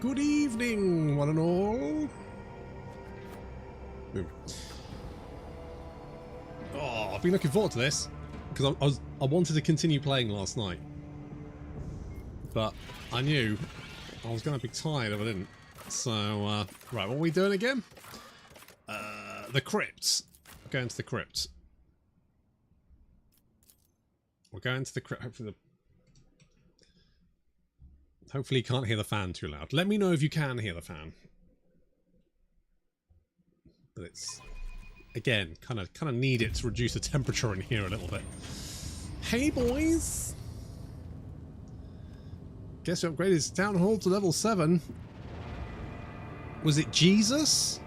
Good evening, one and all. Boom. Oh, I've been looking forward to this because I wanted to continue playing last night, but I knew I was going to be tired if I didn't. So, right, what are we doing again? The crypt. We're going to the crypt. We're going to the crypt. Hopefully you can't hear the fan too loud. Let me know if you can hear the fan. But it's, again, kind of need it to reduce the temperature in here a little bit. Hey boys! Guess we upgraded his town hall to level 7. Was it Jesus?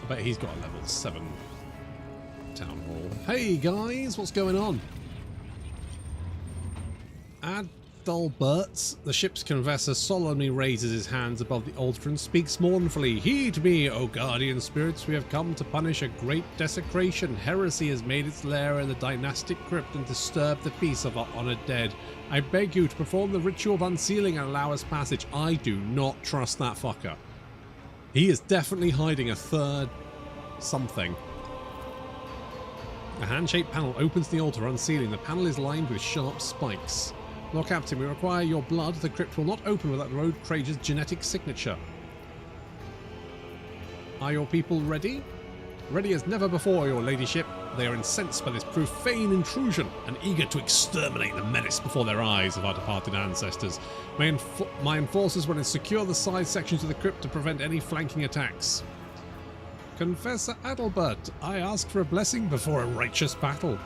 I bet he's got a level 7 town hall. Hey guys, what's going on? Adalbert, the ship's confessor, solemnly raises his hands above the altar and speaks mournfully. Heed me, O guardian spirits, we have come to punish a great desecration. Heresy has made its lair in the dynastic crypt and disturbed the peace of our honoured dead. I beg you to perform the ritual of unsealing and allow us passage. I do not trust that fucker. He is definitely hiding a third something. A hand-shaped panel opens the altar, unsealing. The panel is lined with sharp spikes. Lord Captain, we require your blood. The crypt will not open without the Road Crager's genetic signature. Are your people ready? Ready as never before, your ladyship. They are incensed by this profane intrusion and eager to exterminate the menace before their eyes of our departed ancestors. My enforcers will secure the side sections of the crypt to prevent any flanking attacks. Confessor Adalbert, I ask for a blessing before a righteous battle.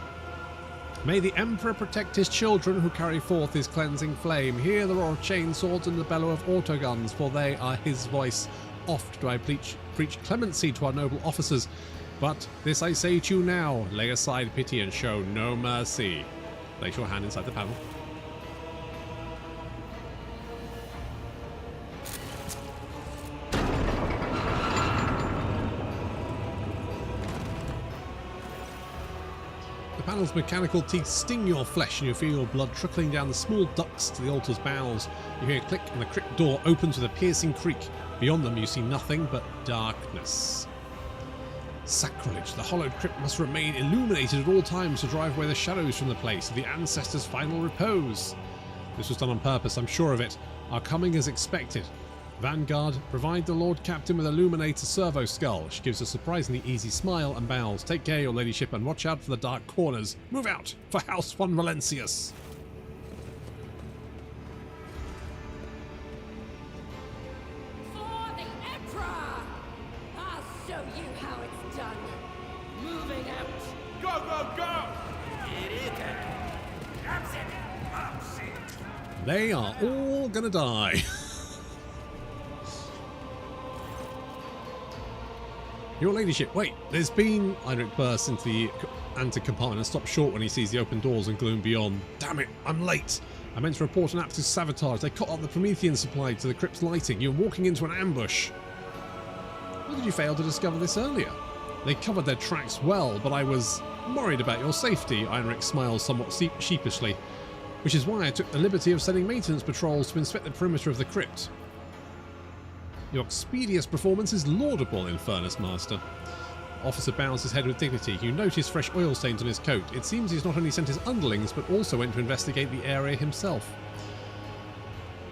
May the Emperor protect his children who carry forth his cleansing flame. Hear the roar of chainswords and the bellow of autoguns, for they are his voice. Oft do I preach clemency to our noble officers, but this I say to you now, lay aside pity and show no mercy. Place your hand inside the panel. The panel's mechanical teeth sting your flesh and you feel your blood trickling down the small ducts to the altar's bowels. You hear a click and the crypt door opens with a piercing creak. Beyond them you see nothing but darkness. Sacrilege. The hollowed crypt must remain illuminated at all times to drive away the shadows from the place of the ancestors' final repose. This was done on purpose, I'm sure of it. Our coming is expected. Vanguard, provide the Lord Captain with Illuminator servo skull. She gives a surprisingly easy smile and bows. Take care, your ladyship, and watch out for the dark corners. Move out for House 1 Valencius. For the Emperor! I'll show you how it's done. Moving out. Go, go, go! That's it. They are all gonna die. Your ladyship, wait, there's been... Heinrich bursts into the anti-compartment and stops short when he sees the open doors and gloom beyond. Damn it, I'm late. I meant to report an ASUS sabotage. They cut off the Promethean supply to the crypt's lighting. You're walking into an ambush. Why did you fail to discover this earlier? They covered their tracks well, but I was worried about your safety. Heinrich smiles somewhat sheepishly, which is why I took the liberty of sending maintenance patrols to inspect the perimeter of the crypt. Your expeditious performance is laudable, Infernus Master. Officer bows his head with dignity. You notice fresh oil stains on his coat. It seems he's not only sent his underlings, but also went to investigate the area himself.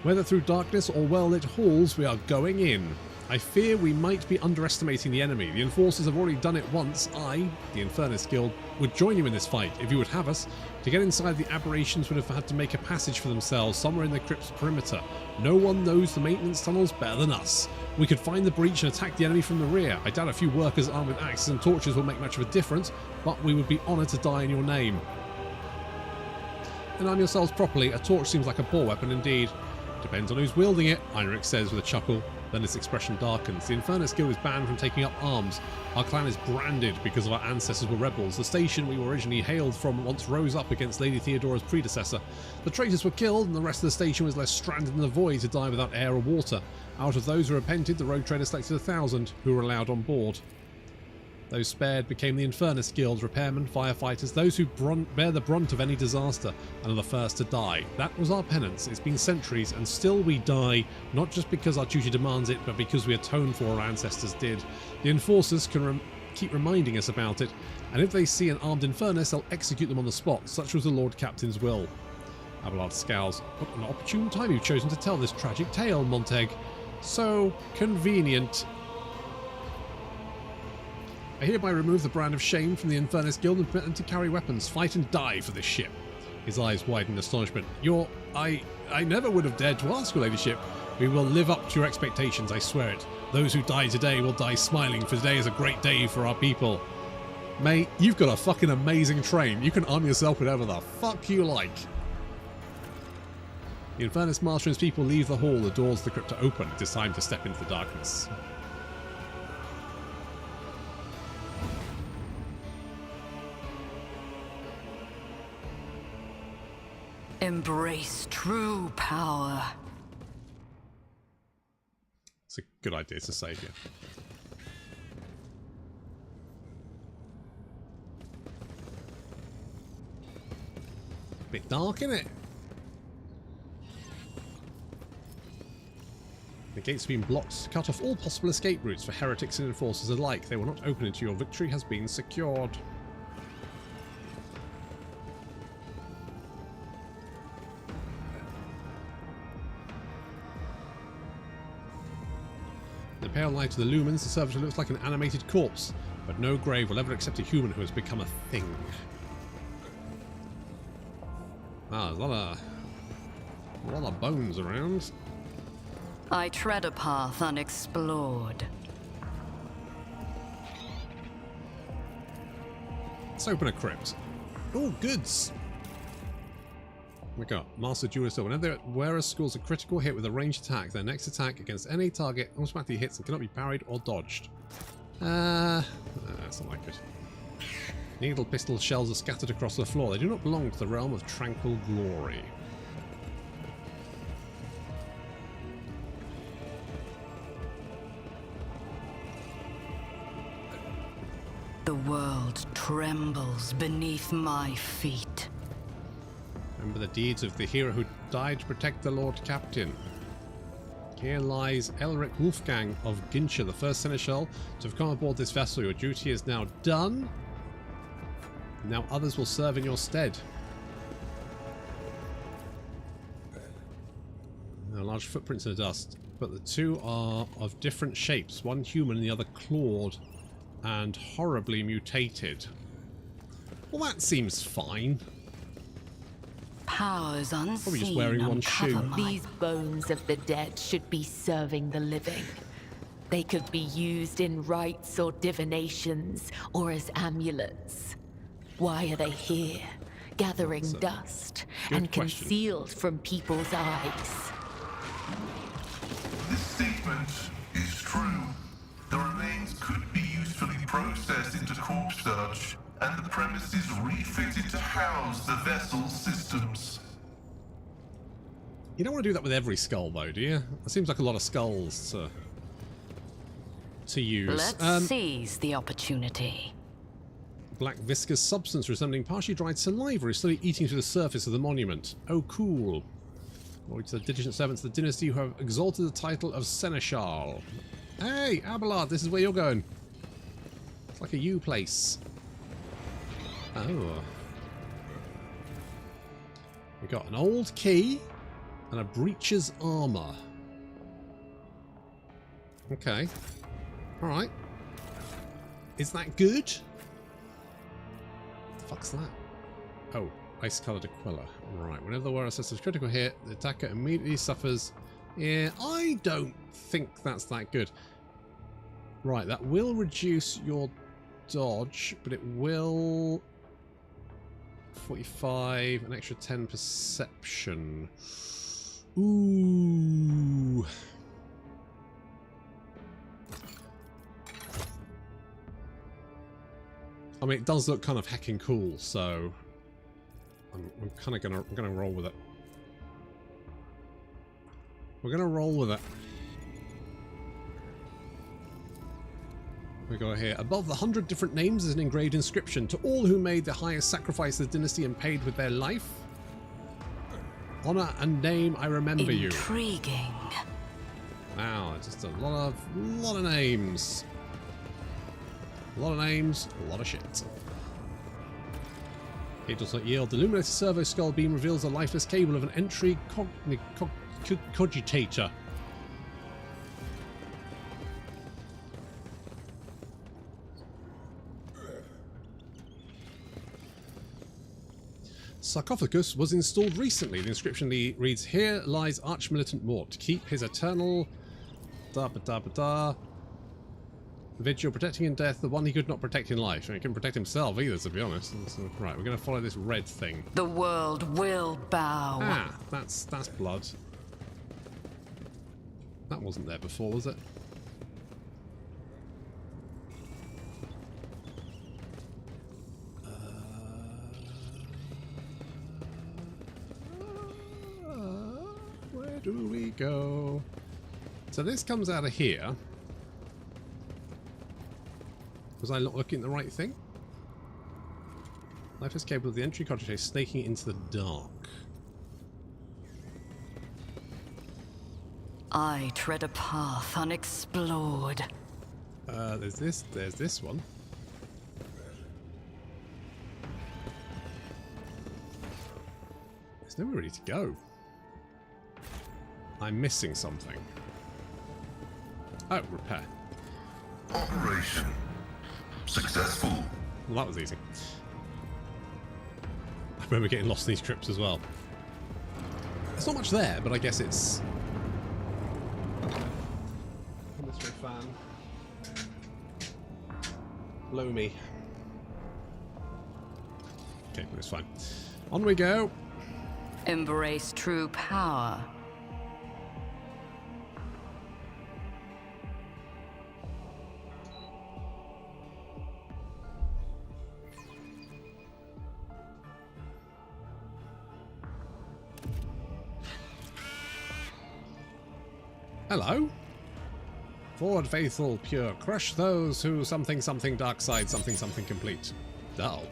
Whether through darkness or well-lit halls, we are going in. I fear we might be underestimating the enemy. The enforcers have already done it once. I, the Infernus Guild, would join you in this fight, if you would have us. To get inside, the aberrations would have had to make a passage for themselves somewhere in the crypt's perimeter. No one knows the maintenance tunnels better than us. We could find the breach and attack the enemy from the rear. I doubt a few workers armed with axes and torches will make much of a difference, but we would be honoured to die in your name. And arm yourselves properly. A torch seems like a poor weapon indeed. Depends on who's wielding it, Heinrich says with a chuckle. Then his expression darkens. The Infernus Guild is banned from taking up arms. Our clan is branded because of our ancestors were rebels. The station we were originally hailed from once rose up against Lady Theodora's predecessor. The traitors were killed and the rest of the station was left stranded in the void to die without air or water. Out of those who repented, the rogue trader selected 1,000 who were allowed on board. Those spared became the Infernus Guild, repairmen, firefighters, those who bear the brunt of any disaster and are the first to die. That was our penance. It's been centuries, and still we die, not just because our duty demands it, but because we atone for what our ancestors did. The Enforcers can keep reminding us about it, and if they see an armed Infernus, they'll execute them on the spot. Such was the Lord Captain's will. Abelard scowls. What an opportune time you've chosen to tell this tragic tale, Monteg. So convenient. I hereby remove the brand of shame from the Infernus Guild and permit them to carry weapons, fight and die for this ship. His eyes widen in astonishment. I never would have dared to ask, your ladyship. We will live up to your expectations, I swear it. Those who die today will die smiling, for today is a great day for our people. Mate, you've got a fucking amazing train. You can arm yourself with whatever the fuck you like. The Infernus Master and his people leave the hall, the doors of the crypt are open. It is time to step into the darkness. Embrace true power. It's a good idea to save you. Bit dark, isn't it? The gates have been blocked to cut off all possible escape routes for heretics and enforcers alike. They will not open until your victory has been secured. In the pale light of the lumens, the servitor looks like an animated corpse, but no grave will ever accept a human who has become a thing. Ah, there's a lot of bones around. I tread a path unexplored. Let's open a crypt. Oh, goods! We got Master Duelist. Whenever the wearer scores a critical hit with a ranged attack, their next attack against any target automatically hits and cannot be parried or dodged. That's not that good. Needle pistol shells are scattered across the floor. They do not belong to the realm of tranquil glory. The world trembles beneath my feet. Remember the deeds of the hero who died to protect the Lord Captain. Here lies Elric Wolfgang of Gincha, the first seneschal to have come aboard this vessel. Your duty is now done. Now others will serve in your stead. There are large footprints in the dust, but the two are of different shapes. One human and the other clawed and horribly mutated. Well, that seems fine. Powers unseen. Probably just wearing one shoe. These bones of the dead should be serving the living. They could be used in rites or divinations, or as amulets. Why are they here, gathering dust and concealed from people's eyes? This statement is true. The remains could be usefully processed into corpse sludge, and the premises refitted to house the vessel's systems. You don't want to do that with every skull, though, do you? It seems like a lot of skulls to use. Let's seize the opportunity. Black viscous substance resembling partially dried saliva is slowly eating through the surface of the monument. Oh, cool. Glory to the diligent servants of the dynasty who have exalted the title of Seneschal. Hey, Abelard, this is where you're going. It's like a U place. Oh. We got an old key and a breacher's armor. Okay. Alright. Is that good? What the fuck's that? Oh, ice-coloured Aquila. Right. Whenever the wearer assesses critical hit, the attacker immediately suffers. Yeah, I don't think that's that good. Right, that will reduce your dodge, but it will... 45, an extra 10 perception. Ooh. I mean, it does look kind of heckin' cool, so I'm kind of gonna roll with it. We're gonna roll with it. We got here. Above the 100 different names is an engraved inscription. To all who made the highest sacrifice of the dynasty and paid with their life. Honor and name, I remember you. Intriguing. Wow, just a lot of names. A lot of names, a lot of shit. It does not yield. The illuminated servo skull beam reveals the lifeless cable of an entry cogitator. Sarcophagus was installed recently. The inscription reads, "Here lies Arch-Militant Mort. Keep his eternal vigil, protecting in death the one he could not protect in life." And he couldn't protect himself either, to be honest. So, right, we're going to follow this red thing. The world will bow. Ah, that's blood. That wasn't there before, was it? Where do we go? So this comes out of here. Was I not looking at the right thing? Lifeless cable of the entry cogitator snaking into the dark. I tread a path unexplored. There's this one. There's nowhere really to go. I'm missing something. Oh, repair. Operation successful. Well, that was easy. I remember getting lost in these trips as well. There's not much there, but I guess it's... Come this way, fan. Blow me. Okay, it's fine. On we go. Embrace true power. Hello. Forward, faithful, pure. Crush those who something something dark side something something complete. Dull.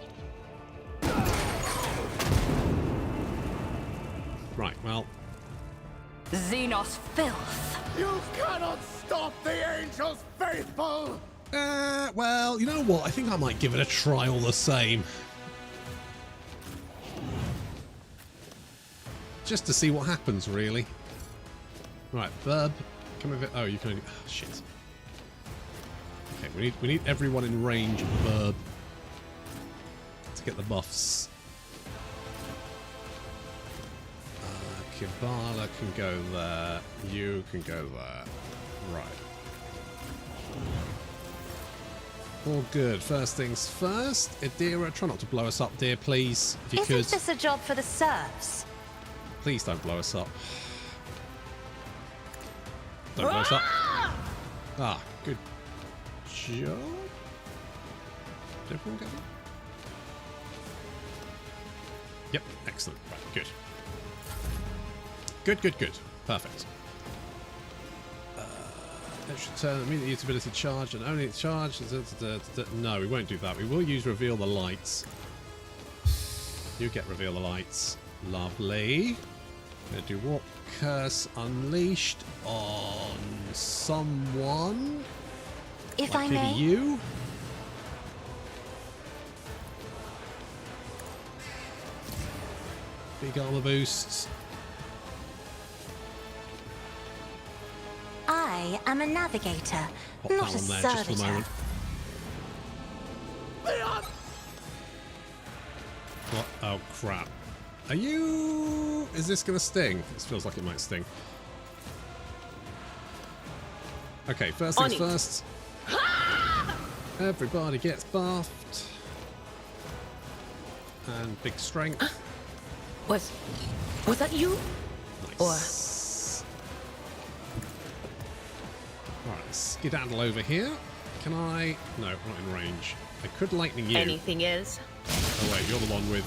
Right, well. Xenos filth. You cannot stop the angels, faithful! Well, you know what? I think I might give it a try all the same. Just to see what happens, really. Right, Verb, come over. Oh, you can only... Oh, shit. Okay, we need everyone in range of Verb to get the buffs. Kibala can go there. You can go there. Right. All good. First things first. Adira, try not to blow us up, dear, please. If you could. Isn't this a job for the serfs? Please don't blow us up. Don't blow us up. Ah, good job. Did everyone get that? Yep, excellent. Right, good. Good. Perfect. Extra turn, immediate usability charge, and only charge. No, we won't do that. We will use Reveal the Lights. You get Reveal the Lights. Lovely. We're going to do Warp Curse Unleashed on someone. If like I may. maybe you. Big armor boosts. I am a navigator, Pop not that a on there just for the servitor. moment. What? Oh crap. Are you... Is this going to sting? This feels like it might sting. Okay, first things first. Everybody gets buffed. And big strength. Was that you? Nice. Alright, skedaddle over here. Can I... No, not in range. I could lightning you. Anything is. Oh wait, you're the one with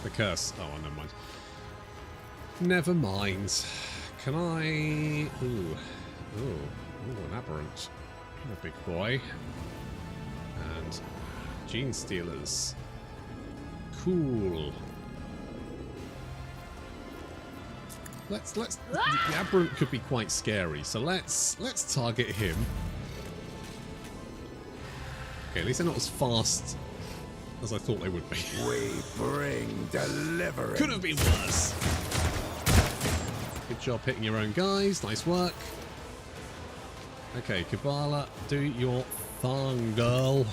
the curse. Oh, never mind. Never mind. Can I... Ooh, an aberrant. a big boy. And Genestealers. Cool. Let's the aberrant could be quite scary, so let's target him. Okay, at least they're not as fast as I thought they would be. We bring deliverance. Could have been worse. Good job hitting your own guys. Nice work. Okay, Kabbalah, do your thing, girl.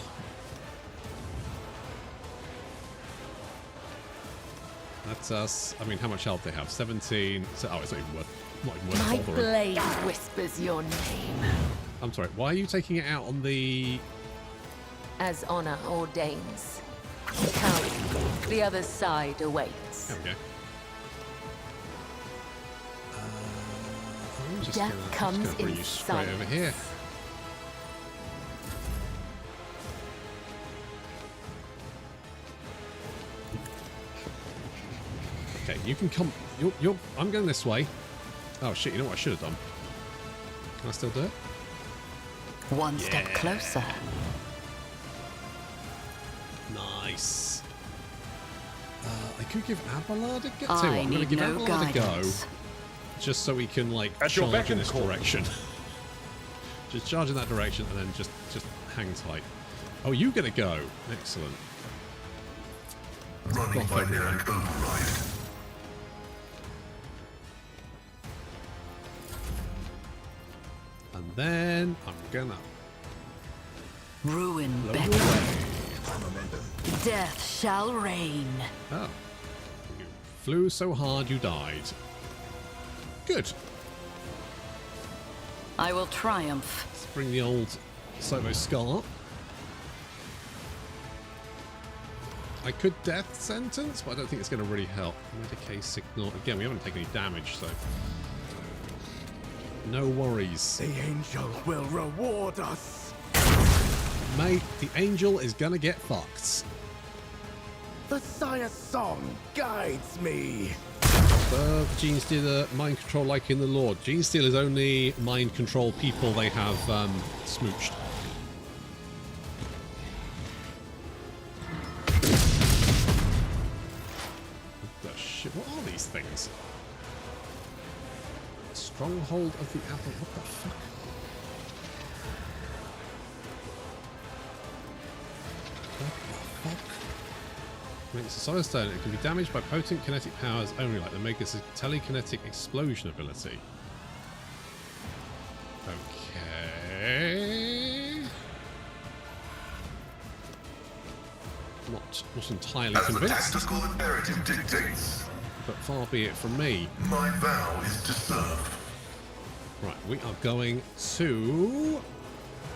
That's us. I mean, how much health they have? 17. So, oh, it's not even worth My bothering. blade whispers your name, I'm sorry. Why are you taking it out on the? as honor ordains. Come, the other side awaits. There we go. I'm just Death gonna comes bring in you straight over here. silence. Okay, you can come. You're. I'm going this way. Oh shit! You know what I should have done? Can I still do it? One step closer. Nice. I could give Abelard a go. I I'm going to need give no Abelard a go, guidance. just so we can like At your charge beck in and this call. direction. Just charge in that direction and then just hang tight. Oh, you get a go. Excellent. Running binaric override. And then I'm gonna Ruin blow beckons. away. Death shall reign. Oh. You flew so hard you died. Good. I will triumph. Let's bring the old Solo Scar. I could death sentence, but I don't think it's going to really help. Medicae signal. Again, we haven't taken any damage, so no worries. The angel will reward us. Mate, the angel is going to get fucked. The Sire Song guides me. The Genestealer mind control like in the Lord. Genestealers only mind control people they have smooched. What the shit? What are these things? Stronghold of the Apple. What the fuck? What the fuck? Makes a solid stone. It can be damaged by potent kinetic powers only, like the Maker's telekinetic explosion ability. Okay. Not entirely As the convinced, tactical imperative dictates, but far be it from me. my vow is to serve. Right, we are going to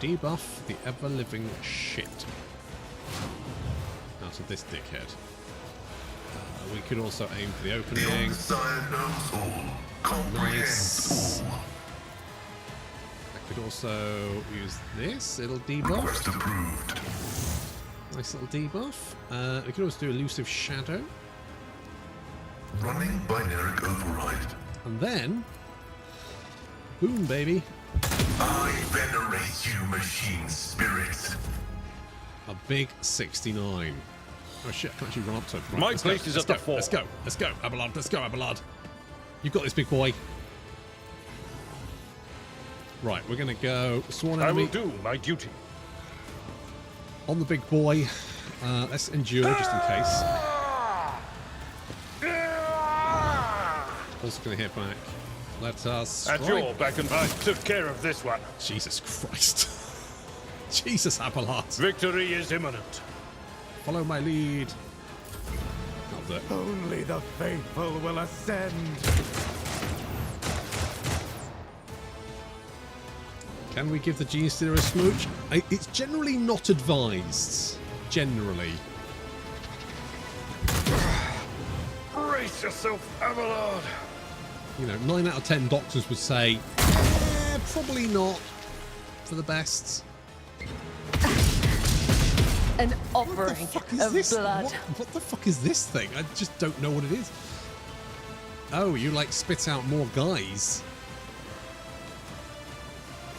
debuff the ever-living shit out of this dickhead. We could also aim for the The opening. old sire knows all, comprehends Nice. all. I could also use this. It'll debuff. Request approved. Nice little debuff. We could also do elusive shadow. Running binaric override. And then, boom, baby. I venerate you, machine spirit. A big 69. Oh shit, I can actually run up to him. Right, My let's place go, is let's at the go, fore. Let's go, let's go, Abelard, let's go, Abelard. You got this, big boy. Right, we're gonna go sworn I will enemy do my duty. on the big boy. Let's endure just in case. Also gonna hit back. Let us At strike. your beck and I took care of this one. Jesus Christ. Jesus, Abelard. Victory is imminent. Follow my lead. Not that. Only the faithful will ascend. Can we give the Genestealer a smooch? It's generally not advised. Generally. Brace yourself, Abelard. You know, 9 out of 10 doctors would say, probably not for the best. An What the offering fuck is of this? blood. What the fuck is this thing? I just don't know what it is. Oh, you like spit out more guys.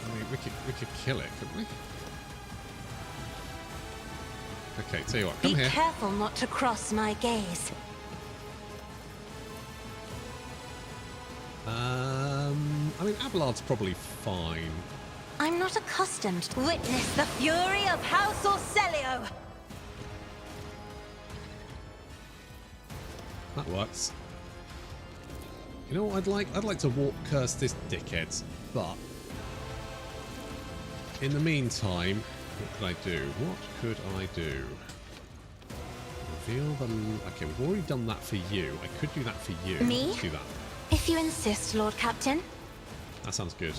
I mean, we could kill it, couldn't we? Okay, tell you what, come Be here. careful not to cross my gaze. I mean, Abelard's probably fine. I'm not accustomed to witness the fury of House Orselio. That works. You know what I'd like? I'd like to walk curse this dickhead, but in the meantime, what could I do? What could I do? Reveal the... Okay, we've already done that for you. I could do that for you. Me? Let's do that. If you insist, Lord Captain. That sounds good.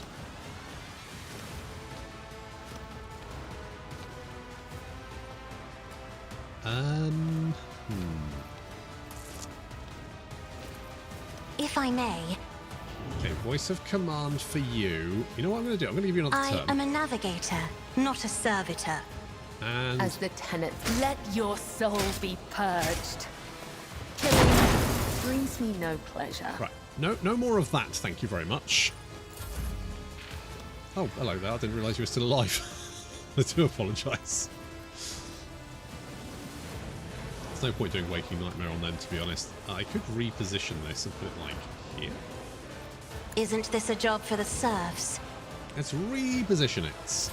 If I may, Okay, voice of command for you. You know what I'm going to do? I'm going to give you another I turn. am a navigator, not a servitor. And As lieutenant, let your soul be purged. Killing brings me no pleasure. right, no more of that. Thank you very much. Oh, hello there. I didn't realise you were still alive. I do apologise. There's no point doing Waking Nightmare on them, to be honest. I could reposition this and put it like here. Isn't this a job for the serfs? Let's reposition it.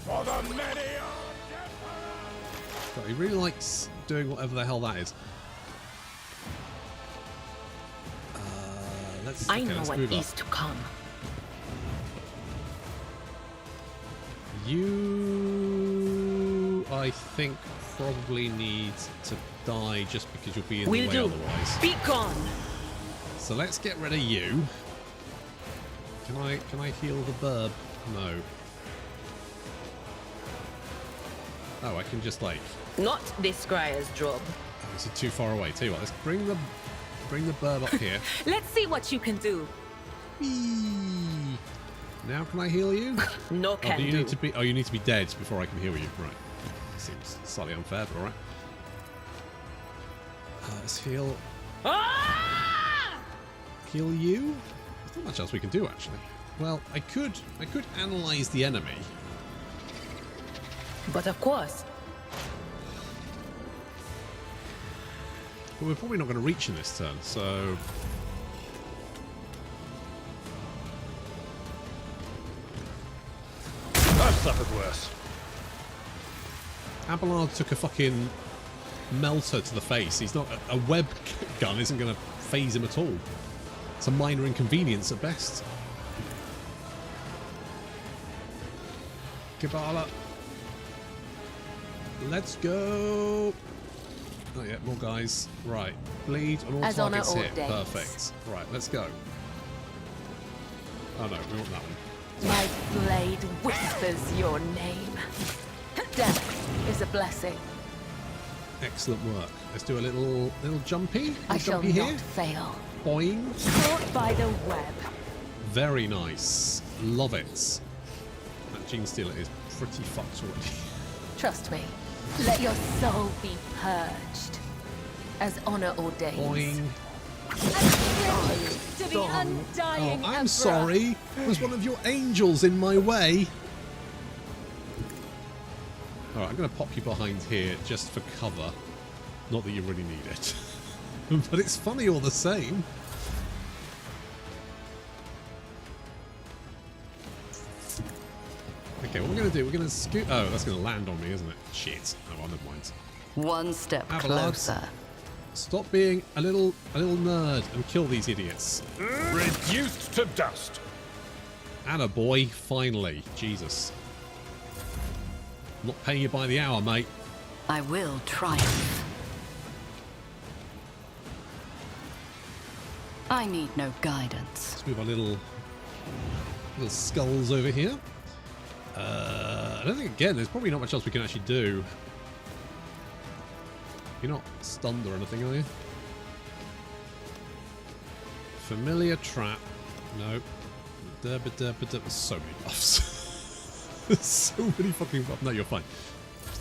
For the many But he really likes doing whatever the hell that is. I know let's what move is up. to come. You, I think, probably need to die just because you'll be in the way otherwise. Be gone. So let's get rid of you. Can I heal the burb? No. Oh, I can just like. Not this Scryer's job. Oh, is it too far away? Tell you what, let's bring the burb up here. Let's see what you can do. Whee! Now can I heal you? No Oh, can do you do. need to be? Oh, you need to be dead before I can heal you. Right. Seems slightly unfair, but all right. Let's heal. Ah! Heal you? There's not much else we can do, actually. Well, I could analyze the enemy. But of course, But we're probably not going to reach in this turn, so. I've suffered worse. Abelard took a fucking melter to the face. He's not a web gun isn't going to phase him at all. It's a minor inconvenience at best. Kabbalah. Let's go. Oh yeah, more guys. Right. Bleed on all As honor targets hit. ordains. Perfect. Right, let's go. Oh no, we want that one. my blade whispers your name. Death is a blessing. Excellent work. Let's do a little jumpy. I shall Jumpy not here. fail. Boing. Caught by the web. Very nice. Love it. That Genestealer is pretty fucked already. Trust me. Let your soul be purged. As honor ordains. Boing. To the undying Oh, I'm Emperor. sorry. Was one of your angels in my way? Alright, I'm going to pop you behind here just for cover. Not that you really need it. But it's funny all the same. Okay, what we're going to do, we're going to scoot... Oh, that's going to land on me, isn't it? Shit. Oh, well, never mind. One step Abelard. closer. Stop being a little nerd and kill these idiots. Reduced to dust. Anna boy, finally. Jesus. I'm not paying you by the hour, mate. I will triumph. I need no guidance. Let's move our little skulls over here. I don't think, again, there's probably not much else we can actually do. You're not stunned or anything, are you? Familiar trap. Nope. There's so many buffs. There's so many fucking buffs. No, you're fine.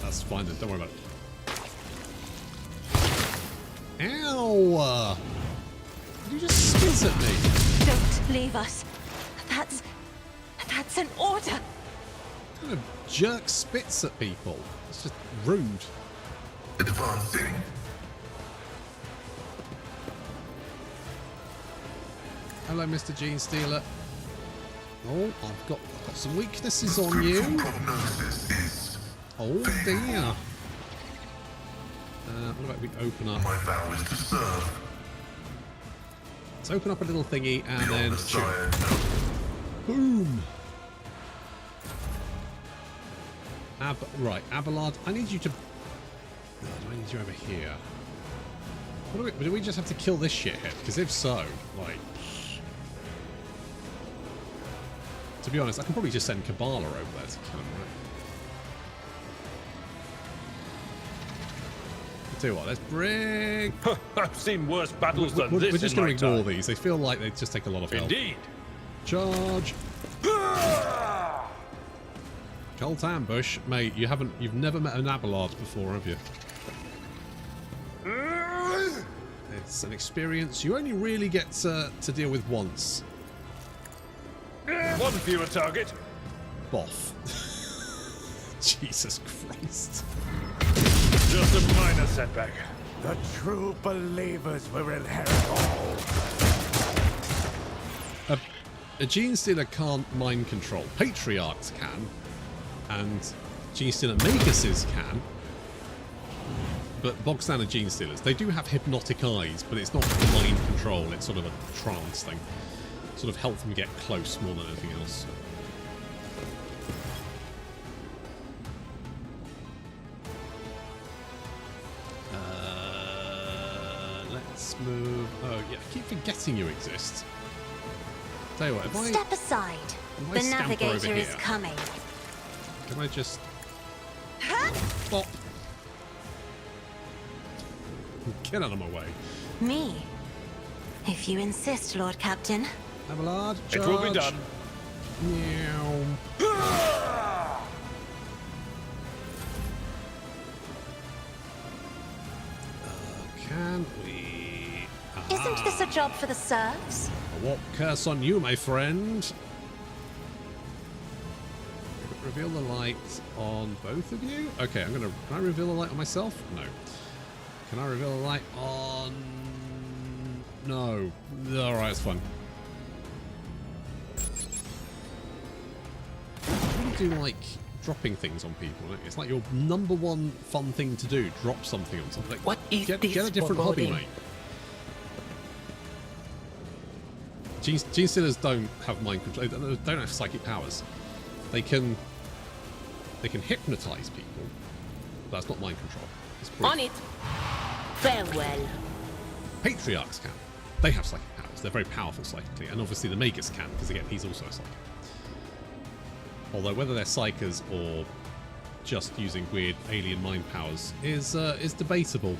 That's fine then. Don't worry about it. Ow! Did you just spit at me? Don't leave us. That's That's an order. Kind of jerk spits at people. It's just rude. Advancing. Hello, Mr. Genestealer. Oh, I've got some weaknesses on you. Prognosis is Oh dear. What about we open up? my vow is to serve. Let's open up a little thingy and Beyond then the shoot. science. Boom. Right, Abelard, I need you to... Oh, do I need you over here? What do we just have to kill this shithead? Because if so, like... To be honest, I can probably just send Kabbalah over there to kill him, right? I'll tell you what, let's bring... I've seen worse battles than this. We're just in going my to ignore time. these. They feel like they just take a lot of health. Indeed. Charge! Cult ambush, mate. You've never met an Abelard before, have you? It's an experience you only really get to deal with once. One fewer target. Boff. Jesus Christ. Just a minor setback. The true believers will inherit all. A Genestealer can't mind control. Patriarchs can, and Genestealer Maguses can. But bog standard Genestealers, they do have hypnotic eyes, but it's not mind control. It's sort of a trance thing. Sort of help them get close more than anything else. Let's move. Oh yeah, I keep forgetting you exist. Tell you what, if I Step aside. I The scamper over navigator is here? coming. Can I just Huh? bop? Get out of my way. Me. If you insist, Lord Captain. Abelard, charge. It will be done. Meow. Can we... Isn't this a job for the serfs? What curse on you, my friend? Reveal the light on both of you? Okay, I'm gonna... Can I reveal the light on myself? No. Can I reveal the light on... No. Alright, it's fun. I really do like dropping things on people. It's like your number one fun thing to do. Drop something on something. Like, What is get this a different hobby, foreboding? mate. Genestealers don't have mind control. They don't have psychic powers. They can hypnotize people. But that's not mind control. It's proof. On it. Farewell. Patriarchs can. They have psychic powers. They're very powerful psychically, and obviously the Magus can, because again, he's also a psychic. Although whether they're psychers or just using weird alien mind powers is debatable.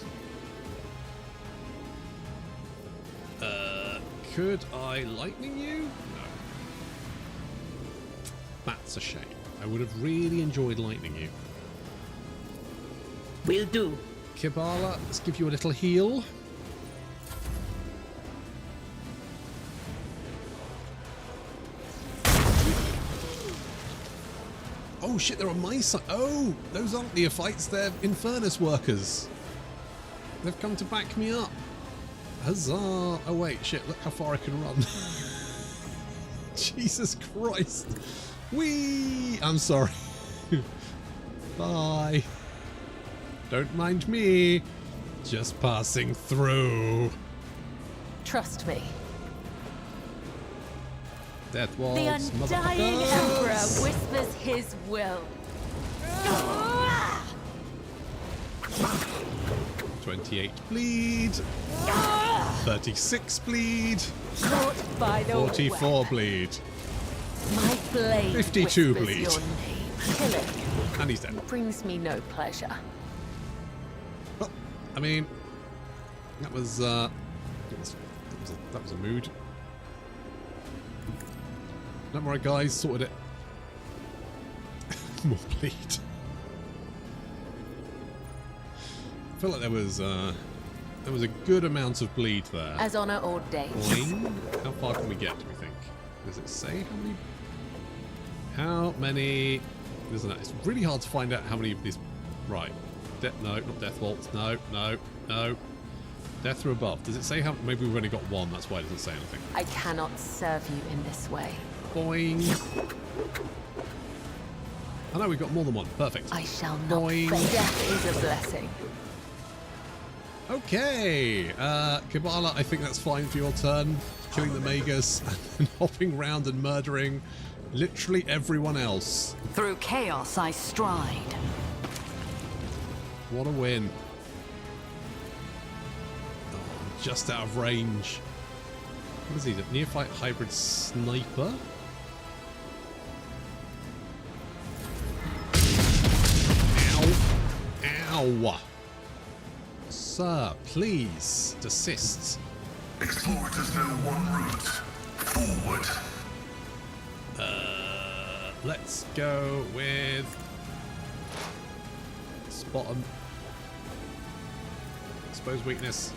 Could I lightning you? No. That's a shame. I would have really enjoyed lightning you. Will do. Kabbalah, let's give you a little heal. Oh shit, they're on my side. Oh, those aren't neophytes, they're Infernus workers. They've come to back me up. Huzzah! Oh wait, shit, look how far I can run. Jesus Christ. Whee! I'm sorry. Bye. Don't mind me. Just passing through. Trust me. Death The walls, undying motherfuckers. Emperor whispers his will. 28 bleed. 36 bleed. Caught by the 44 web. bleed. My blade 52 whispers bleed. your name. Killing And he's dead. brings me no pleasure. Well, I mean, that was a mood. Don't worry, guys, sorted it. More bleed. I feel like there was a good amount of bleed there. As honor ordains. Boing. How far can we get, do we think? Does it say how many? How many... Isn't it? It's really hard to find out how many of these... Right. No, not death vaults. No, no, no. Death or above. Does it say how... Maybe we've only got one. That's why it doesn't say anything. I cannot serve you in this way. Boing. I know we've got more than one. Perfect. I shall not Boing. fail. Death is a blessing. Okay. Kabbalah, I think that's fine for your turn. Killing the Magus and hopping around and murdering literally everyone else. Through chaos I stride. What a win. Oh, just out of range. What is he? A neophyte hybrid sniper? Ow. Ow. Sir, please desist. Explorators know one route. Forward. Let's go with spot on. Expose weakness.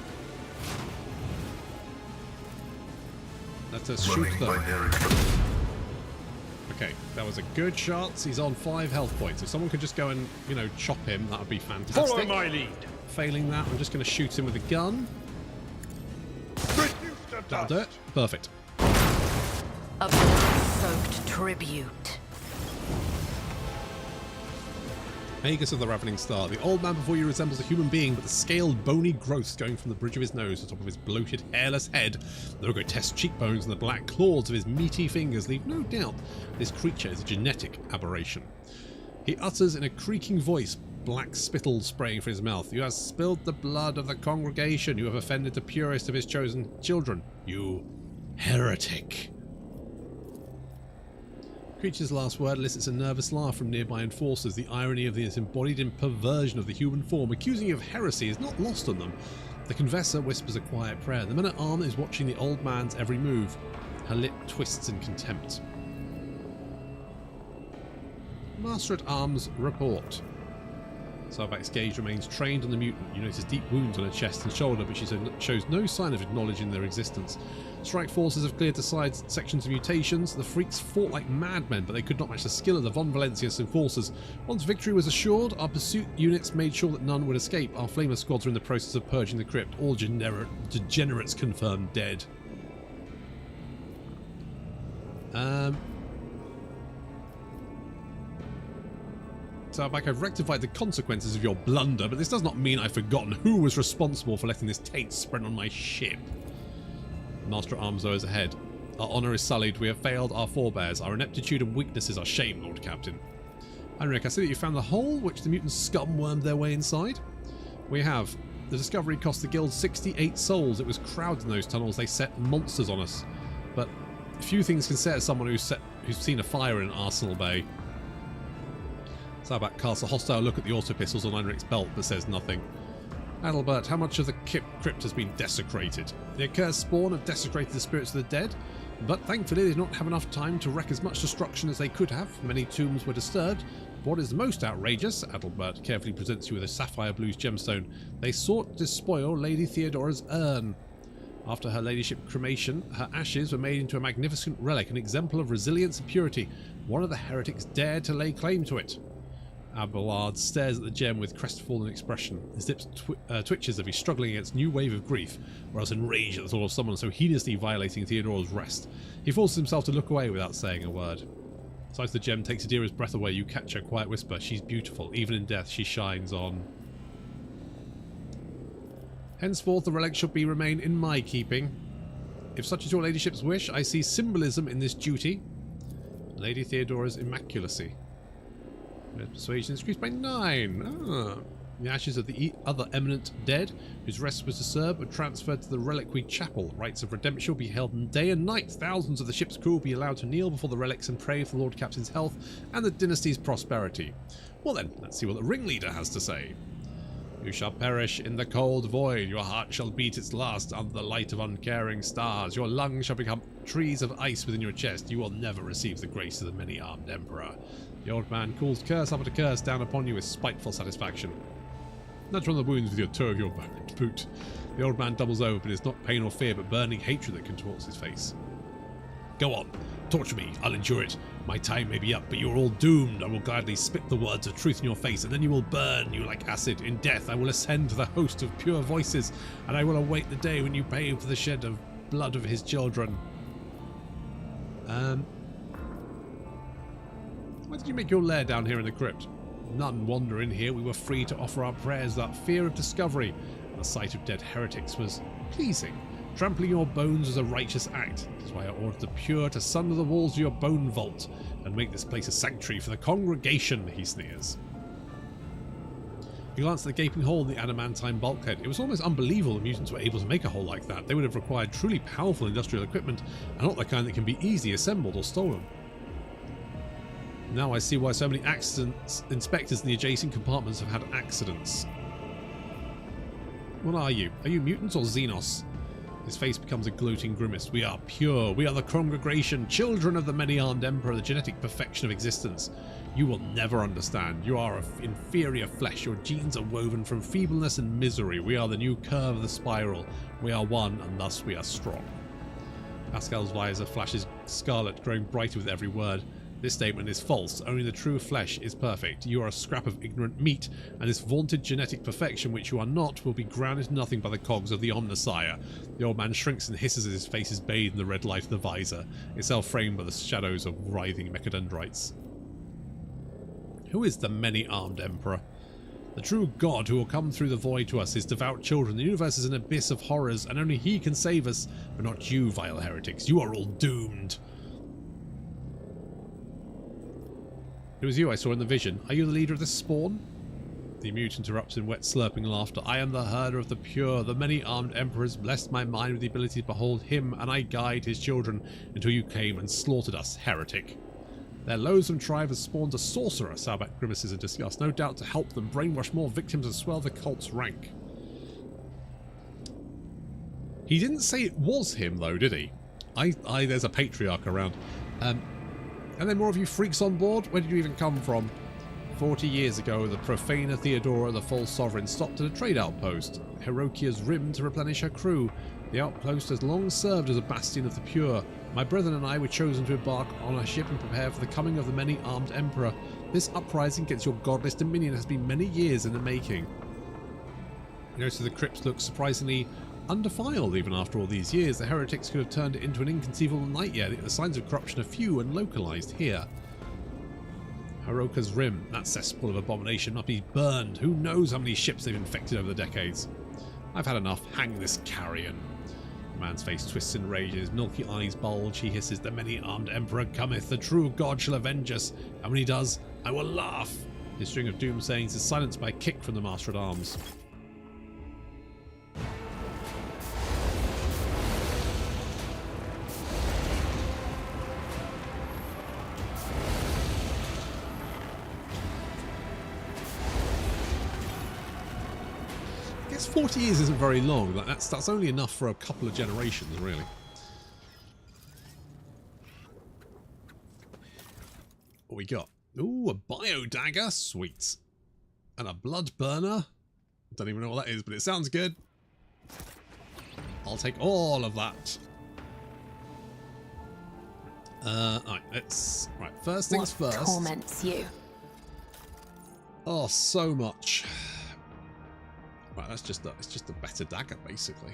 Let us shoot Running them. binary. Okay, that was a good shot. He's on 5 health points. If someone could just go and, you know, chop him, that would be fantastic. Follow my lead. Failing that, I'm just going to shoot him with a gun. Reduce to That'll do it. dust. Perfect. A blood-soaked tribute. Magus of the Ravening Star. The old man before you resembles a human being, but the scaled, bony growths going from the bridge of his nose to the top of his bloated, hairless head, the grotesque cheekbones and the black claws of his meaty fingers leave no doubt this creature is a genetic aberration. He utters in a creaking voice, black spittle spraying from his mouth. You have spilled the blood of the congregation. You have offended the purest of his chosen children. You heretic. Creature's last word elicits a nervous laugh from nearby enforcers. The irony of this embodied in perversion of the human form, accusing you of heresy, is not lost on them. The confessor whispers a quiet prayer. The man-at-arms is watching the old man's every move. Her lip twists in contempt. Master-at-arms report. Sarback's gaze remains trained on the mutant. You notice deep wounds on her chest and shoulder, but she shows no sign of acknowledging their existence. Strike forces have cleared aside sections of mutations. The freaks fought like madmen, but they could not match the skill of the Von Valencius enforcers. Once victory was assured, our pursuit units made sure that none would escape. Our flamer squads are in the process of purging the crypt. All degenerates confirmed dead. Sarback, I've rectified the consequences of your blunder, but this does not mean I've forgotten who was responsible for letting this taint spread on my ship. Master-at-Arms goes ahead. Our honour is sullied. We have failed our forebears. Our ineptitude and weakness is our shame, Lord Captain. Heinrich, I see that you found the hole which the mutant scum wormed their way inside. We have. The discovery cost the guild 68 souls. It was crowded in those tunnels. They set monsters on us. But few things can set someone who's seen a fire in an arsenal bay. Sarback casts a hostile look at the auto pistols on Heinrich's belt, but says nothing. Adalbert, how much of the crypt has been desecrated? The accursed spawn have desecrated the spirits of the dead, but thankfully they did not have enough time to wreak as much destruction as they could have. Many tombs were disturbed. What is most outrageous, Adalbert carefully presents you with a sapphire blues gemstone. They sought to despoil Lady Theodora's urn. After her ladyship cremation, her ashes were made into a magnificent relic, an exemplar of resilience and purity. One of the heretics dared to lay claim to it. Abelard stares at the gem with crestfallen expression. His lips twitches as if he's struggling against a new wave of grief, or else enraged at the thought of someone so heinously violating Theodora's rest. He forces himself to look away without saying a word. Besides the gem takes Adira's breath away, you catch her quiet whisper. She's beautiful. Even in death, she shines on. Henceforth, the relic shall remain in my keeping. If such is your ladyship's wish, I see symbolism in this duty. Lady Theodora's immaculacy. Persuasion increased by 9. The ashes of the other eminent dead, whose rest was disturbed, were transferred to the reliquary chapel. Rites of redemption will be held day and night. Thousands of the ship's crew will be allowed to kneel before the relics and pray for the Lord Captain's health and the dynasty's prosperity. Well then, let's see what the ringleader has to say. You shall perish in the cold void. Your heart shall beat its last under the light of uncaring stars. Your lungs shall become trees of ice within your chest. You will never receive the grace of the many-armed emperor. The old man calls curse after curse down upon you with spiteful satisfaction. Nudge on the wounds with your toe of your boot. The old man doubles over, but it's not pain or fear, but burning hatred that contorts his face. Go on, torture me, I'll endure it. My time may be up, but you're all doomed. I will gladly spit the words of truth in your face, and then you will burn you like acid. In death, I will ascend to the host of pure voices, and I will await the day when you pay for the shed of blood of his children. Why did you make your lair down here in the crypt? None wander in here. We were free to offer our prayers without fear of discovery. The sight of dead heretics was pleasing. Trampling your bones was a righteous act. That is why I ordered the pure to sunder the walls of your bone vault and make this place a sanctuary for the congregation, he sneers. He glanced at the gaping hole in the adamantine bulkhead. It was almost unbelievable the mutants were able to make a hole like that. They would have required truly powerful industrial equipment, and not the kind that can be easily assembled or stolen. Now I see why so many inspectors in the adjacent compartments have had accidents. What are you? Are you mutants or Xenos? His face becomes a gloating grimace. We are pure. We are the congregation, children of the many-armed emperor, the genetic perfection of existence. You will never understand. You are of inferior flesh. Your genes are woven from feebleness and misery. We are the new curve of the spiral. We are one, and thus we are strong. Pascal's visor flashes scarlet, growing brighter with every word. This statement is false. Only the true flesh is perfect. You are a scrap of ignorant meat, and this vaunted genetic perfection, which you are not, will be ground into nothing by the cogs of the Omnissiah. The old man shrinks and hisses as his face is bathed in the red light of the visor, itself framed by the shadows of writhing mechadendrites. Who is the many-armed emperor? The true God who will come through the void to us, his devout children. The universe is an abyss of horrors, and only he can save us, but not you, vile heretics. You are all doomed. It was you I saw in the vision. Are you the leader of this spawn? The mutant erupts in wet slurping laughter. I am the herder of the pure. The many-armed emperor has blessed my mind with the ability to behold him, and I guide his children until you came and slaughtered us, heretic. Their loathsome tribe has spawned a sorcerer. Sarbat grimaces in disgust, no doubt to help them brainwash more victims and swell the cult's rank. He didn't say it was him though, did he? There's a patriarch around. And then more of you freaks on board? Where did you even come from? 40 years ago, the profaner Theodora, the false sovereign, stopped at a trade outpost, Herokia's Rim, to replenish her crew. The outpost has long served as a bastion of the pure. My brethren and I were chosen to embark on a ship and prepare for the coming of the many-armed emperor. This uprising against your godless dominion has been many years in the making. You notice the crypt looks surprisingly undefiled even after all these years. The heretics could have turned it into an inconceivable nightmare. The signs of corruption are few and localized here. Heroka's Rim, that cesspool of abomination, must be burned. Who knows how many ships they've infected over the decades. I've had enough. Hang this carrion. The man's face twists in rage, his milky eyes bulge. He hisses, the many-armed emperor cometh. The true God shall avenge us. And when he does, I will laugh. His string of doom sayings is silenced by a kick from the Master at Arms. I guess 40 years isn't very long. That's only enough for a couple of generations, really. What we got? Ooh, a bio dagger, sweet, and a blood burner. Don't even know what that is, but it sounds good. I'll take all of that. Alright, first things first. What torments you? Oh, so much. Right, it's just a better dagger, basically.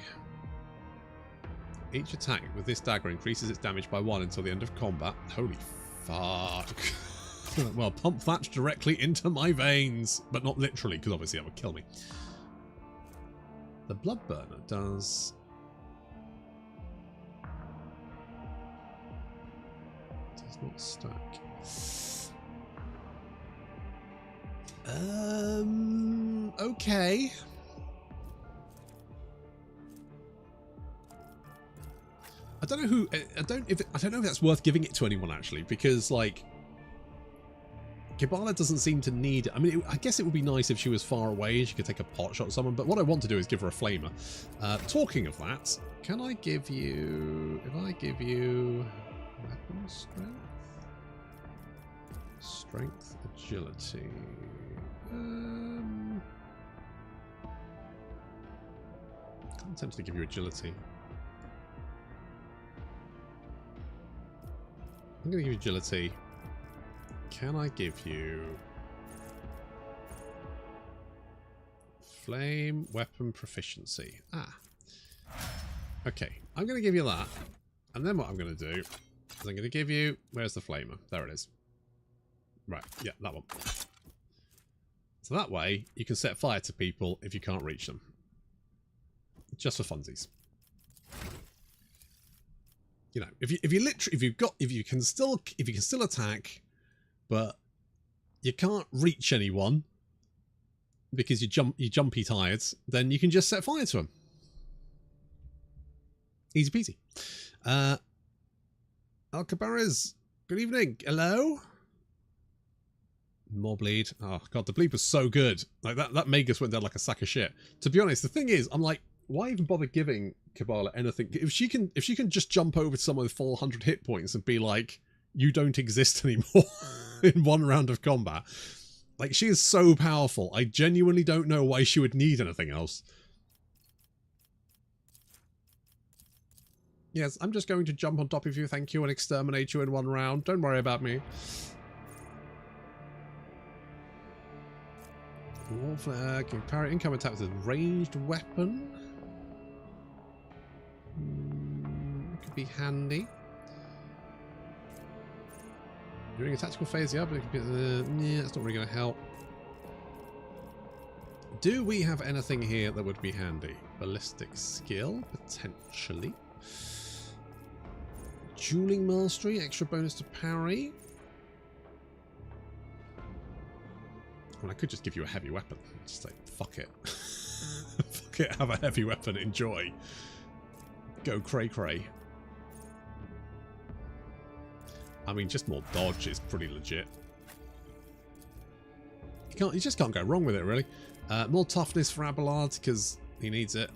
Each attack with this dagger increases its damage by 1 until the end of combat. Holy fuck. Well, pump that directly into my veins. But not literally, because obviously that would kill me. The blood burner does... does not stack. Okay. I don't know if that's worth giving it to anyone, actually, because like Kibala doesn't seem to need. I mean, I guess it would be nice if she was far away and she could take a pot shot at someone. But what I want to do is give her a flamer. Talking of that, can I give you? If I give you weapon strength, agility. I'm tempted to give you agility. I'm going to give you agility. Can I give you flame weapon proficiency? Ah. Okay, I'm going to give you that. And then what I'm going to do is I'm going to give you... Where's the flamer? There it is. Right, yeah, that one. So that way, you can set fire to people if you can't reach them. Just for funsies. You know, if you can still attack, but you can't reach anyone because you jumpy tired, then you can just set fire to them. Easy peasy. Alcabaraz, good evening. Hello. More bleed. Oh god, the bleed was so good. Like that Magus went down like a sack of shit. To be honest, the thing is, I'm like, why even bother giving Kabbalah anything? If she can just jump over to someone with 400 hit points and be like, you don't exist anymore in one round of combat. Like, she is so powerful. I genuinely don't know why she would need anything else. Yes, I'm just going to jump on top of you, thank you, and exterminate you in one round. Don't worry about me. Warfare can parry incoming attacks with a ranged weapon. Could be handy. During a tactical phase, yeah, but it could be... yeah, it's not really going to help. Do we have anything here that would be handy? Ballistic skill, potentially. Dueling mastery, extra bonus to parry. Well, I could just give you a heavy weapon. Just say, fuck it. Fuck it, have a heavy weapon, enjoy. Go cray cray. I mean, just more dodge is pretty legit. You just can't go wrong with it, really. More toughness for Abelard, because he needs it.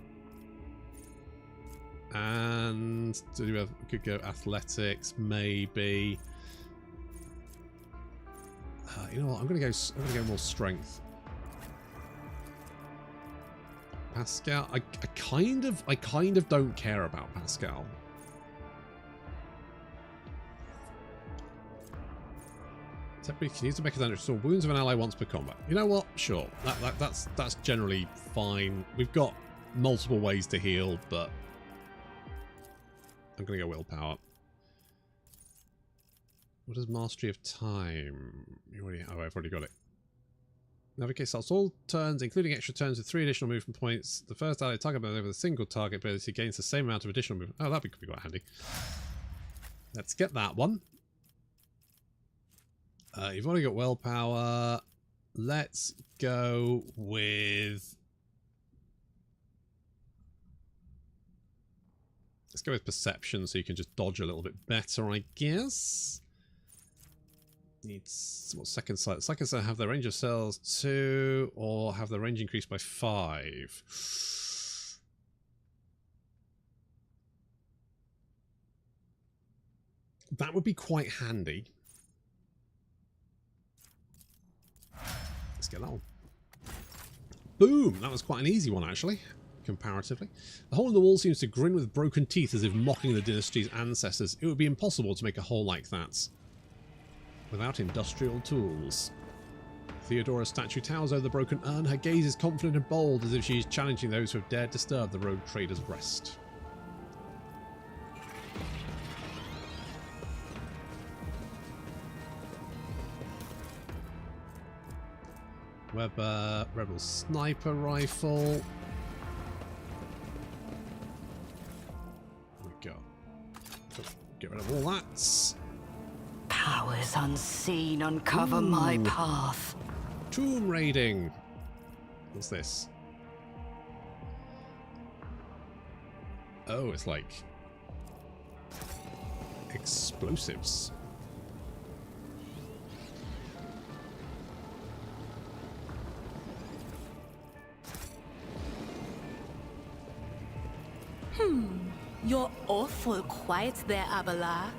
And we could go athletics, maybe. You know what? I'm gonna go more strength. Pascal, I kind of don't care about Pascal. Separately can use to make a damage. So wounds of an ally once per combat. You know what? Sure. That's generally fine. We've got multiple ways to heal, but I'm gonna go willpower. What is mastery of time? Oh, I've already got it. Navigate starts all turns, including extra turns with 3 additional movement points. The first ally target over the single target ability gains the same amount of additional movement. Oh, that could be quite handy. Let's get that one. You've already got willpower. Let's go with... Let's go with perception so you can just dodge a little bit better, I guess. Needs what second sight? Second sight have their range of cells 2 or have their range increased by 5. That would be quite handy. Let's get that one. Boom! That was quite an easy one, actually, comparatively. The hole in the wall seems to grin with broken teeth as if mocking the dynasty's ancestors. It would be impossible to make a hole like that without industrial tools. Theodora's statue towers over the broken urn. Her gaze is confident and bold, as if she is challenging those who have dared disturb the rogue trader's rest. Weber, Rebel sniper rifle. There we go. Get rid of all that. Powers unseen uncover my path. Tomb raiding. What's this? Oh, it's like explosives. You're awful quiet there, Abelard.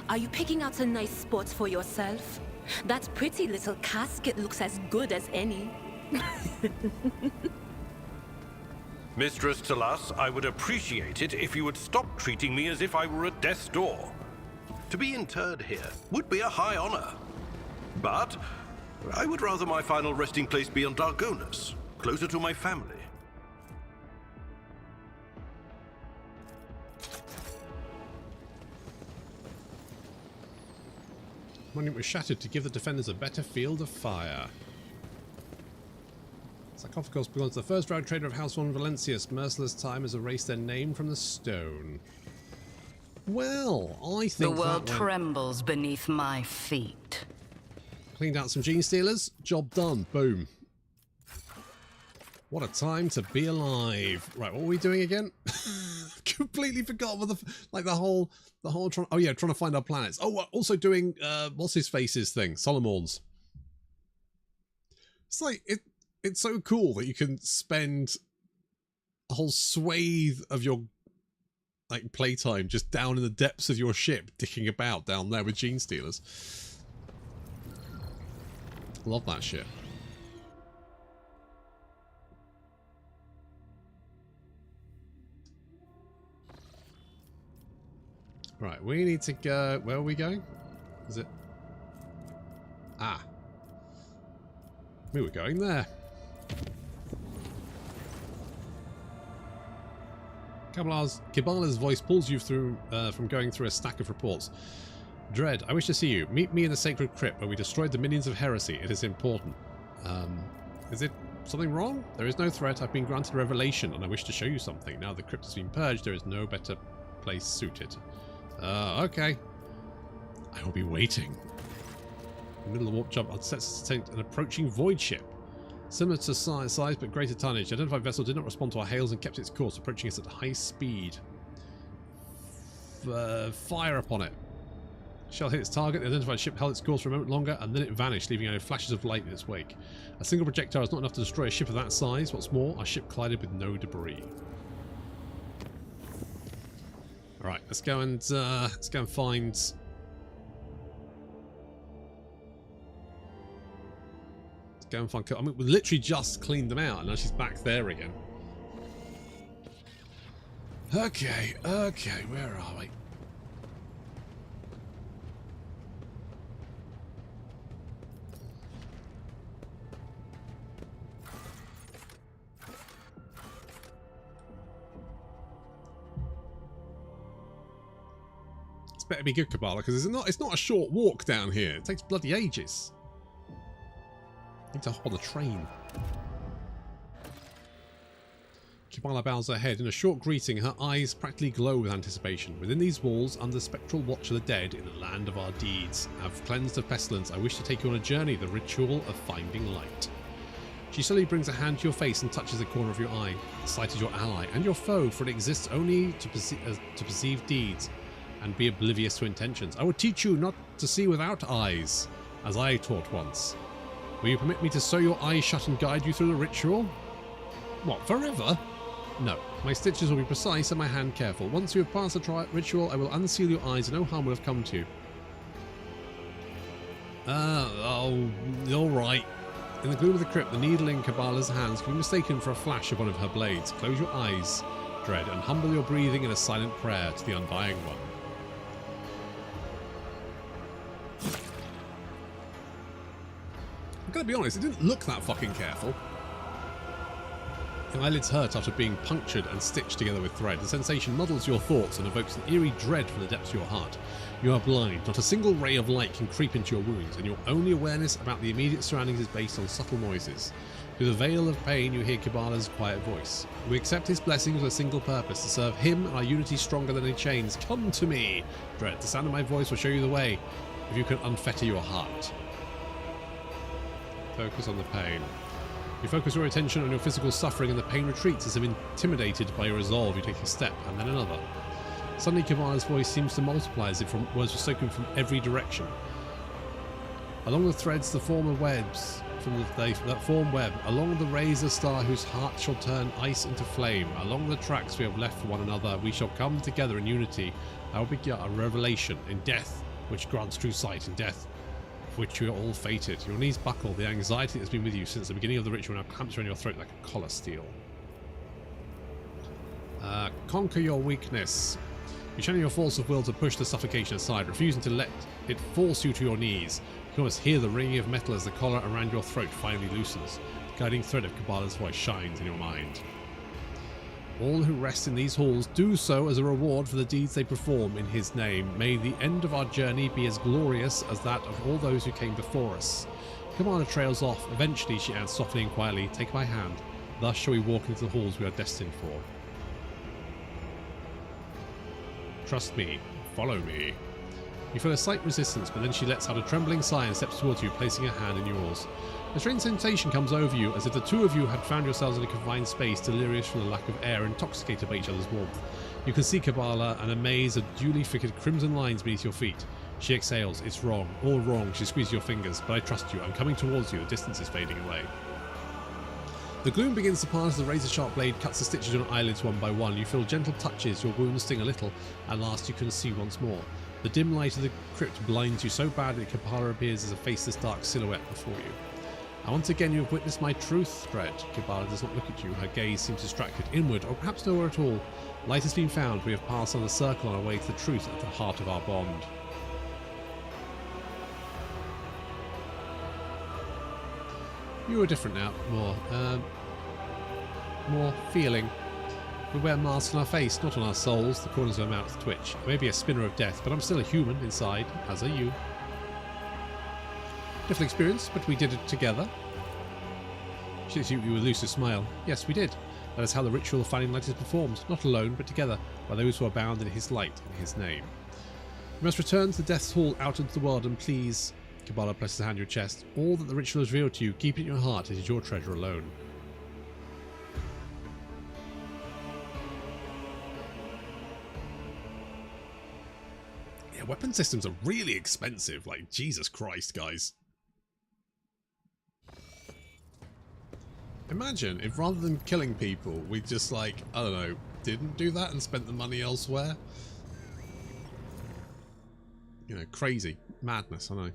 Are you picking out a nice spot for yourself? That pretty little casket looks as good as any. Mistress Talas, I would appreciate it if you would stop treating me as if I were at death's door. To be interred here would be a high honor. But I would rather my final resting place be on Dargonus, closer to my family. Monument was shattered to give the defenders a better field of fire. Sarcophagus belongs to the first round trader of House von Valencius. Merciless time has erased their name from the stone. Well, I think the world trembles beneath my feet. Cleaned out some Genestealers. Job done. Boom. What a time to be alive. Right, what were we doing again? Completely forgot what the whole trying to find our planets. Oh, we're also doing what's his face's thing, Solomon's. It's like it's so cool that you can spend a whole swathe of your like playtime just down in the depths of your ship, dicking about down there with Genestealers. Love that shit. Right, we need to go... Where are we going? Is it... Ah. We were going there. Kibala's voice pulls you through from going through a stack of reports. Dread, I wish to see you. Meet me in the sacred crypt where we destroyed the minions of heresy. It is important. Is it something wrong? There is no threat. I've been granted revelation and I wish to show you something. Now the crypt has been purged, there is no better place suited. Okay. I will be waiting. In the middle of the warp jump, I'd set to detect an approaching void ship. Similar to size but greater tonnage. Identified vessel did not respond to our hails and kept its course, approaching us at high speed. Fire upon it. Shell hit its target. The identified ship held its course for a moment longer, and then it vanished, leaving only flashes of light in its wake. A single projectile is not enough to destroy a ship of that size. What's more, our ship collided with no debris. Alright, let's go and find... Let's go and find... I mean, we literally just cleaned them out, and now she's back there again. Okay, where are we? Better be good, Kabbalah, because it's not a short walk down here. It takes bloody ages. Need to hop on the train. Kabbalah bows her head. In a short greeting, her eyes practically glow with anticipation. Within these walls, under the spectral watch of the dead, in the land of our deeds, have cleansed of pestilence, I wish to take you on a journey, the ritual of finding light. She slowly brings a hand to your face and touches the corner of your eye. Sight is your ally and your foe, for it exists only to perceive deeds and be oblivious to intentions. I will teach you not to see without eyes, as I taught once. Will you permit me to sew your eyes shut and guide you through the ritual? What, forever? No. My stitches will be precise and my hand careful. Once you have passed the ritual, I will unseal your eyes and no harm will have come to you. Alright. In the gloom of the crypt, the needle in Kabbala's hands can be mistaken for a flash of one of her blades. Close your eyes, Dread, and humble your breathing in a silent prayer to the Undying One. I'm gonna be honest, it didn't look that fucking careful. Your eyelids hurt after being punctured and stitched together with thread. The sensation muddles your thoughts and evokes an eerie dread from the depths of your heart. You are blind. Not a single ray of light can creep into your wounds, and your only awareness about the immediate surroundings is based on subtle noises. Through the veil of pain, you hear Kabbala's quiet voice. We accept his blessings with a single purpose, to serve him and our unity stronger than any chains. Come to me, Dread. The sound of my voice will show you the way, if you can unfetter your heart. Focus on the pain. You focus your attention on your physical suffering and the pain retreats as if intimidated by your resolve. You take a step and then another. Suddenly Kabbala's voice seems to multiply as if words were spoken from every direction. Along the threads that form webs, that form web, along the rays of star whose heart shall turn ice into flame, along the tracks we have left for one another, we shall come together in unity. I will begin a revelation in death, which grants true sight, in death for which we are all fated. Your knees buckle. The anxiety that has been with you since the beginning of the ritual now clamps around your throat like a collar steel. Conquer your weakness. You channel your force of will to push the suffocation aside, refusing to let it force you to your knees. You can almost hear the ringing of metal as the collar around your throat finally loosens. The guiding thread of Kabbalah's voice shines in your mind. All who rest in these halls do so as a reward for the deeds they perform in his name. May the end of our journey be as glorious as that of all those who came before us. Kabbalah trails off. Eventually, she adds softly and quietly, take my hand. Thus shall we walk into the halls we are destined for. Trust me. Follow me. You feel a slight resistance, but then she lets out a trembling sigh and steps towards you, placing her hand in yours. A strange sensation comes over you, as if the two of you had found yourselves in a confined space, delirious from the lack of air, intoxicated by each other's warmth. You can see Kabbalah and a maze of duly flickered crimson lines beneath your feet. She exhales. It's wrong. All wrong. She squeezes your fingers. But I trust you. I'm coming towards you. The distance is fading away. The gloom begins to pass as the razor-sharp blade cuts the stitches on your eyelids one by one. You feel gentle touches. Your wounds sting a little. At last you can see once more. The dim light of the crypt blinds you so badly that Kabbalah appears as a faceless dark silhouette before you. And once again you have witnessed my truth, Dread. Kabbalah does not look at you. Her gaze seems distracted inward, or perhaps nowhere at all. Light has been found. We have passed on a circle on our way to the truth at the heart of our bond. You are different now. More feeling. We wear masks on our face, not on our souls. The corners of our mouths twitch. I may be a spinner of death, but I'm still a human inside, as are you. Different experience, but we did it together. She hits you with a elusive smile. Yes, we did. That is how the ritual of finding light is performed, not alone, but together, by those who are bound in his light, in his name. You must return to the Death's Hall out into the world, and please, Kabbalah places a hand on your chest, all that the ritual has revealed to you, keep it in your heart. It is your treasure alone. Yeah, weapon systems are really expensive. Like, Jesus Christ, guys. Imagine if rather than killing people, we just, like, I don't know, didn't do that and spent the money elsewhere. You know, crazy. Madness, I know.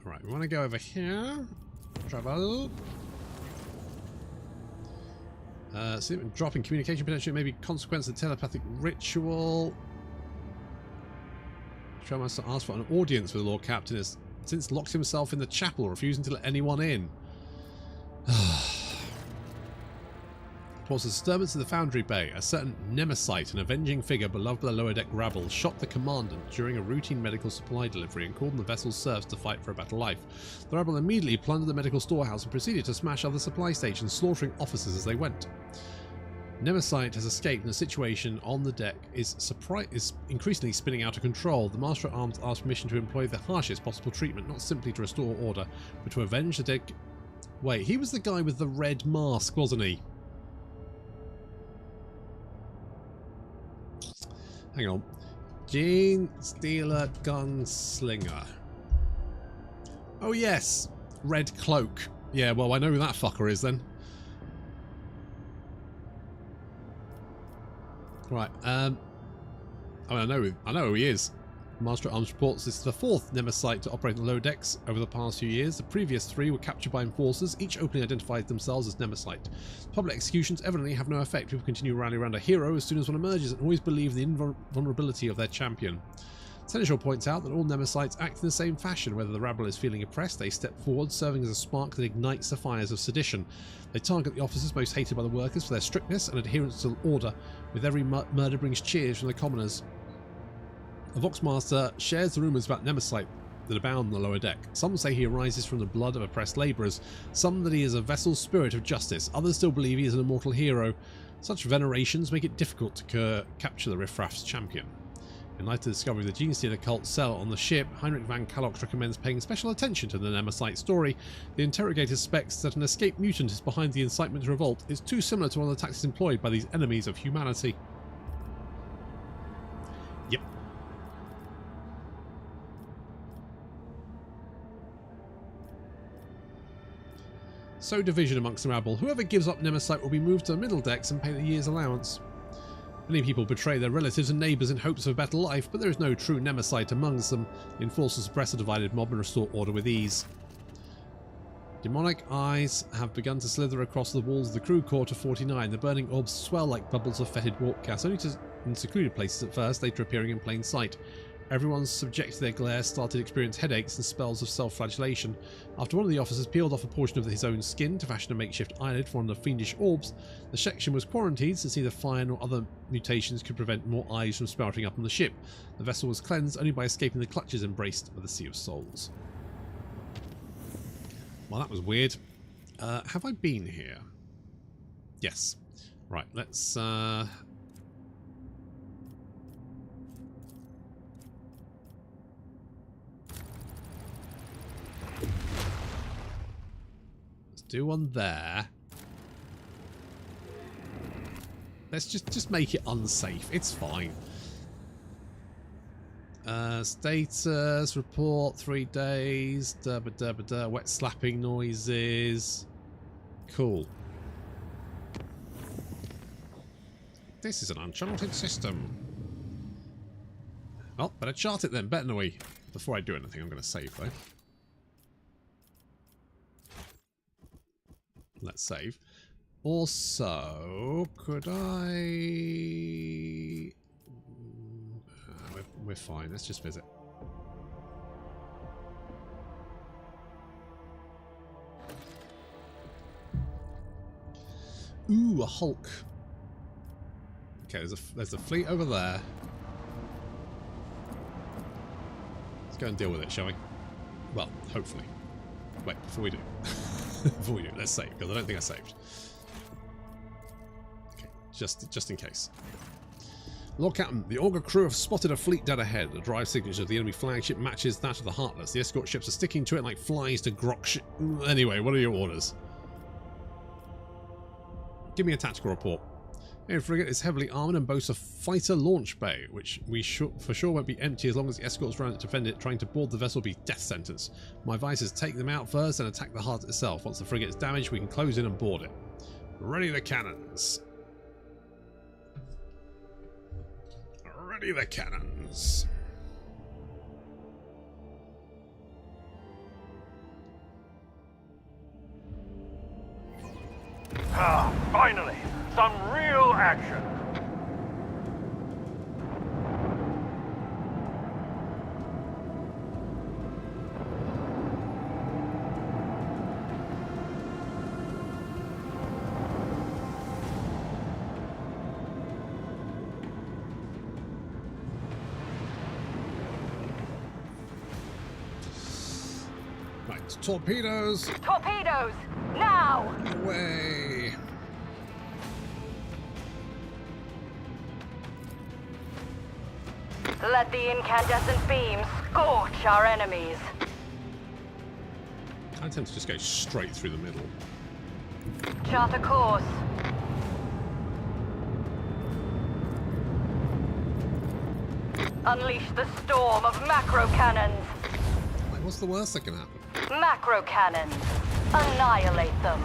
Right, we want to go over here. Travel. See, dropping communication potential may be consequence of the telepathic ritual. Trailmaster asked for an audience with the Lord Captain has since locked himself in the chapel, refusing to let anyone in. Reports a disturbance in the Foundry Bay. A certain Nemesite, an avenging figure beloved by the lower deck rabble, shot the commandant during a routine medical supply delivery and called on the vessel's serfs to fight for a better life. The rabble immediately plundered the medical storehouse and proceeded to smash other supply stations, slaughtering officers as they went. Nemesite has escaped, and the situation on the deck is increasingly spinning out of control. The Master at Arms asks permission to employ the harshest possible treatment, not simply to restore order, but to avenge the dead. Wait, he was the guy with the red mask, wasn't he? Hang on. Genestealer Gunslinger. Oh yes, red cloak. Yeah, well I know who that fucker is then. Right. I mean, I know who he is. Master at Arms reports this is the fourth Nemesite to operate on the lower decks over the past few years. The previous three were captured by enforcers, each openly identified themselves as Nemesite. Public executions evidently have no effect. People continue rallying around a hero as soon as one emerges and always believe the invulnerability of their champion. Seneschal points out that all Nemesites act in the same fashion. Whether the rabble is feeling oppressed, they step forward, serving as a spark that ignites the fires of sedition. They target the officers most hated by the workers for their strictness and adherence to order. With every murder brings cheers from the commoners. The Voxmaster shares the rumours about Nemesite that abound on the lower deck. Some say he arises from the blood of oppressed labourers, some that he is a vessel's spirit of justice, others still believe he is an immortal hero. Such venerations make it difficult to capture the Riffraff's champion. In light of the discovery of the Genestealer cult cell on the ship, Heinrich van Kalox recommends paying special attention to the Nemesite story. The Interrogator suspects that an escaped mutant is behind the incitement to revolt is too similar to one of the tactics employed by these enemies of humanity. Yep. Sow division amongst the rabble. Whoever gives up Nemesite will be moved to the middle decks and pay the year's allowance. Many people betray their relatives and neighbours in hopes of a better life, but there is no true Nemesite amongst them. The enforcers suppress a divided mob and restore order with ease. Demonic eyes have begun to slither across the walls of the crew quarter 49. The burning orbs swell like bubbles of fetid warp gas, only in secluded places at first, later appearing in plain sight. Everyone subject to their glare started to experience headaches and spells of self-flagellation. After one of the officers peeled off a portion of his own skin to fashion a makeshift eyelid for one of the fiendish orbs, the section was quarantined since either fire or other mutations could prevent more eyes from sprouting up on the ship. The vessel was cleansed only by escaping the clutches embraced by the Sea of Souls. Well, that was weird. Have I been here? Yes. Right, let's... Let's do one there. Let's just make it unsafe. It's fine. Status report 3 days. Wet slapping noises. Cool. This is an uncharted system. Oh, better chart it then, better we? Before I do anything, I'm going to save though. Let's save. Also, could I... We're fine. Let's just visit. Ooh, a Hulk. Okay, there's a fleet over there. Let's go and deal with it, shall we? Well, hopefully. Wait, before we do. Before we do, let's save, because I don't think I saved. Okay, just in case. Lord Captain, the Augur crew have spotted a fleet dead ahead. The drive signature of the enemy flagship matches that of the Heartless. The escort ships are sticking to it like flies to grok shit. Anyway, what are your orders? Give me a tactical report. The frigate is heavily armoured and boasts a fighter launch bay, which for sure won't be empty as long as the escorts around it defend it. Trying to board the vessel will be death sentence. My advice is take them out first and attack the heart itself. Once the frigate is damaged, we can close in and board it. Ready the cannons. Ready the cannons. Ah, finally! Some real action! Right, torpedoes! Torpedoes! Now! Away! Let the incandescent beams scorch our enemies. I tend to just go straight through the middle. Chart a course. Unleash the storm of macro cannons. Like, what's the worst that can happen? Macro cannons. Annihilate them.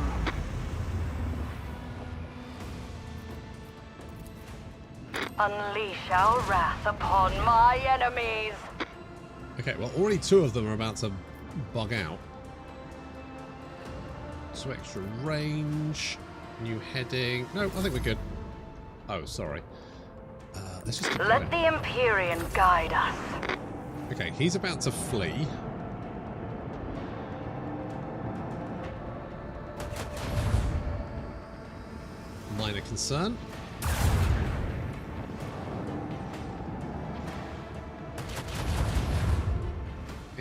Unleash our wrath upon my enemies. Okay, well, already 2 of them are about to bug out. So extra range, new heading. No, I think we're good. Oh, sorry. Let's just keep Let going. the Empyrean guide us. Okay, he's about to flee. Minor concern.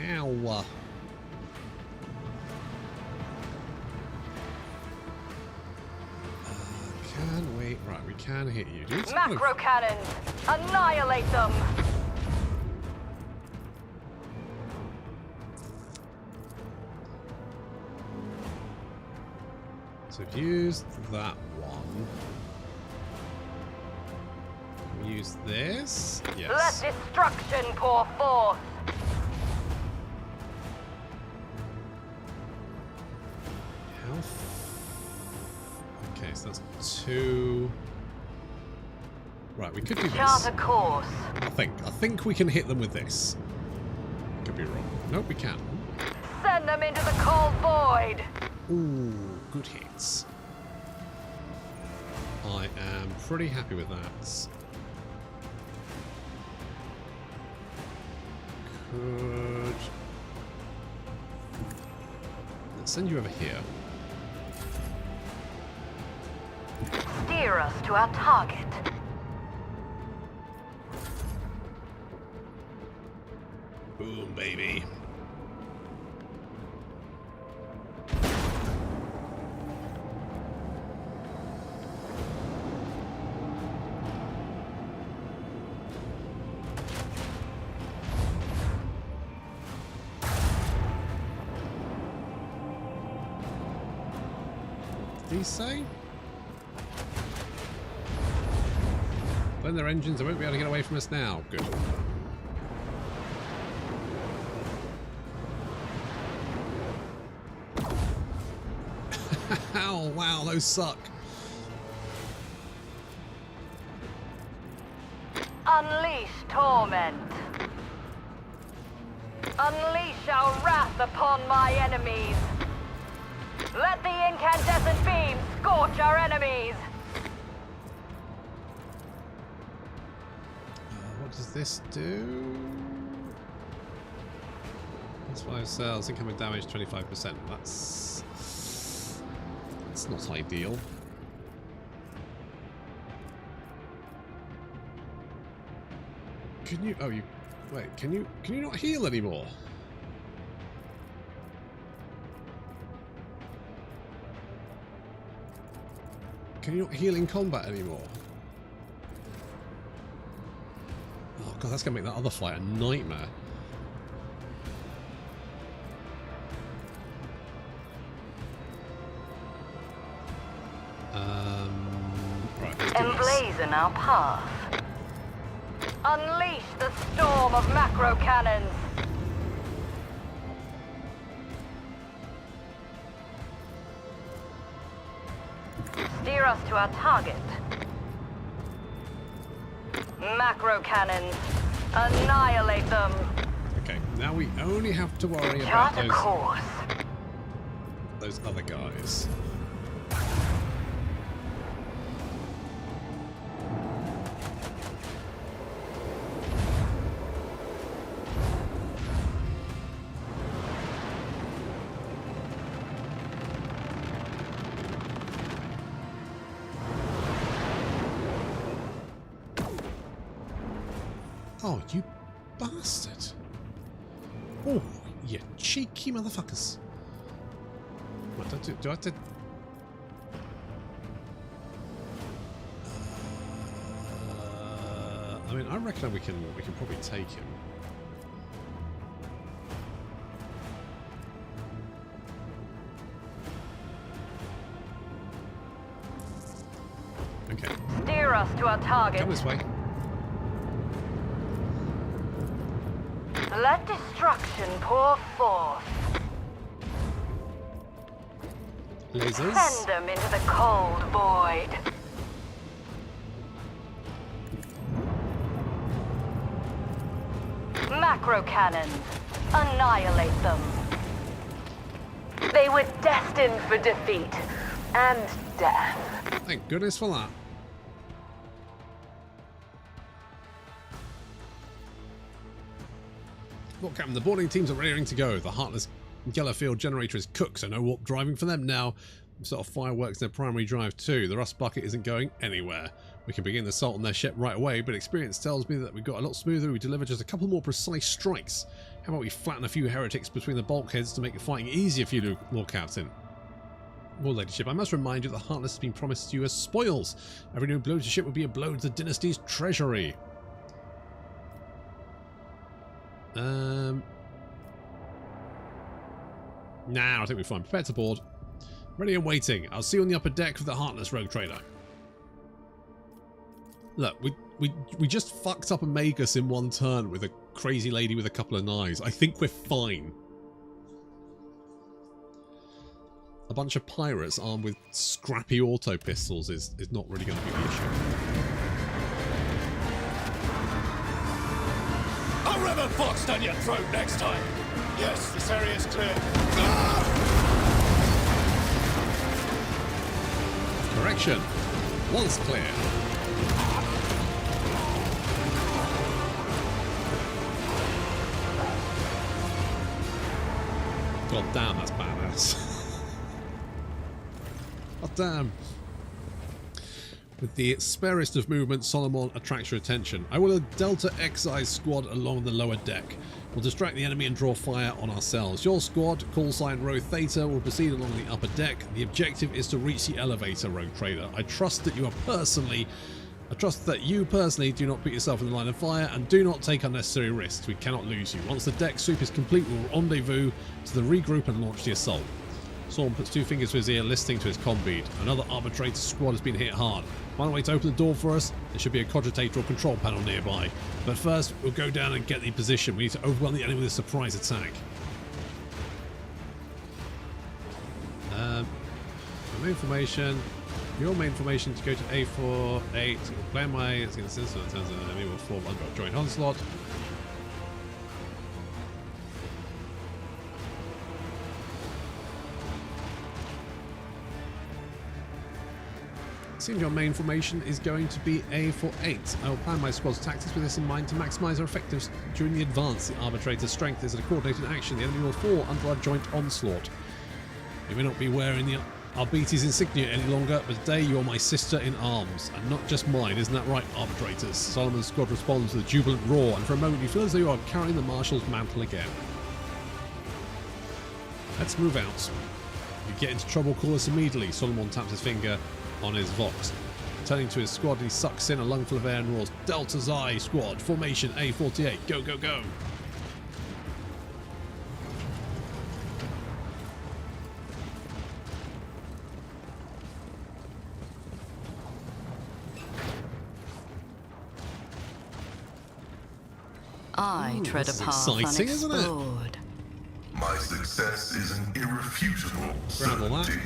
Ow. Can we? Right, we can hit you, dude. Macro cannons. Annihilate them. So I've used that one. Can we use this? Yes. Let destruction pour forth. Okay, so that's 2. Right, we could do this. Chart a course. I think we can hit them with this. Could be wrong. Nope, we can. Send them into the cold void. Ooh, good hits. I am pretty happy with that. Good. Let's send you over here. Steer us to our target. Boom, baby. Did he say? Blend their engines, they won't be able to get away from us now. Good. Oh, wow, those suck. Unleash torment. Unleash our wrath upon my enemies. Let the incandescent beam scorch our enemies. What does this do? That's 5 cells, incoming damage 25%. That's not ideal. Can you? Oh, you. Wait. Can you not heal anymore? Can you not heal in combat anymore? Oh god, that's gonna make that other fight a nightmare. Right, let's do this. Emblazon our path. Unleash the storm of macro cannons. Steer us to our target. Macro cannons. Annihilate them. Okay, now we only have to worry about Chart a course. those other guys. Oh, you bastard. Oh, you cheeky motherfuckers. What do I have to... I mean, I reckon we can probably take him. Okay. Steer us to our target. Come this way. Let destruction pour forth. Lasers. Send them into the cold void. Macro cannons. Annihilate them. They were destined for defeat and death. Thank goodness for that. Look, Captain, the boarding teams are ready to go. The Heartless yellow field generator is cooked, so no warp driving for them now. Sort of fireworks their primary drive too. The rust bucket isn't going anywhere. We can begin the assault on their ship right away, but experience tells me that we got a lot smoother. We deliver just a couple more precise strikes. How about we flatten a few heretics between the bulkheads to make the fighting easier for you, Lord Captain? Lord Ladyship, I must remind you that Heartless has been promised to you as spoils. Every new blow to ship would be a blow to the dynasty's treasury. Nah, I think we're fine. Prepare to board. Ready and waiting. I'll see you on the upper deck with the Heartless rogue trader. Look, we just fucked up a Magus in one turn with a crazy lady with a couple of knives. I think we're fine. A bunch of pirates armed with scrappy auto pistols is not really going to be the issue. I'll ram a box down your throat next time. Yes, this area is clear. direction. Once clear. God damn, that's badass. God damn. With the sparest of movements, Solomon attracts your attention. I will Delta Xi squad along the lower deck. We'll distract the enemy and draw fire on ourselves. Your squad, call sign Rho Theta, will proceed along the upper deck. The objective is to reach the elevator, Rogue Trader. I trust that you personally do not put yourself in the line of fire and do not take unnecessary risks. We cannot lose you. Once the deck sweep is complete, we will rendezvous to the regroup and launch the assault. Storm puts 2 fingers to his ear, listening to his combeat. Another arbitrator squad has been hit hard. Find a way to open the door for us. There should be a cogitator or control panel nearby. But first, we'll go down and get the position. We need to overwhelm the enemy with a surprise attack. My main formation. Your main formation to go to A48. Plan my. It's going to send in terms of enemy will form under a joint onslaught. Seems your main formation is going to be A48. I will plan my squad's tactics with this in mind to maximise our effectiveness during the advance. The arbitrator's strength is a coordinated action. The enemy will fall under our joint onslaught. You may not be wearing the Arbites insignia any longer, but today you are my sister in arms, and not just mine, isn't that right, arbitrators? Solomon's squad responds with a jubilant roar, and for a moment you feel as though you are carrying the marshal's mantle again. Let's move out. If you get into trouble, call us immediately. Solomon taps his finger on his Vox. Turning to his squad, he sucks in a lungful of air and roars, Delta Xi squad, formation A48, go, go, go! I tread a path unexplored. My success is an irrefutable Gravel certainty.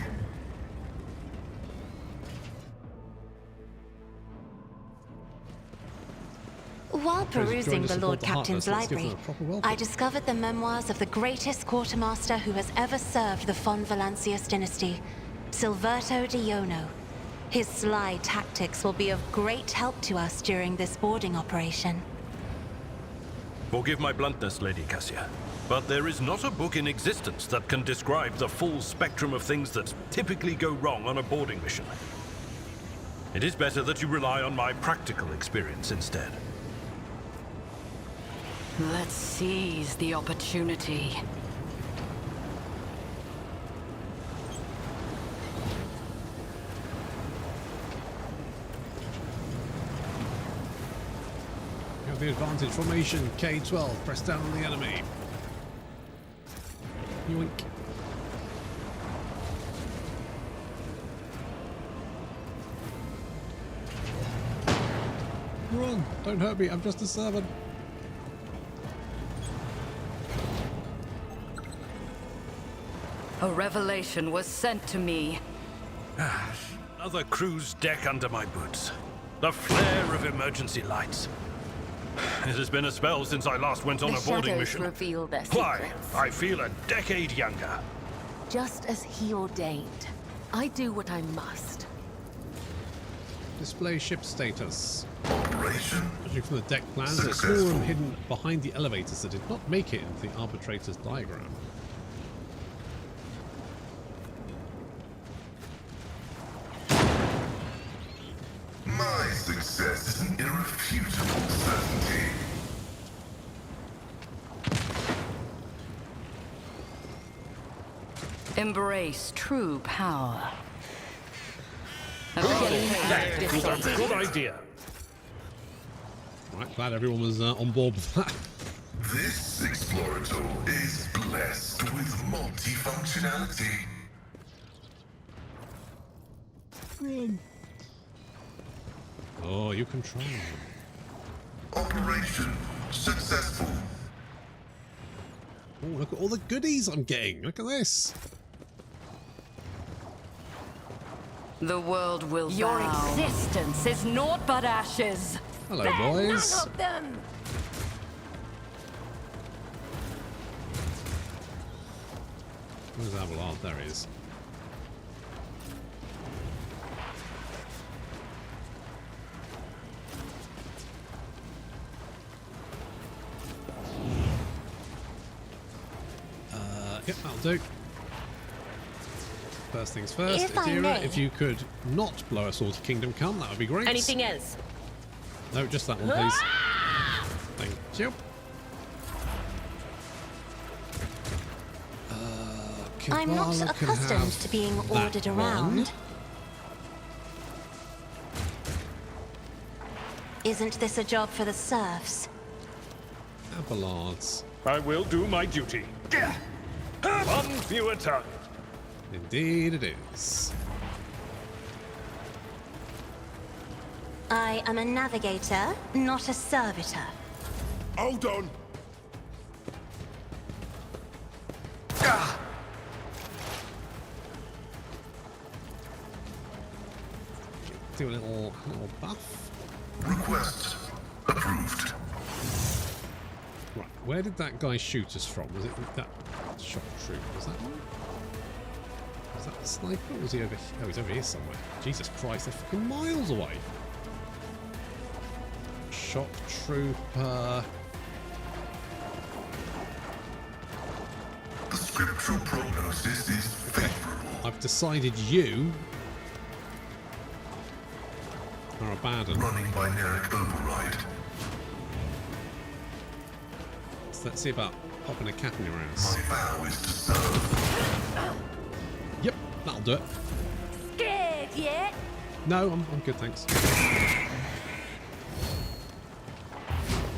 While perusing the Lord Captain's library, I discovered discovered the memoirs of the greatest quartermaster who has ever served the Von Valancius dynasty, Silverto de Iono. His sly tactics will be of great help to us during this boarding operation. Forgive my bluntness, Lady Cassia, but there is not a book in existence that can describe the full spectrum of things that typically go wrong on a boarding mission. It is better that you rely on my practical experience instead. Let's seize the opportunity. You have the advantage. Formation K12. Press down on the enemy. Yoink. Run! Don't hurt me. I'm just a servant. A revelation was sent to me. Another cruise deck under my boots. The flare of emergency lights. It has been a spell since I last went on a boarding mission. Reveal their Why? secrets. I feel a decade younger. Just as he ordained. I do what I must. Display ship status. Operation Judging from the deck plans, there's a small room hidden behind the elevators that did not make it into the arbitrator's diagram. My success is an irrefutable certainty. Embrace true power. Good idea. Right, glad everyone was on board with that. This explorator is blessed with multifunctionality. Oh, you control. Operation successful. Oh, look at all the goodies I'm getting. Look at this. The world will Your bow. existence is naught but ashes. Hello, They're boys. none of them. Where's Abelard? There he is. Yep, that'll do. First things first, If I Adira, may. if you could not blow us all to Kingdom Come, that would be great. Anything else? No, just that one, please. Thank you. I'm not Kabbalah can accustomed have to being that ordered one. around. Isn't this a job for the serfs? Abelards. I will do my duty. One fewer target. Indeed it is. I am a navigator, not a servitor. Hold on. Do a little buff. Request approved. Right, where did that guy shoot us from? Was it that shock troop? Was that one? Was that a sniper? Or was he over here? Oh, he's over here somewhere. Jesus Christ, they're fucking miles away. Shock trooper. The scriptural prognosis is favorable. I've decided you are a bad one. Running binaric override. So let's see about popping a cap in your ass. My vow is to serve. Yep, that'll do it. Scared yet? No, I'm good, thanks.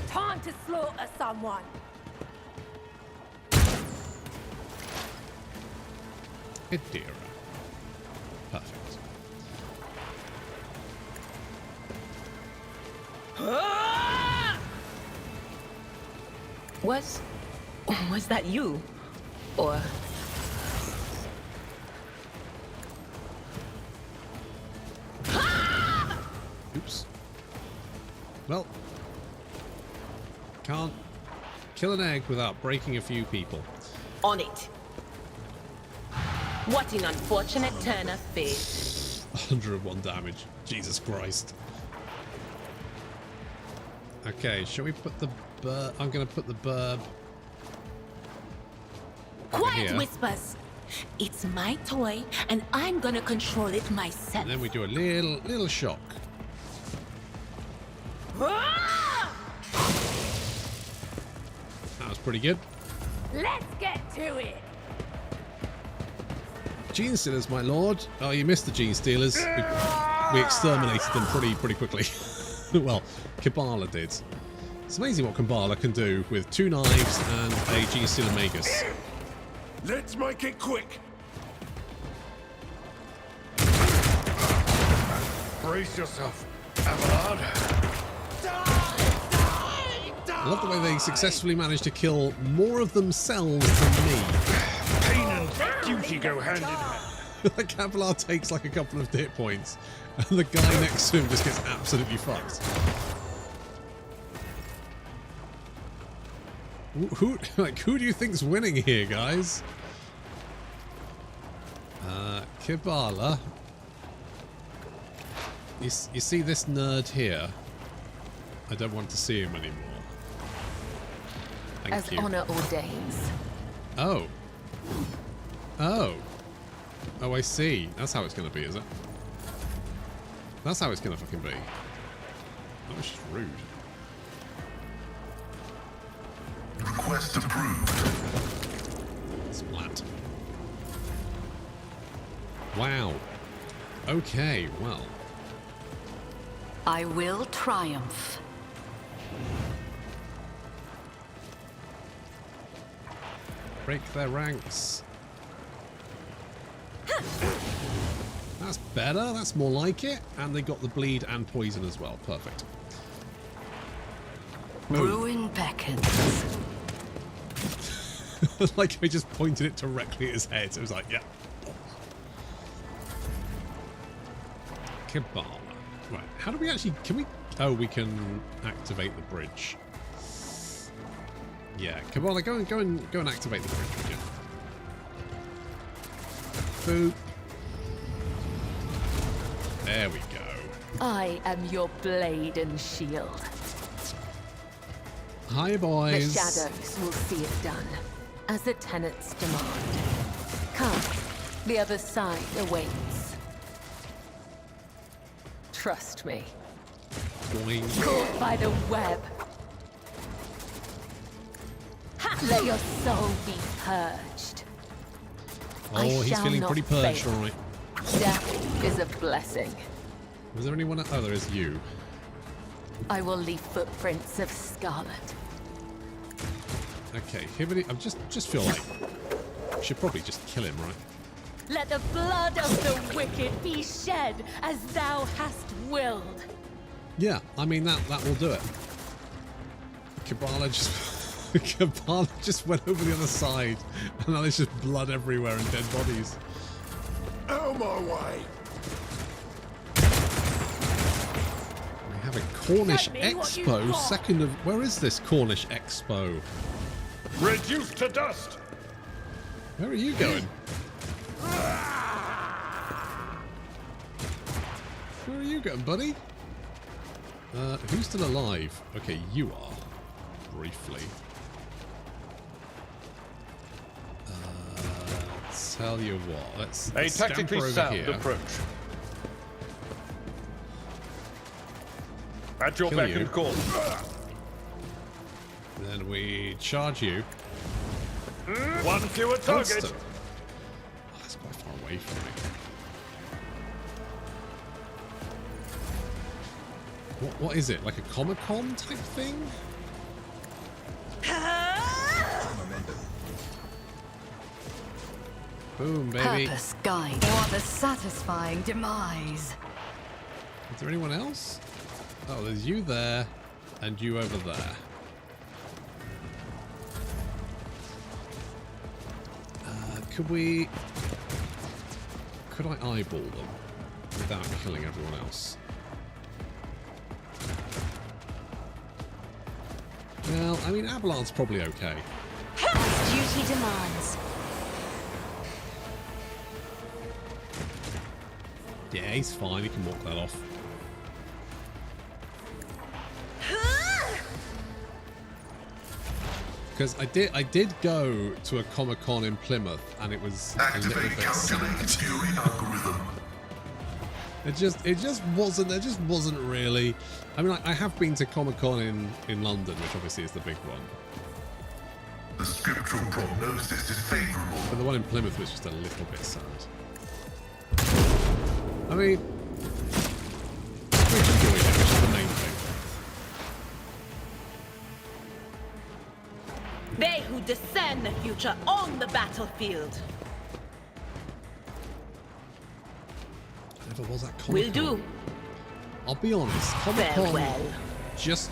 Time to slaughter someone. Adira. Perfect. Was that you? Or... Oops. Well, can't kill an egg without breaking a few people. On it. What an unfortunate turn of fate. 101 damage. Jesus Christ. Okay, shall we put the burb? I'm going to put the burb over Quiet here. whispers. It's my toy, and I'm gonna control it myself. And then we do a little shock. Ah! That was pretty good. Let's get to it. Genestealers, my lord. Oh, you missed the Genestealers. We exterminated them pretty quickly. Well, Kabbalah did. It's amazing what Kabbalah can do with 2 knives and a Genestealer Magus. Let's make it quick. Brace yourself, Abelard. I love the way they successfully managed to kill more of themselves than me. Pain and duty go hand in hand. Like Abelard takes like a couple of hit points, and the guy next to him just gets absolutely fucked. Who do you think's winning here, guys? Kabbalah. You see this nerd here? I don't want to see him anymore. Thank As you. honor ordains. Oh. Oh. Oh, I see. That's how it's going to be, is it? That's how it's going to fucking be. That was just rude. Request approved. Splat. Wow. Okay, well. I will triumph. Break their ranks. That's better. That's more like it. And they got the bleed and poison as well. Perfect. Ruin beckons. Like I just pointed it directly at his head. It was like, yeah. Kabbalah. Right. How do we actually... Can we... Oh, we can activate the bridge. Yeah. Kabbalah, go and activate the bridge, would you? Boop. There we go. I am your blade and shield. Hi, boys. The shadows will see it done, as the tenants demand. Come, the other side awaits. Trust me. Boing. Caught by the web. Let your soul be purged. Oh, he's feeling pretty purged, all right. Death is a blessing. Was there anyone? Oh, there is you. I will leave footprints of scarlet. Okay, Hibbity, I just feel like we should probably just kill him, right? Let the blood of the wicked be shed as thou hast willed. Yeah, I mean that will do it. Kabbalah just went over the other side, and now there's just blood everywhere and dead bodies. Out my way! We have a Cornish Expo. Second of where is this Cornish Expo? Reduced to dust! Where are you going? Where are you going, buddy? Who's still alive? Okay, you are. Briefly. Tell you what, let's A tactically sound here. approach. At your Kill beck you. and call. Then we charge you. One fewer target. Oh, that's quite far away from me. What is it? Like a Comic-Con type thing? Boom, baby. Purpose guide. What a satisfying demise. Is there anyone else? Oh, there's you there, and you over there. Could I eyeball them without killing everyone else? Well, I mean, Abelard's probably okay. Duty demands. Yeah, he's fine. He can walk that off. Because I did go to a Comic-Con in Plymouth, and it was a little Activate bit calculated sad. fury algorithm. It just wasn't. There just wasn't really. I mean, I have been to Comic-Con in London, which obviously is the big one. The scriptural prognosis is favorable. But the one in Plymouth was just a little bit sad. I mean, we enjoyed it, which is the main thing. They who discern the future own the battlefield. Never was at Comic-Con. Will do. I'll be honest, Comic-Con Farewell. just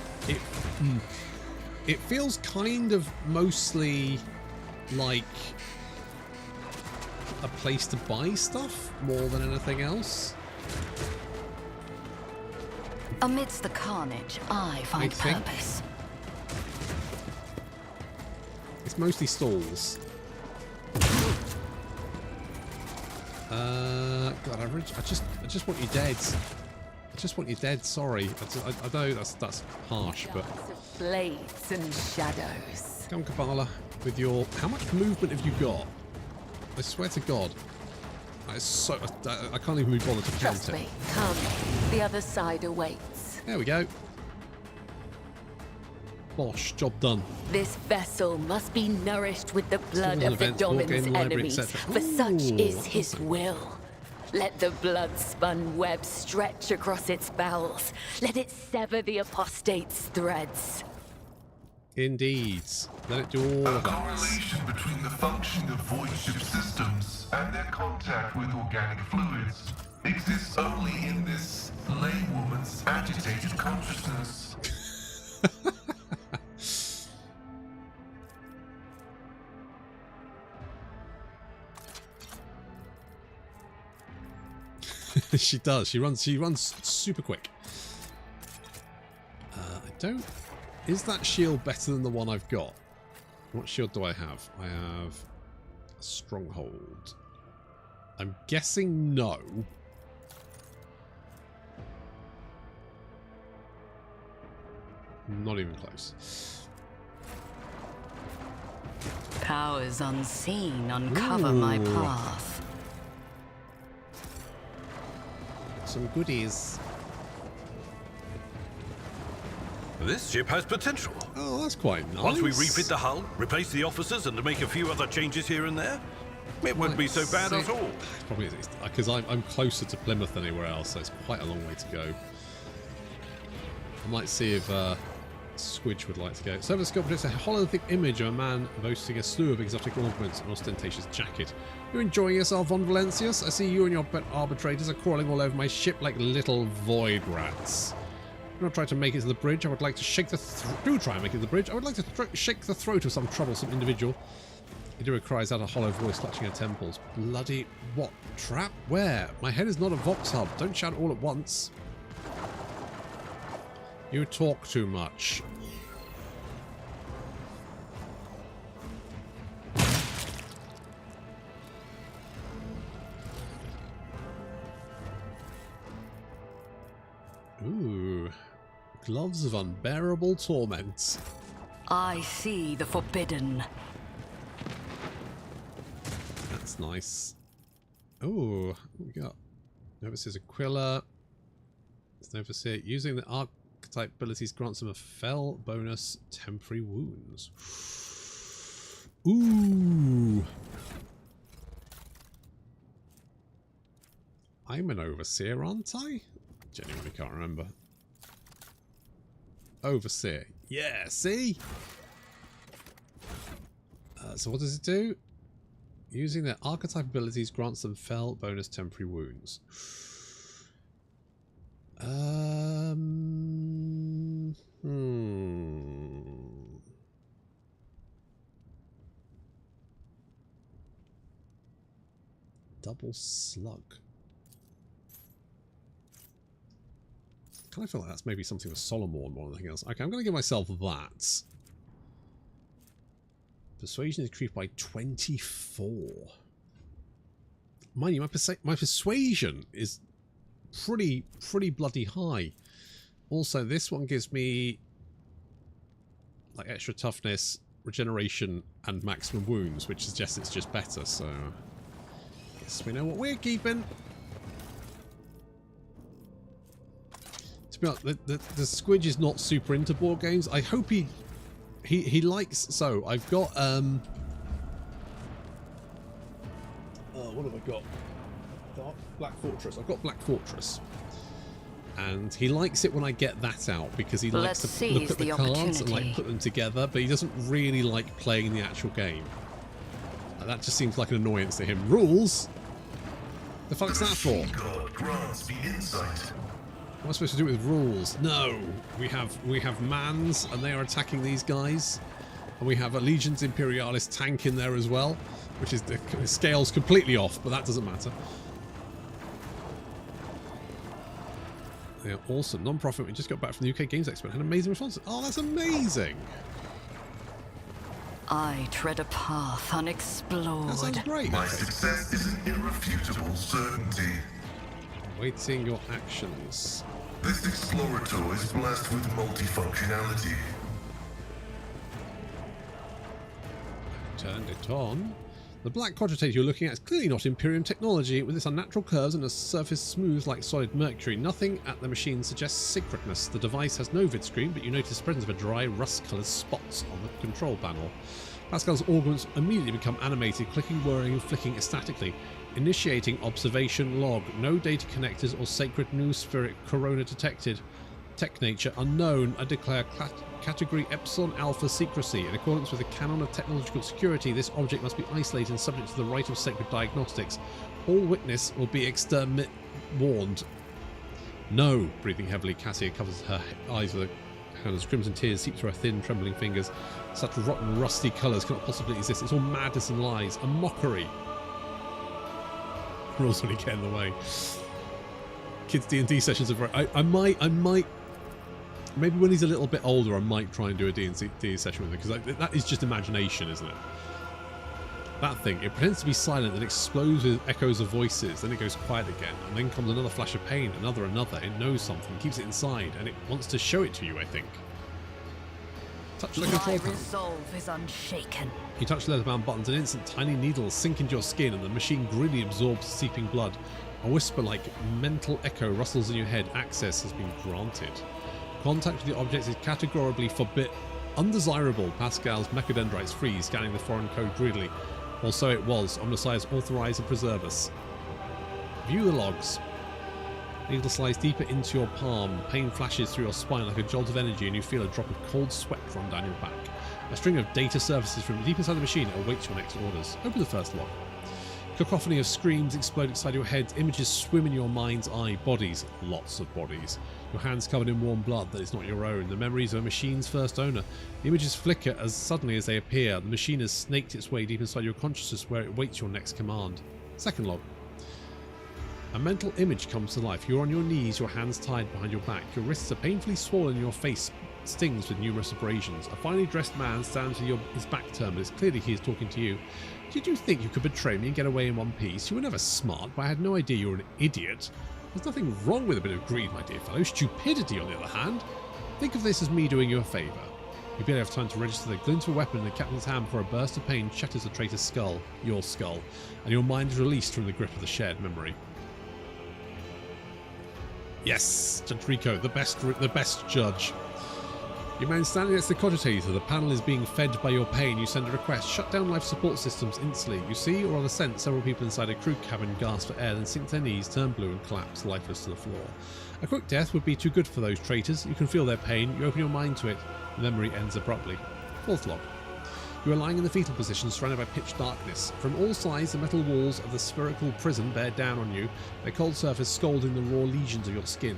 it feels kind of mostly like a place to buy stuff more than anything else. Amidst the carnage, I find purpose. It's mostly stalls. God, I just want you dead. I just want you dead. Sorry, I know that's harsh, but Blades and shadows. come, Kabbalah, with your. How much movement have you got? I swear to God, that is so. I can't even be bothered to count Trust it. me. Come, the other side awaits. There we go. Bosh, job done. This vessel must be nourished with the blood Civil of the events, war Domin's game, library, enemies, etc. for such Ooh, is his awesome. will. Let the blood-spun web stretch across its bowels. Let it sever the apostate's threads. Indeed. Let it do all A of that. correlation between the functioning of void ship systems and their contact with organic fluids exists only in this laywoman's agitated consciousness. She does. She runs super quick. I don't. Is that shield better than the one I've got? What shield do I have? I have a stronghold. I'm guessing no. Not even close. powers unseen uncover my path. Some goodies. This ship has potential. Oh, that's quite nice. Once we refit the hull, replace the officers, and make a few other changes here and there, it wouldn't be so bad at all. Probably is, because I'm closer to Plymouth than anywhere else, so it's quite a long way to go. I might see if Squidge would like to go. Server Scope presents a holographic image of a man boasting a slew of exotic ornaments and ostentatious jacket. You're enjoying yourself, Von Valencius? I see you and your pet arbitrators are crawling all over my ship like little void rats. Do not try to make it to the bridge. I would like to shake the do try and make it to the bridge. I would like to shake the throat of some troublesome individual. Idira cries out, a hollow voice clutching her temples. Bloody what? Trap? Where? My head is not a vox hub. Don't shout all at once. You talk too much. Ooh. Gloves of unbearable torment. I see the forbidden. That's nice. Ooh, what we got? Novice's Aquila. Novice using the archetype abilities grants him a fell bonus temporary wounds. Ooh. I'm an overseer, aren't I? Genuinely can't remember. Overseer. Yeah, see? So what does it do? Using their archetype abilities grants them fell bonus temporary wounds. Double slug. Kind of feel like that's maybe something with Solomon more than anything else. Okay, I'm going to give myself that. Persuasion is increased by 24. Mind you, my persuasion is pretty bloody high. Also, this one gives me like extra toughness, regeneration, and maximum wounds, which suggests it's just better. So, I guess we know what we're keeping. To be honest, the Squidge is not super into board games. I hope he likes. So I've got what have I got? Black Fortress. I've got Black Fortress, and he likes it when I get that out because he likes to look at the cards and like put them together. But he doesn't really like playing the actual game. That just seems like an annoyance to him. Rules? The fuck's that for? What am I supposed to do with rules? No, we have Mans, and they are attacking these guys, and we have a Legions Imperialis tank in there as well, which is the scale's completely off, but that doesn't matter. They are awesome. Non-profit. We just got back from the UK Games Expo and had amazing responses. Oh, that's amazing! I tread a path unexplored. That sounds great. My success is an irrefutable certainty. Waiting your actions. This Explorator is blessed with multifunctionality. Turned it on. The black quadritator you're looking at is clearly not Imperium technology, with its unnatural curves and a surface smooth like solid mercury. Nothing at the machine suggests sacredness. The device has no vid screen, but you notice the presence of a dry, rust-coloured spots on the control panel. Pascal's augments immediately become animated, clicking, whirring, and flicking ecstatically. Initiating observation log. No data connectors or sacred new spirit corona detected. Tech nature unknown. I declare category Epsilon Alpha secrecy. In accordance with the canon of technological security, this object must be isolated and subject to the right of sacred diagnostics. All witness will be warned. No. Breathing heavily, Cassia covers her eyes with her hand as crimson tears seep through her thin, trembling fingers. Such rotten, rusty colours cannot possibly exist. It's all madness and lies. A mockery. Rules really get in the way. Kids D&D sessions are very... I might... Maybe when he's a little bit older, I might try and do a D&D session with him, because that is just imagination, isn't it? That thing, it pretends to be silent and explodes with echoes of voices, then it goes quiet again, and then comes another flash of pain, another. It knows something, keeps it inside, and it wants to show it to you, I think. Touch the control My panel. resolve is unshaken. You touch the leather-bound buttons, an instant tiny needles sink into your skin and the machine greedily absorbs seeping blood. A whisper-like mental echo rustles in your head. Access has been granted. Contact with the object is categorically forbidden. Undesirable. Pascal's mechadendrites freeze, scanning the foreign code greedily. Or so it was. Omniscience authorize and preserve us. View the logs. Needle slides deeper into your palm. Pain flashes through your spine like a jolt of energy and you feel a drop of cold sweat run down your back. A string of data surfaces from deep inside the machine awaits your next orders. Open the first log. Cacophony of screams explode inside your head. Images swim in your mind's eye. Bodies. Lots of bodies. Your hands covered in warm blood that is not your own. The memories of a machine's first owner. The images flicker as suddenly as they appear. The machine has snaked its way deep inside your consciousness where it waits your next command. Second log. A mental image comes to life. You're on your knees, your hands tied behind your back. Your wrists are painfully swollen and your face stings with numerous abrasions. A finely dressed man stands with his back turned, but it's clearly he is talking to you. Did you think you could betray me and get away in one piece? You were never smart, but I had no idea you were an idiot. There's nothing wrong with a bit of greed, my dear fellow. Stupidity, on the other hand. Think of this as me doing you a favour. You barely have time to register the glint of a weapon in the captain's hand before a burst of pain shatters the traitor's skull, your skull, and your mind is released from the grip of the shared memory. Yes, Judge Rico, the best judge. Your man standing next to the cogitator. The panel is being fed by your pain. You send a request. Shut down life support systems instantly. You see, or rather sense, several people inside a crew cabin gasp for air, then sink to their knees, turn blue and collapse lifeless to the floor. A quick death would be too good for those traitors. You can feel their pain. You open your mind to it. The memory ends abruptly. Fourth log. You are lying in the fetal position, surrounded by pitch darkness. From all sides, the metal walls of the spherical prison bear down on you, their cold surface scalding the raw lesions of your skin.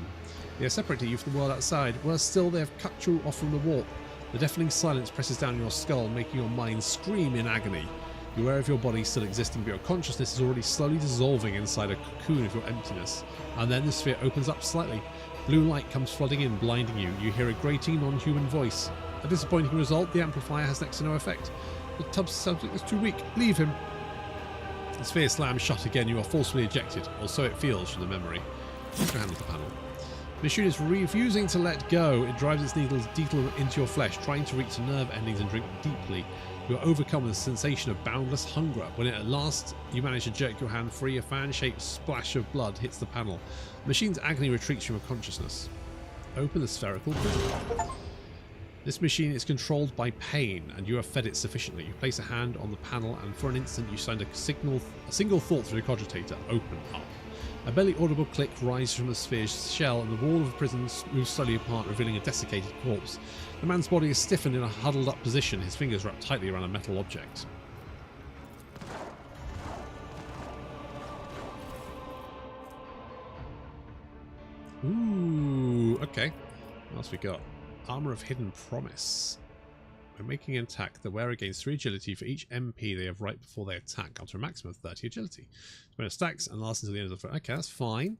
They have separated you from the world outside. Worse still, they have cut you off from the warp. The deafening silence presses down your skull, making your mind scream in agony. You're aware of your body still existing, but your consciousness is already slowly dissolving inside a cocoon of your emptiness. And then the sphere opens up slightly. Blue light comes flooding in, blinding you. You hear a grating, non-human voice. A disappointing result, the amplifier has next to no effect. The tub's subject is too weak. Leave him. The sphere slams shut again. You are forcefully ejected, or so it feels from the memory. Put your hand on the panel. The machine is refusing to let go. It drives its needles deeper into your flesh, trying to reach the nerve endings and drink deeply. You are overcome with a sensation of boundless hunger. When at last you manage to jerk your hand free, a fan-shaped splash of blood hits the panel. The machine's agony retreats from your consciousness. Open the spherical prison. This machine is controlled by pain, and you have fed it sufficiently. You place a hand on the panel, and for an instant you send a single thought through the cogitator. Open up. A barely audible click rises from the sphere's shell, and the wall of the prison moves slowly apart, revealing a desiccated corpse. The man's body is stiffened in a huddled-up position, his fingers wrapped tightly around a metal object. Ooh, okay. What else we got? Armor of Hidden Promise. When making an attack, the wearer gains 3 agility for each MP they have right before they attack, up to a maximum of 30 agility. When it stacks and lasts until the end of the... Okay, that's fine.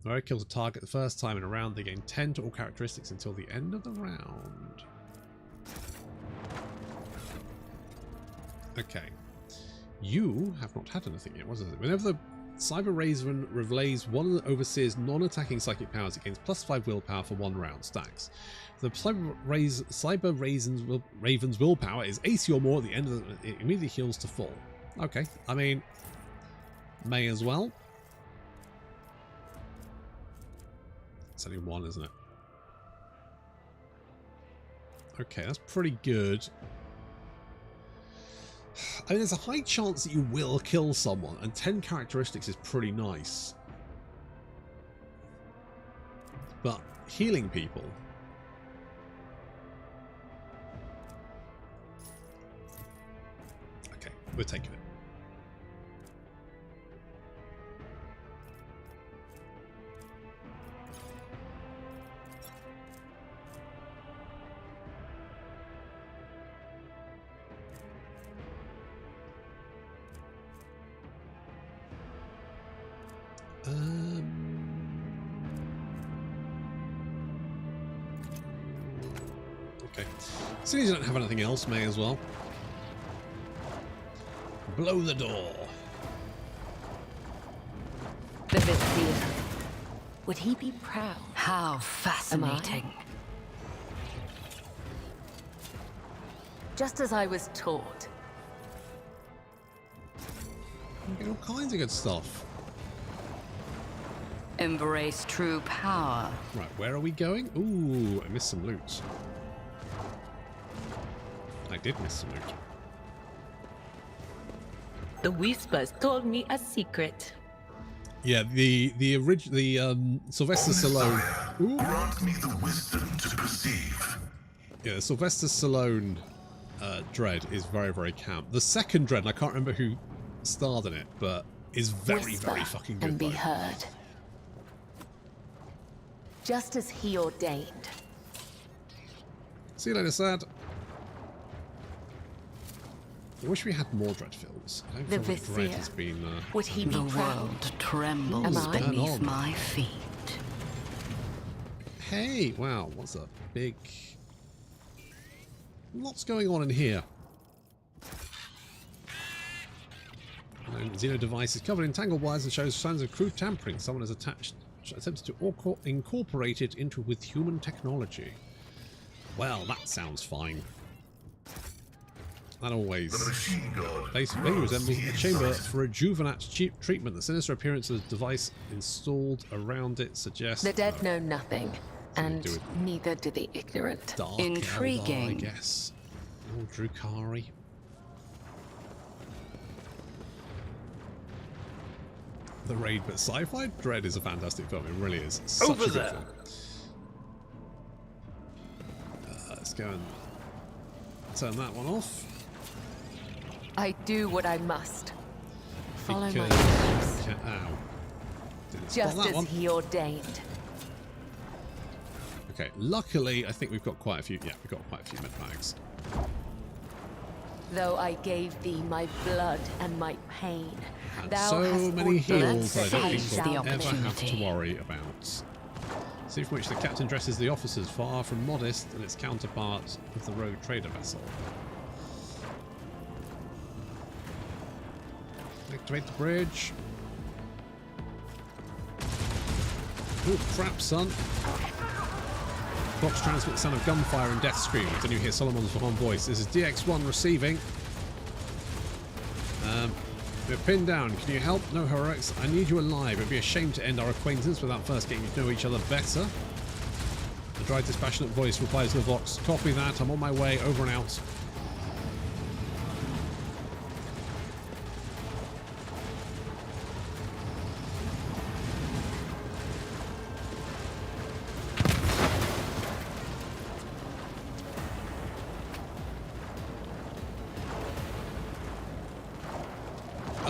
The wearer kills a target the first time in a round, they gain 10 to all characteristics until the end of the round. Okay. You have not had anything yet. What is it? Whenever the Cyber Raven relays one of the Overseer's non-attacking psychic powers, it gains +5 willpower for 1 round. Stacks. The Cyber Raven's willpower is 80 or more at the end of it immediately heals to full. Okay, I mean, may as well. It's only 1, isn't it? Okay, that's pretty good. I mean, there's a high chance that you will kill someone, and 10 characteristics is pretty nice. But healing people... Okay, we're taking it. Okay. Since you don't have anything else, may as well. Blow the door. Would he be proud? How fascinating. Just as I was taught. You get all kinds of good stuff. Embrace true power. Right, where are we going? Ooh, I missed some loot. I did miss some loot. The whispers told me a secret. Yeah, the Sylvester Stallone. Ooh. Grant me the wisdom to perceive. Yeah, Sylvester Stallone Dread is very, very camp. The second Dread, and I can't remember who starred in it, but is very, very fucking good. And be heard. Just as he ordained. See you later, Sad. I wish we had more Dread films. I don't feel like Dread has been... Would he be The proud? world trembles beneath my feet. Hey, wow, what's a big... Lots going on in here. Xeno device is covered in tangled wires and shows signs of crude tampering. Someone has attempted to incorporate it with human technology. Well, that sounds fine. That always basically resembles a chamber for rejuvenate treatment. The sinister appearance of the device installed around it suggests... The dead know nothing, and neither do the ignorant. Dark Intriguing. Eldar, I guess. Oh, Drukari. The Raid, but Sci-Fi Dread is a fantastic film. It really is. Such Over a good there. film. Let's go and turn that one off. I do what I must. Follow my Because- steps. Ow. Didn't spot Just that as one. he ordained. Okay, luckily, I think we've got quite a few. Yeah, we've got quite a few med bags. Though I gave thee my blood and my pain, And thou so hast many heals, I don't Seize think the we'll ever have to opportunity. worry about. See from which the captain dresses the officers, far from modest than its counterpart of the rogue trader vessel. Activate the bridge. Oh, crap, son. Clocks transmit the sound of gunfire and death screams. Then you hear Solomon's warm voice. This is DX1 receiving. We're pinned down. Can you help? No heroics. I need you alive. It'd be a shame to end our acquaintance without first getting to know each other better. The dry, dispassionate voice replies to the vox. Copy that. I'm on my way. Over and out.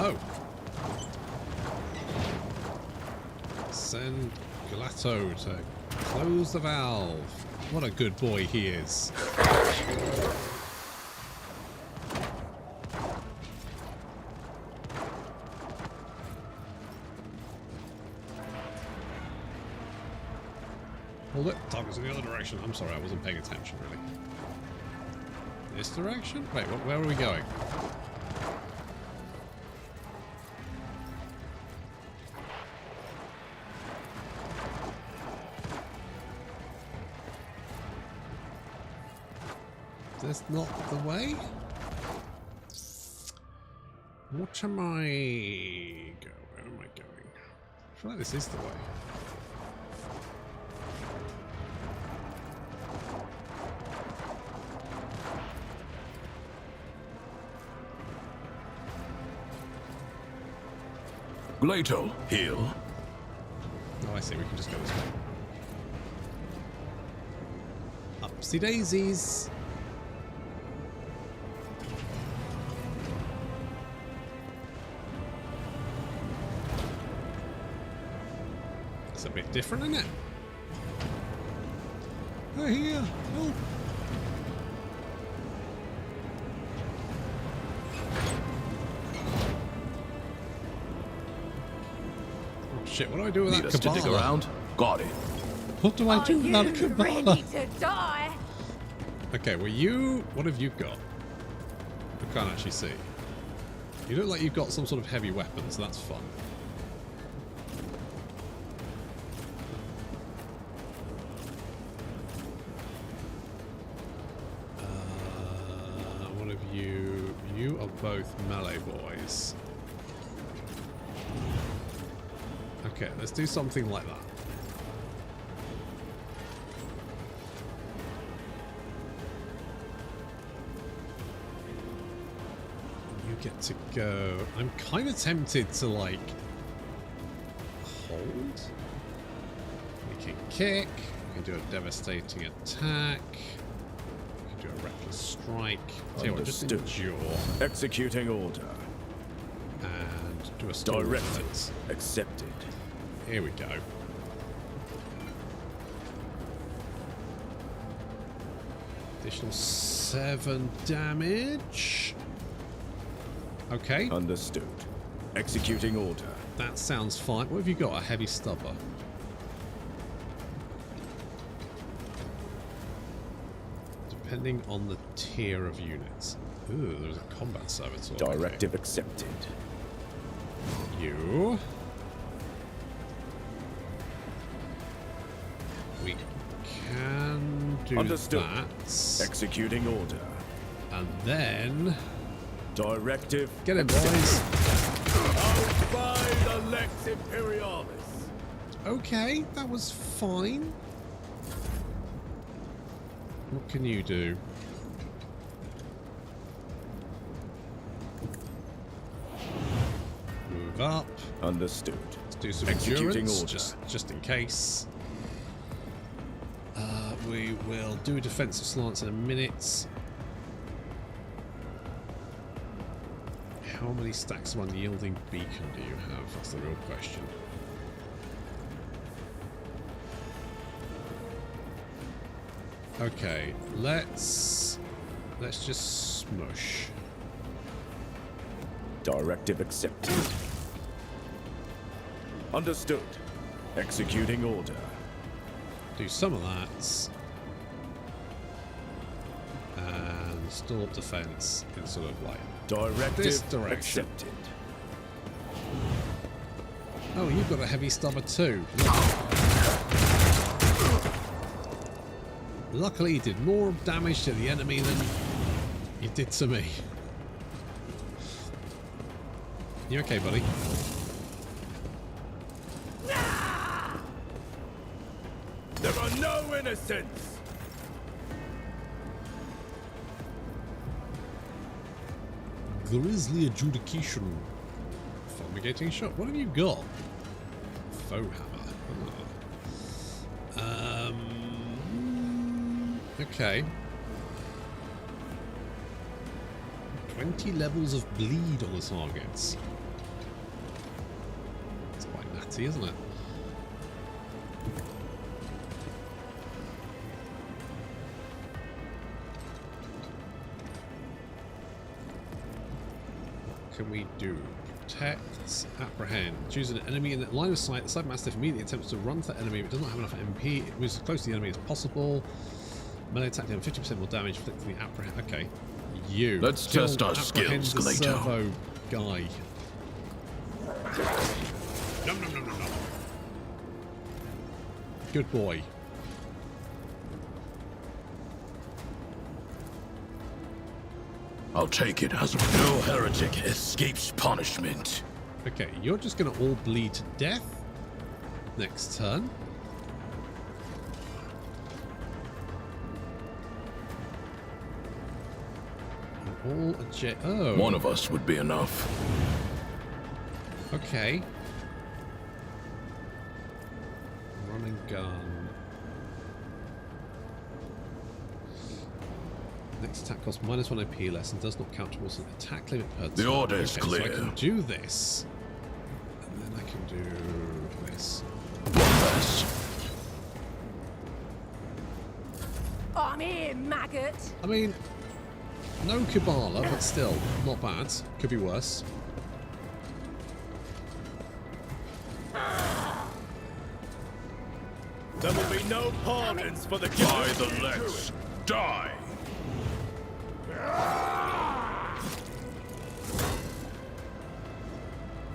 Oh. Send Galato to close the valve. What a good boy he is. Hold it. Target's in the other direction. I'm sorry, I wasn't paying attention, really. This direction? Wait, where are we going? That's not the way? What am I going? Where am I going? I feel like this is the way. Glato, heal. Oh, I see. We can just go this way. Upsy daisies. It's a bit different, isn't it? They're here. Oh. Oh shit! What do I do with Need that us to dig Kabbalah? around? Got it. What do I do with that You ready Kabbalah? to die? Okay, well you... What have you got? I can't actually see. You look like you've got some sort of heavy weapon, so that's fun. both melee boys. Okay, let's do something like that. You get to go. I'm kind of tempted to, like, hold. We can kick. We can do a devastating attack. We can do a reckless strike. Tell you what, just endure. Executing order. And do a storm. Directed. Accepted. Here we go. Additional 7 damage. Okay. Understood. Executing order. That sounds fine. What have you got? A heavy stubber. Depending on the tier of units. Ooh, there's a combat servitor. Directive accepted. You. We can do Understood. that. Executing order. And then... Directive. Get in, boys. Out by the Lex Imperialis. Okay, that was fine. What can you do? Move up. Understood. Let's do some Executing endurance, order. just in case. We will do a defensive slants in a minute. How many stacks of unyielding beacon do you have? That's the real question. Okay, let's just smush. Directive accepted. Understood. Executing order. Do some of that. And stall up defense in sort of like Directive this direction. accepted. Oh, you've got a heavy stubber too. Luckily, you did more damage to the enemy than you did to me. You okay, buddy? There are no innocents! Grisly adjudication. Fumigating shot. What have you got? Foe hammer. Oh. Okay. 20 levels of bleed on the targets. It's quite natty, isn't it? What can we do? Protect, apprehend. Choose an enemy in the line of sight. The side mastiff immediately attempts to run to the enemy but does not have enough MP. It moves as close to the enemy as possible. Melee attack down 50% more damage, inflicting the apprehend. Okay. You. Let's test our skills, the Glato. servo guy. Nom, nom, nom, nom, nom. Good boy. I'll take it as no heretic escapes punishment. Okay, you're just going to all bleed to death next turn. All oh. One of us would be enough. Okay. Running gun. Next attack costs -1 AP less and does not count towards an attack limit per turn. The order is clear. So I can do this. And then I can do this. One less. I'm here, maggot. I mean, no Kabbalah, but still, not bad. Could be worse. There will be no pardons for the guy. By the Lex, die!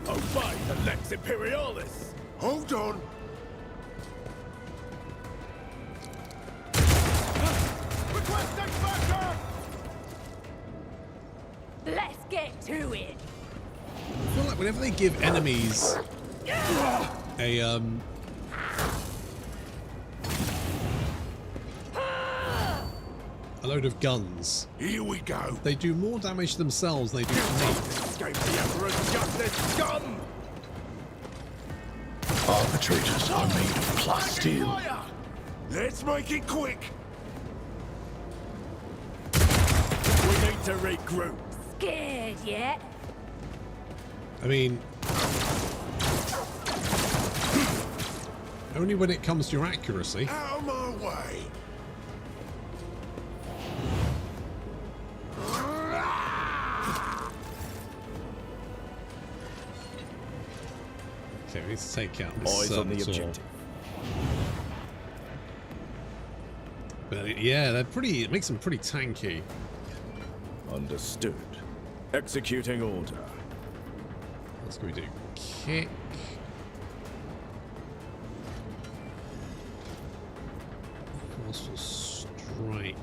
Oh, by the Lex Imperialis! Hold on. Requesting backup! Let's get to it. I feel like whenever they give enemies a load of guns, here we go. They do more damage themselves than they do to me. Escape the Emperor's justice, scum! Arbitrators are made of plasteel. Let's make it quick. We need to regroup. Scared yet? I mean, only when it comes to your accuracy. Out of my way. Okay, we need to take out this Eyes on the objective. But yeah, they're pretty. It makes them pretty tanky. Understood. Executing order. What can we do? Kick. Forceful strike.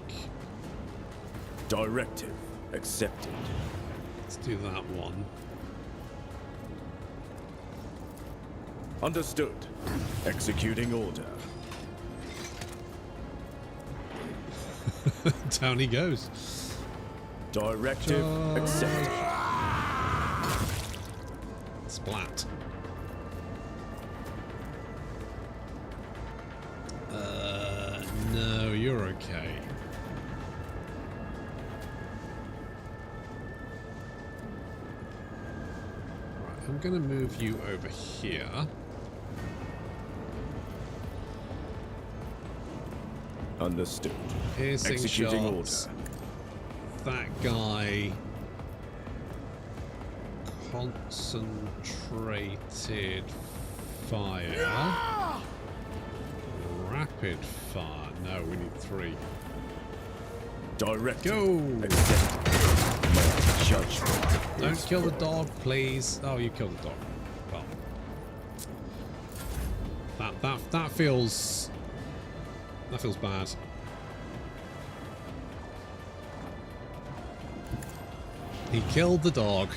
Directive accepted. Let's do that one. Understood. Executing order. Down he goes. Directive accepted. Splat. No, you're okay. Right, I'm gonna move you over here. Understood. Piercing Executing shots. order. That guy. Concentrated fire. Rapid fire. No, we need 3. Directive Go! accepted. My judgment. Don't is kill the dog, please. Oh, you killed the dog. Well, that feels bad. He killed the dog.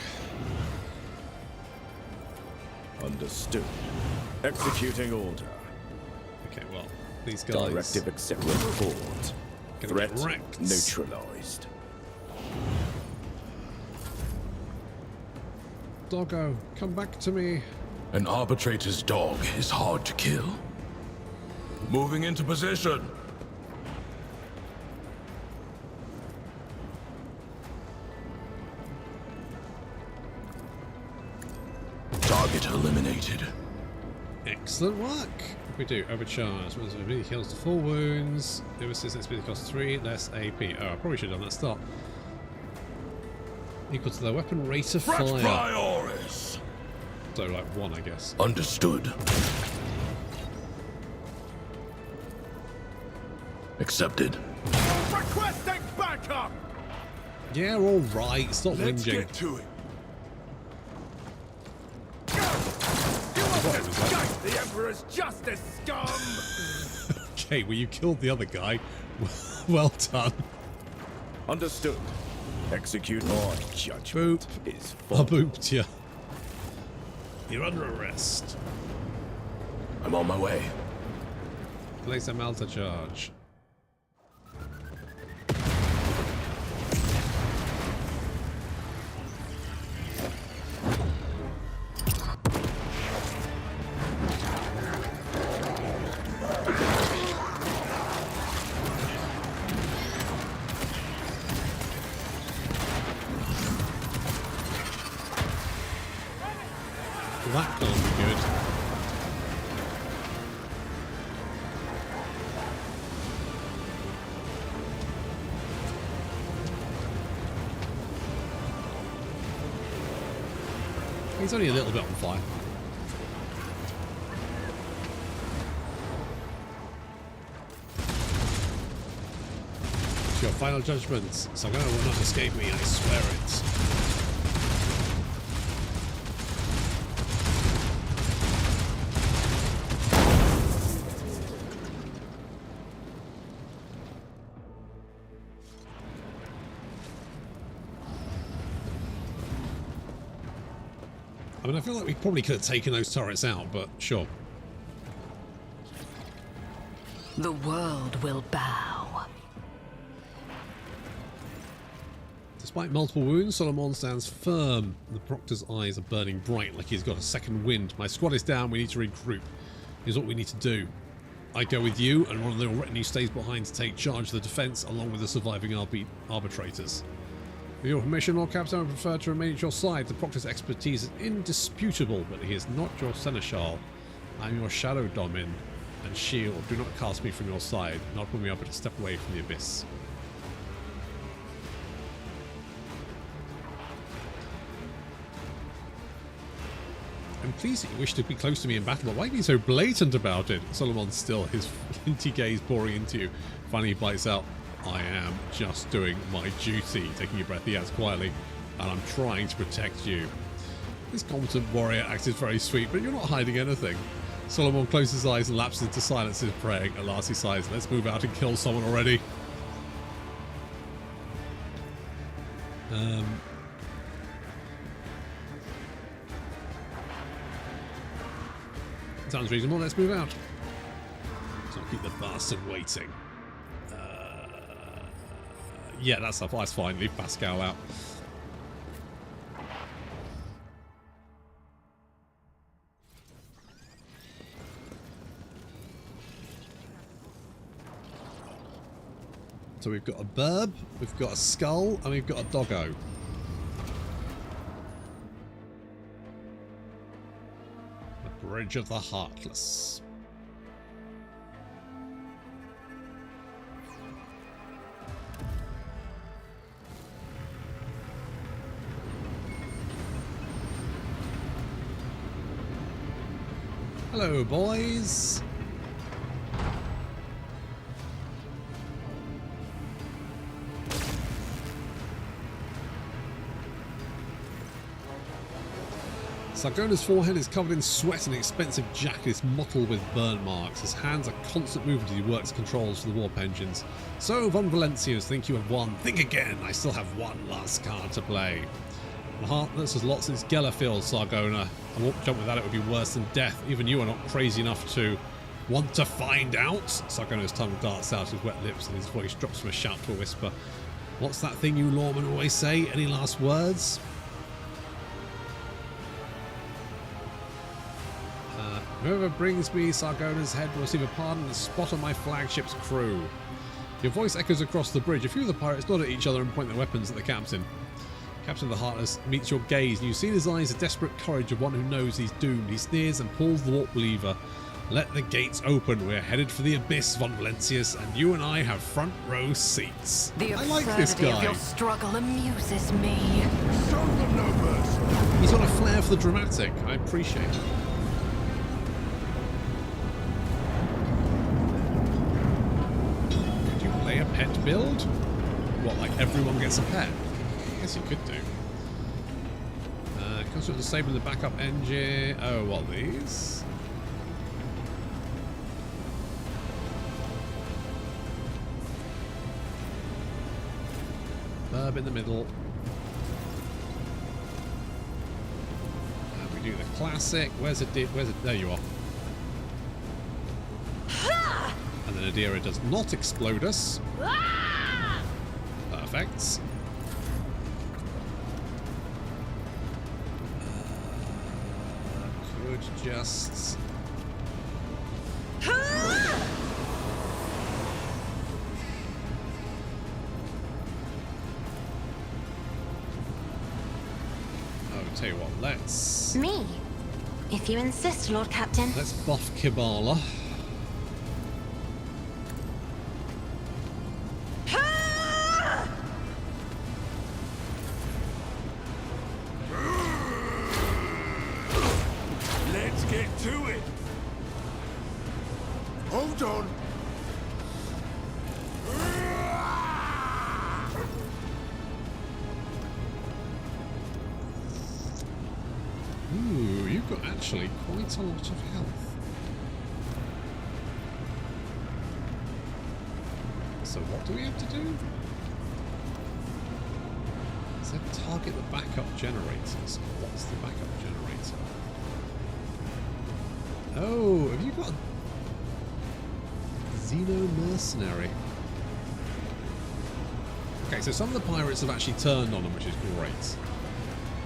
Understood. Executing order. Okay, well, these guys. Directive accepted. Report. Threat wrecked. neutralized. Doggo, come back to me. An arbitrator's dog is hard to kill. Moving into position. Target eliminated. Excellent work. We do overcharge. Once it heals to full wounds. New assistance speed costs 3 less AP. Oh, I probably should have done that start. Equal to their weapon rate of fire. Prioris. So like 1, I guess. Understood. Accepted. Requesting backup. Yeah, all right. Stop Let's whinging. get to it. The Emperor's justice, scum! Okay, well you killed the other guy. Well done. Understood. Execute my judgment. Boop. Is I full. booped you. You're under arrest. I'm on my way. Place a Malta charge. That can't be good. He's only a little bit on fire. It's your final judgment. Sagana will not escape me, I swear it. I mean, I feel like we probably could have taken those turrets out, but sure. The world will bow. Despite multiple wounds, Solomon stands firm. The Proctor's eyes are burning bright like he's got a second wind. My squad is down, we need to regroup. Here's what we need to do. I go with you, and one of the retinue stays behind to take charge of the defence along with the surviving arbitrators. With your permission, Lord Captain, I prefer to remain at your side. The Proctor's expertise is indisputable, but he is not your seneschal. I am your shadow domin and shield. Do not cast me from your side, not when we are but a step away from the abyss. I'm pleased that you wish to be close to me in battle, but why be so blatant about it? Solomon's still, his flinty gaze boring into you. Finally he bites out, I am just doing my duty. Taking a breath, he adds quietly, and I'm trying to protect you. This competent warrior acted very sweet, but you're not hiding anything. Solomon closes his eyes and lapses into silence, his praying. At last he sighs, let's move out and kill someone already. Sounds reasonable, let's move out. Let's not keep the bastard waiting. Yeah, that's fine. Leave Pascal out. So we've got a burb, we've got a skull, and we've got a doggo. The Bridge of the Heartless. Hello, boys. Sargona's forehead is covered in sweat and an expensive jacket is mottled with burn marks. His hands are constant movement as he works controls for the warp engines. So, Von Valencians, think you have won. Think again, I still have one last card to play. The Heartless has lots in its Gellerfield, Sargona. A warp jump without it would be worse than death. Even you are not crazy enough to want to find out. Sargona's tongue darts out his wet lips and his voice drops from a shout to a whisper. What's that thing you lawmen always say? Any last words? Whoever brings me Sargona's head will receive a pardon and spot on my flagship's crew. Your voice echoes across the bridge. A few of the pirates nod at each other and point their weapons at the captain. Captain of the Heartless meets your gaze, and you see in his eyes the desperate courage of one who knows he's doomed. He sneers and pulls the warp lever. Let the gates open. We're headed for the abyss, Von Valencius, and you and I have front row seats. The I like this guy. of your struggle amuses me. Show them no mercy. He's got a flair for the dramatic. I appreciate it. Could you play a pet build? What, like everyone gets a pet? I guess you could do. Concentrate disabling the backup engine. Oh, what, these? Burb in the middle. And we do the classic. Where's it? There you are. And then Adira does not explode us. Perfect. Could just... Tell you what, let's... Me? If you insist, Lord Captain. Let's buff Kibala. Let's get to it. Hold on. Ooh, you've got actually quite a lot of health. So what do we have to do? said target the backup generators. What's the backup generator? Oh, have you got a Xeno mercenary? Okay, so some of the pirates have actually turned on them, which is great.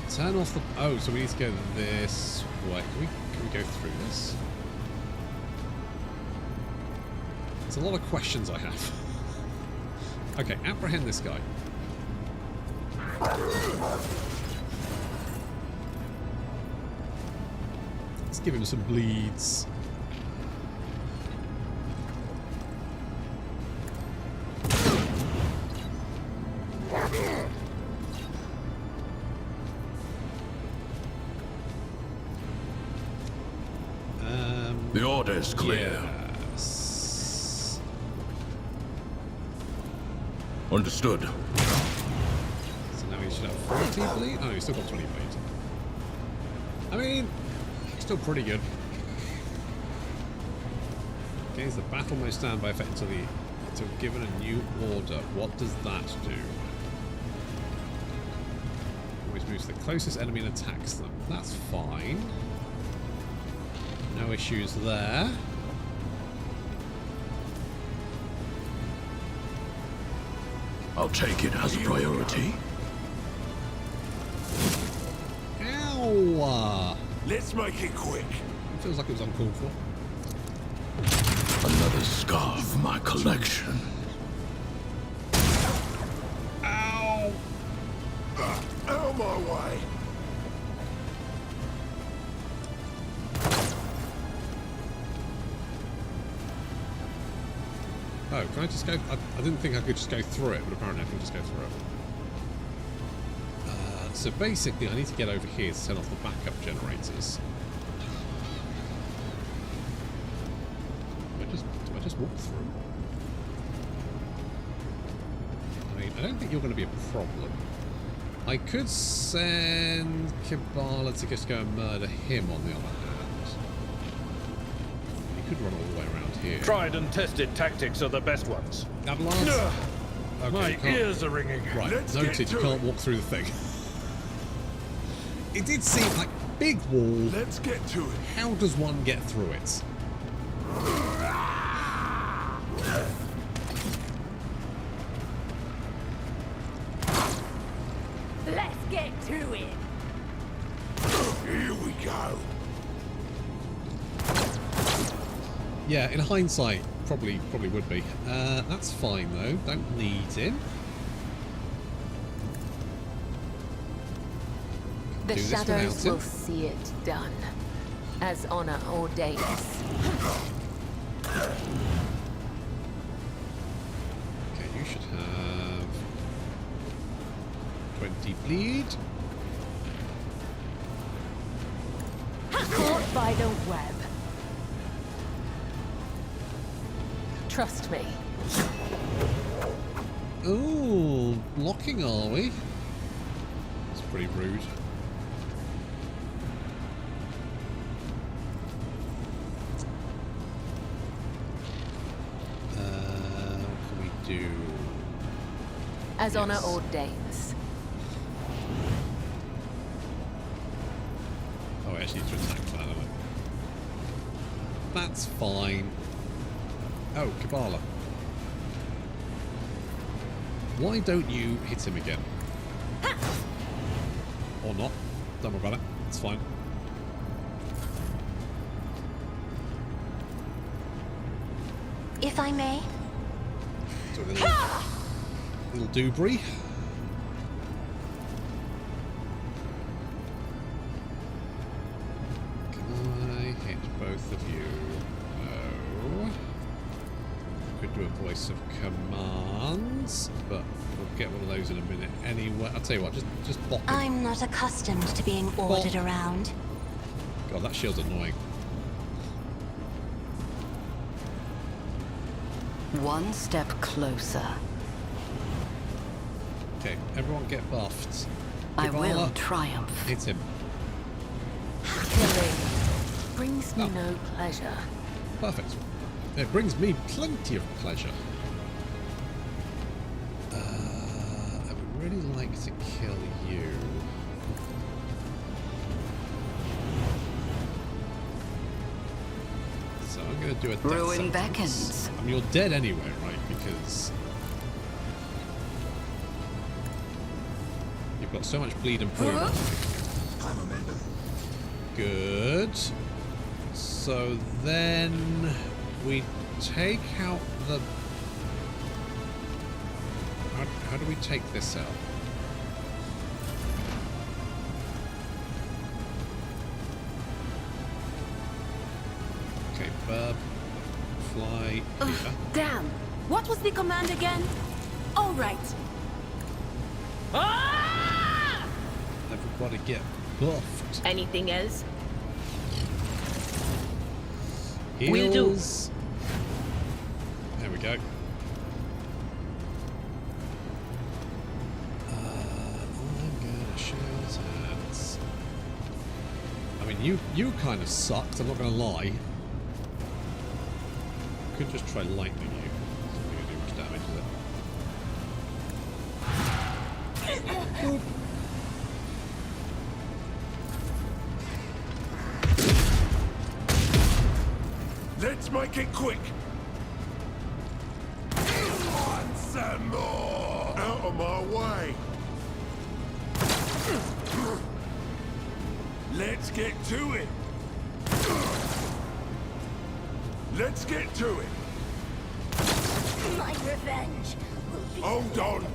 Turn off the... Oh, so we need to go this way. Can we go through this? There's a lot of questions I have. Okay, apprehend this guy. Let's give him some bleeds. The order's clear. Yes. Understood. So now he should have 40 bleed? Oh, he's still got 20 bleed. I mean, still pretty good. Gains the battle mode standby effect until given a new order. What does that do? Always moves to the closest enemy and attacks them. That's fine. No issues there. I'll take it as a priority. Ow! Let's make it quick. It feels like it was uncalled for. Another scar for my collection. Ow! Out of my way. Oh, can I just go? I didn't think I could just go through it, but apparently I can just go through it. So basically, I need to get over here to turn off the backup generators. Do I just walk through? I mean, I don't think you're going to be a problem. I could send Kabbalah to just go and murder him on the other hand. He could run all the way around here. Tried and tested tactics are the best ones. Avalanche? Okay, My ears are ringing. Right, Let's noted, you can't walk through the thing. It did seem like big wall. Let's get to it. How does one get through it? Let's get to it. Here we go. Yeah, in hindsight, probably would be. That's fine though. Don't need him. The Do this shadows without will him. see it done, as honor ordains. Okay, you should have 20 bleed. Caught by the web. Trust me. Ooh, blocking are we? It's pretty rude. What can we do? As honor Yes. ordains. Oh, I actually need to attack that, don't I? That's fine. Oh, Kabbalah. Why don't you hit him again? Or not. Don't worry about it. It's fine. If I may. So a little doobry. Can I hit both of you? No. Could do a voice of commands, but we'll get one of those in a minute anyway. I'll tell you what, just bop him. I'm not accustomed to being ordered around. God, that shield's annoying. One step closer. Okay, everyone get buffed. I will Kabbalah, triumph. hit him. Killing brings me no pleasure. Perfect. It brings me plenty of pleasure. And we really like to kill you. So I'm going to do a death Ruin sentence. beckons. I mean, you're dead anyway, right? Because you've got so much bleed and prune. Good. So then we take out the... How do we take this out? Okay, burp, fly, here. Damn. What was the command again? All right. Ah! Everybody get buffed. Anything else? Heals. Will do. There we go. I'm gonna shout at... I mean, you kind of sucked, I'm not gonna lie. Could just try lightning you. It's not gonna do much damage, is it? Boop. Let's make it quick. Want some more? Out of my way. Let's get to it. Let's get to it. My revenge will be Hold on.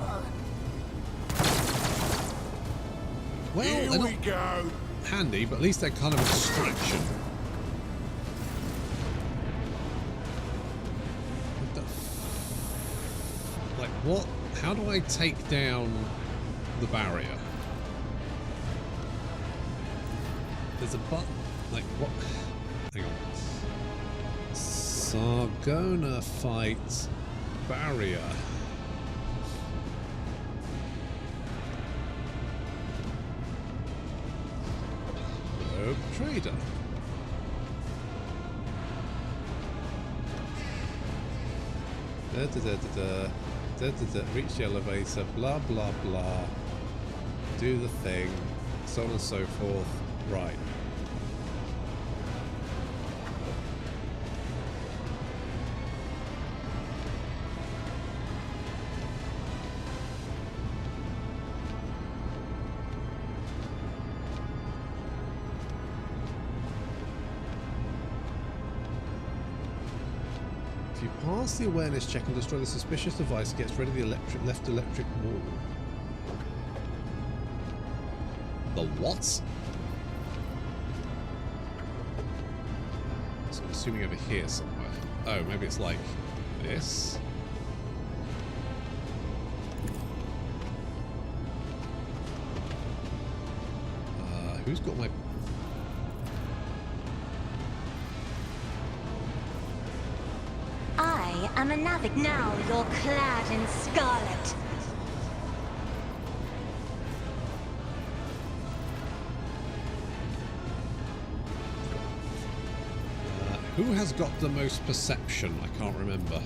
Well, Here they're we not go. handy, but at least they're kind of a distraction. What the like, what? How do I take down the barrier? There's a button. Like, what? Hang on. Sargona fight barrier. Rogue trader. Reach the elevator, blah blah blah. Do the thing, so on and so forth. Right. If you pass the awareness check and destroy the suspicious device, it gets rid of the left electric wall. The what? So I'm assuming over here somewhere. Oh, maybe it's like this? Who's got my... I am a Navig. Now you're clad in scarlet. Who has got the most perception? I can't remember.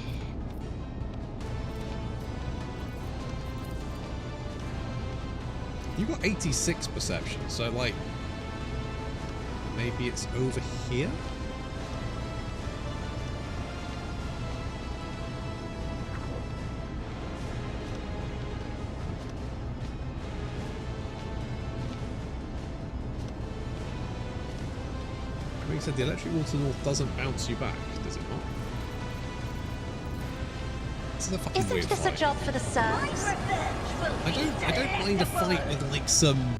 You got 86 perception, so like maybe it's over here? He said the electric wall to the north doesn't bounce you back, does it not? This is a fucking weird Isn't this fight. a job for the serfs? I don't mind a fight with like some,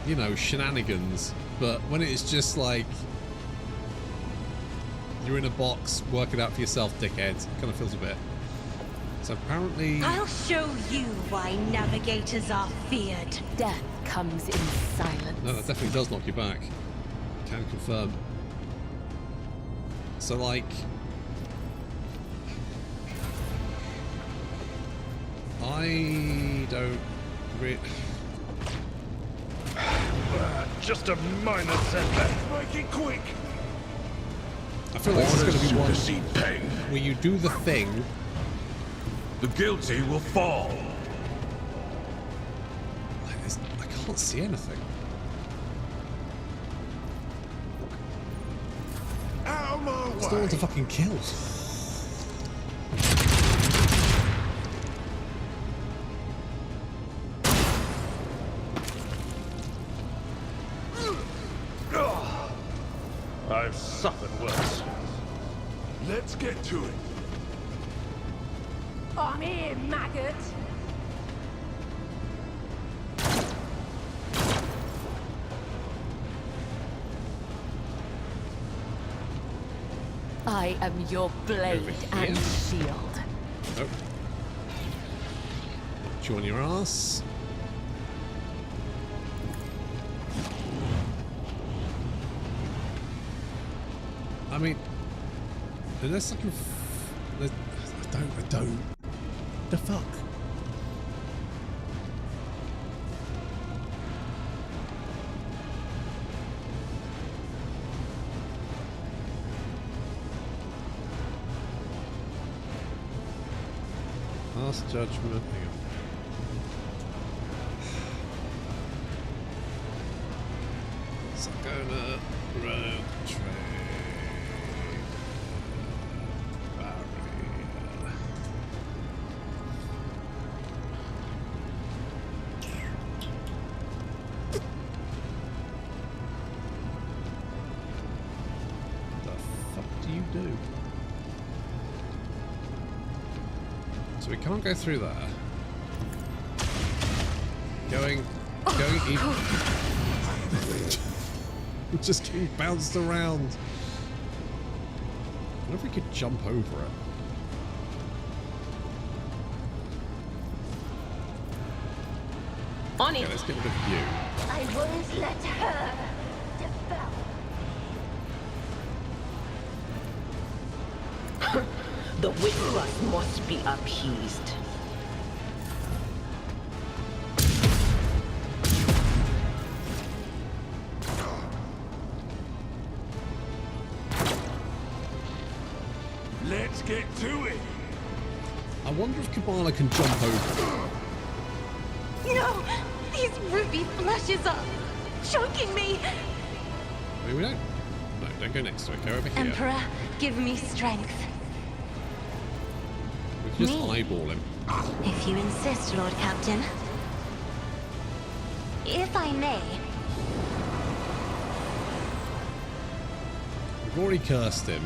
you know, shenanigans, but when it's just like you're in a box, work it out for yourself, dickhead, it kind of feels a bit. So apparently... I'll show you why navigators are feared. Death comes in silence. No, that definitely does knock you back. Can confirm. So, like... I don't really... Just a minor setback. Make it quick. I feel like this is going to be one Supersede pain. where you do the thing, The guilty will fall. I can't see anything. Out of my way! It's no one to fucking kill. I've suffered worse. Let's get to it. I'm here, maggot. I am your blade and shield. Oh. Chew on your ass. I mean, unless I can. I don't. The fuck? Last judgment. Hang on. Sagona Road Trade. Do. So we can't go through there. Going even. We're just getting bounced around. What if we could jump over it? On Okay, it. let's get rid of you. I won't let her devour. The witness must be appeased. Let's get to it. I wonder if Kabbalah can jump over. No! These ruby flashes are choking me! Maybe we don't. No, don't go next to it. Go over here. Emperor, give me strength. We can just Me? eyeball him. If you insist, Lord Captain. If I may. We've already cursed him.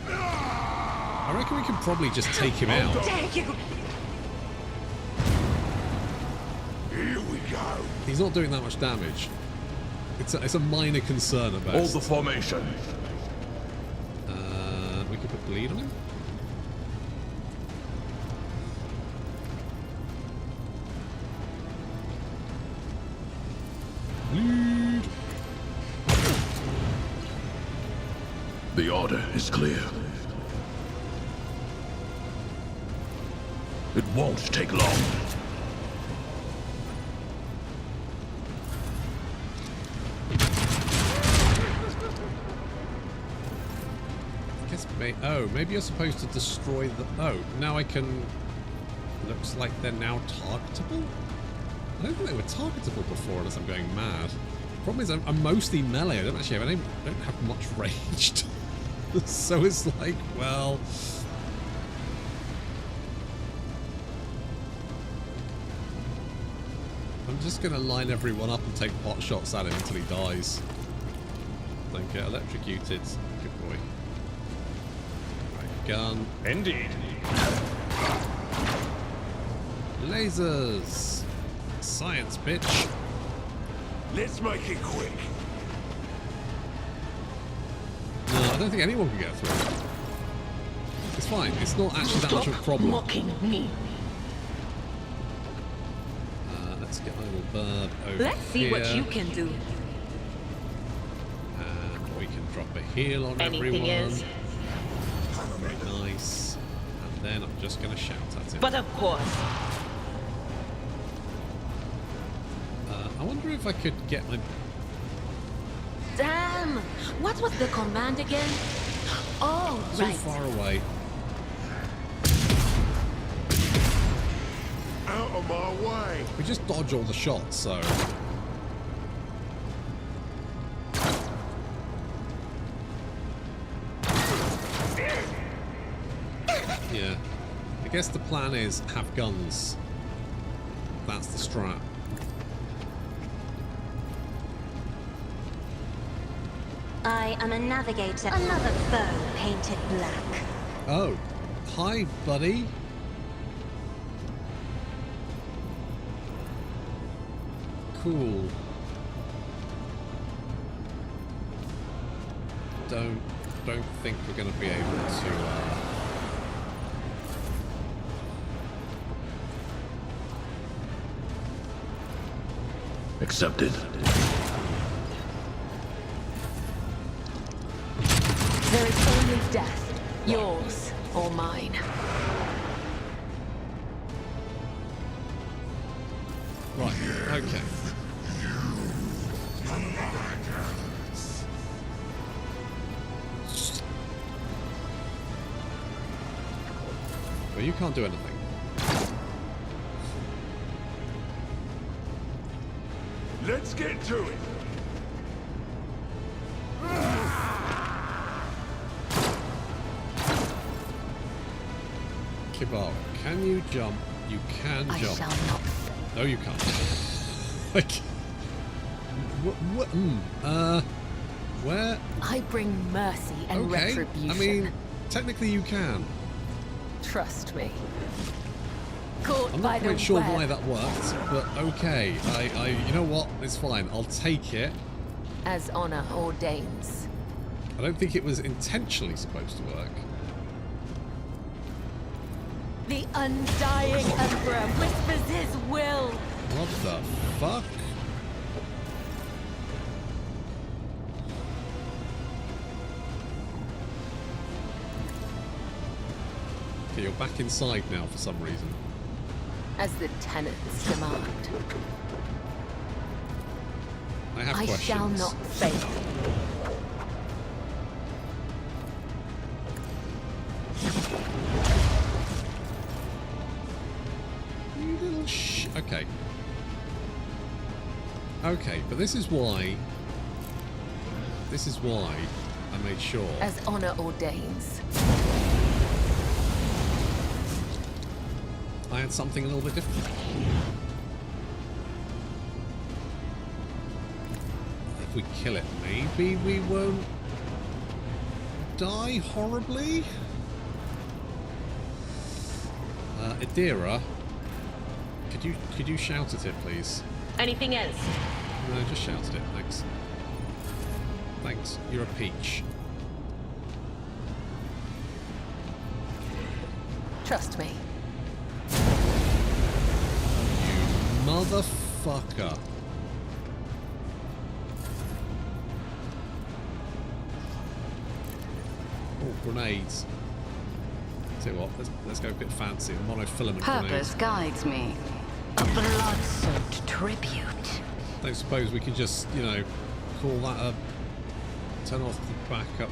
I reckon we can probably just take him out. Dare you! Here we go. He's not doing that much damage. It's a minor concern at best. Hold the formation. We could put bleed on him. Bleed. The order is clear. It won't take long. Oh, maybe you're supposed to destroy the... Oh, now I can... Looks like they're now targetable? I don't think they were targetable before unless I'm going mad. Problem is, I'm mostly melee. I don't actually have any... I don't have much ranged. So it's like, well... I'm just going to line everyone up and take pot shots at him until he dies. Don't get electrocuted. Good boy. Gun. Indeed. Lasers. Science, bitch. Let's make it quick. No, I don't think anyone can get through. It's fine. It's not actually that much of a problem. Mocking me. Let's get my little bird over Let's see here. what you can do. And we can drop a heal on Anything everyone. is. Very nice. And then I'm just going to shout at him. But of course. I wonder if I could get my... Damn! What was the command again? Oh, Too right. far away. Out of my way! We just dodge all the shots, so... Yeah. I guess the plan is have guns. That's the strat. I am a navigator. Another foe painted black. Oh. Hi, buddy. Cool. Don't think we're going to be able to... Accepted. There is only death, yours or mine. Right, okay. Well, you can't do anything. Let's get to it! Kibar, can you jump? You can I jump. shall not. No, you can't. Like, where? I bring mercy and Okay. retribution. I mean, technically you can. Trust me. Caught I'm by not the quite sure web. why that worked, but okay. You know what? It's fine. I'll take it. As honor ordains. I don't think it was intentionally supposed to work. The undying Emperor whispers his will. What the fuck? Okay, you're back inside now for some reason. As the tenets demand. I have I questions. shall not fail. You little okay. Okay, but this is why I made sure. As honor ordains. I had something a little bit different. If we kill it, maybe we won't die horribly. Adira, could you shout at it, please? Anything else? No, just shout at it. Thanks. Thanks. You're a peach. Trust me. Motherfucker. Oh, grenades. Tell you what, let's go a bit fancy. A monofilament Purpose grenade. guides me. A blood-soaked tribute. Don't suppose we could just, you know, call that a... Turn off the backup...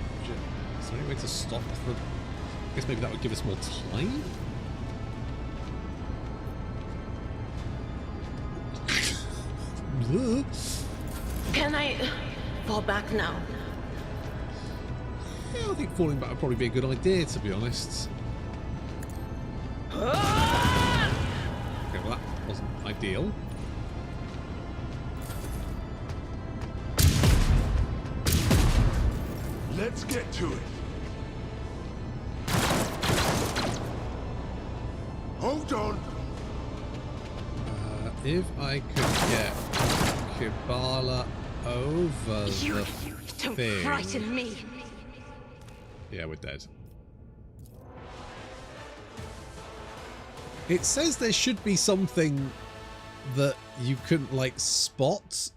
Is there any way to stop the... I guess maybe that would give us more time? Can I fall back now? Yeah, I think falling back would probably be a good idea, to be honest. Okay, well that wasn't ideal. Let's get to it. Hold on. If I could get Kibala over the Don't thing. frighten me. Yeah, we're dead. It says there should be something that you couldn't, like, spot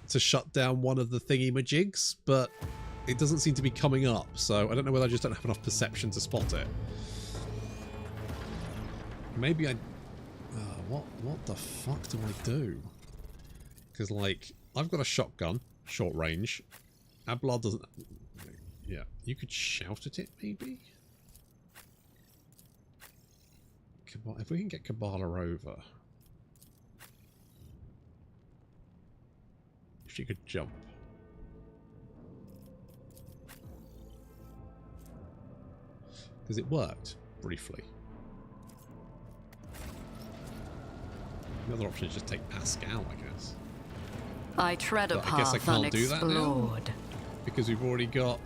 to shut down one of the thingy-majigs, but it doesn't seem to be coming up, so I don't know whether I just don't have enough perception to spot it. Maybe I... what the fuck do I do? Because, like, I've got a shotgun, short range. Ablar doesn't... Yeah, you could shout at it, maybe? If we can get Kabbalah over. If she could jump. Because it worked, briefly. The other option is just take Pascal, I guess. I tread a But I guess I path can't do that now. unexplored. Because we've already got...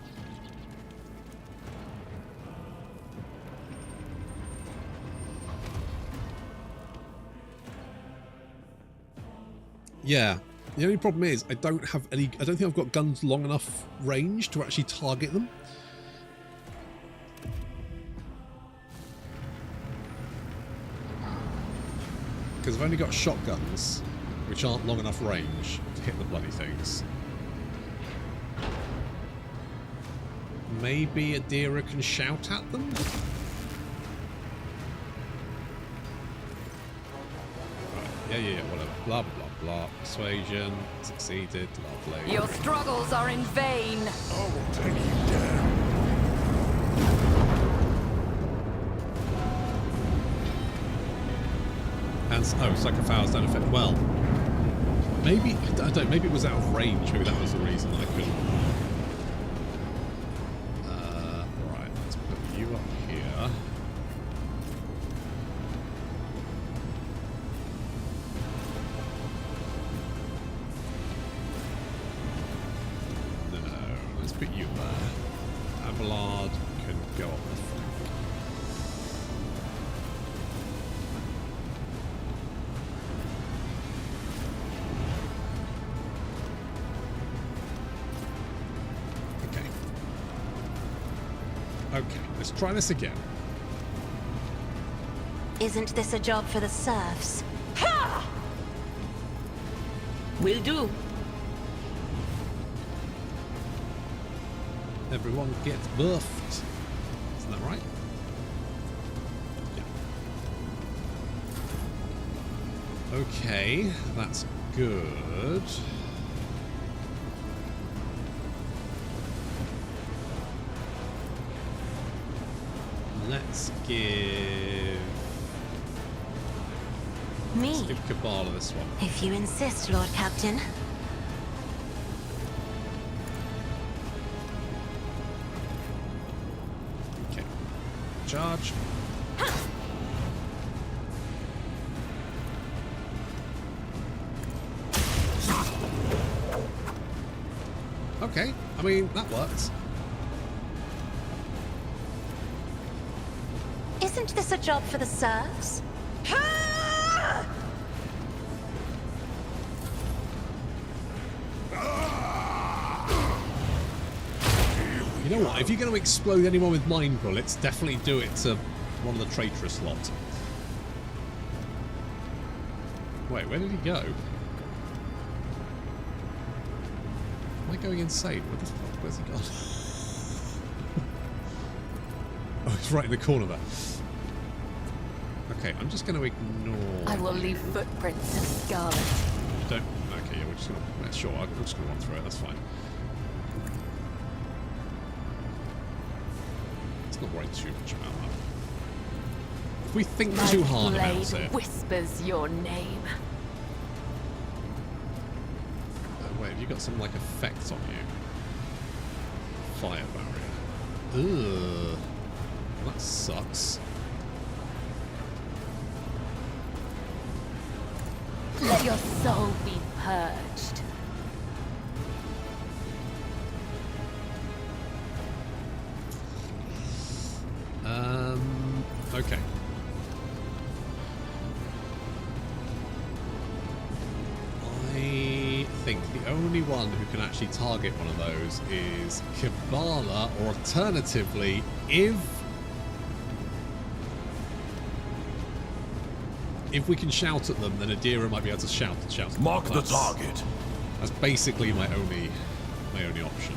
Yeah. The only problem is I don't think I've got guns long enough range to actually target them. Because I've only got shotguns, which aren't long enough range to hit the bloody things. Maybe Adira can shout at them? Right. Yeah, whatever. Blah, blah, blah, blah. Persuasion. Succeeded. Lovely. Your struggles are in vain. I will take you down. And, oh, Psychophowers don't affect... Well, maybe... I don't know. Maybe it was out of range. Maybe that was the reason I couldn't... right. Let's put you up here. No. Let's put you there. Abelard can go up the flank. Okay, let's try this again. Isn't this a job for the serfs? Ha! Will do. Everyone gets buffed. Isn't that right? Yeah. Okay, that's good. Let's give... Me? Let's give Kabbalah this one. If you insist, Lord Captain. Okay. Charge. Okay, I mean, that works. Isn't this a job for the serfs? You know what? If you're going to explode anyone with mind bullets, definitely do it to one of the traitorous lot. Wait, where did he go? Am I going insane? Where the fuck? Where's he gone? Oh, he's right in the corner there. Okay, I'm just going to ignore... I will leave footprints of scarlet. Don't... Okay, yeah, we're just going to... Sure, I'm just going to run through it, that's fine. Let's not worry too much about that. If we think too hard about it... whispers your name. Wait, have you got some, like, effects on you? Fire barrier. Ugh. That sucks. Let your soul be purged. Okay. I think the only one who can actually target one of those is Kabbalah, or alternatively, if we can shout at them, then Adira might be able to shout and shout. Mark the target. That's basically my only option.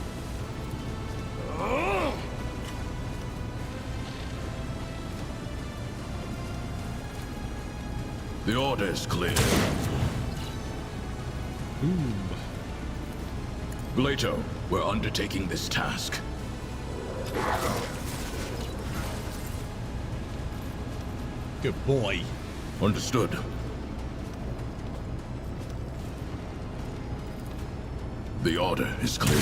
The order's clear. Boom. Blato, we're undertaking this task. Good boy. Understood. The order is clear.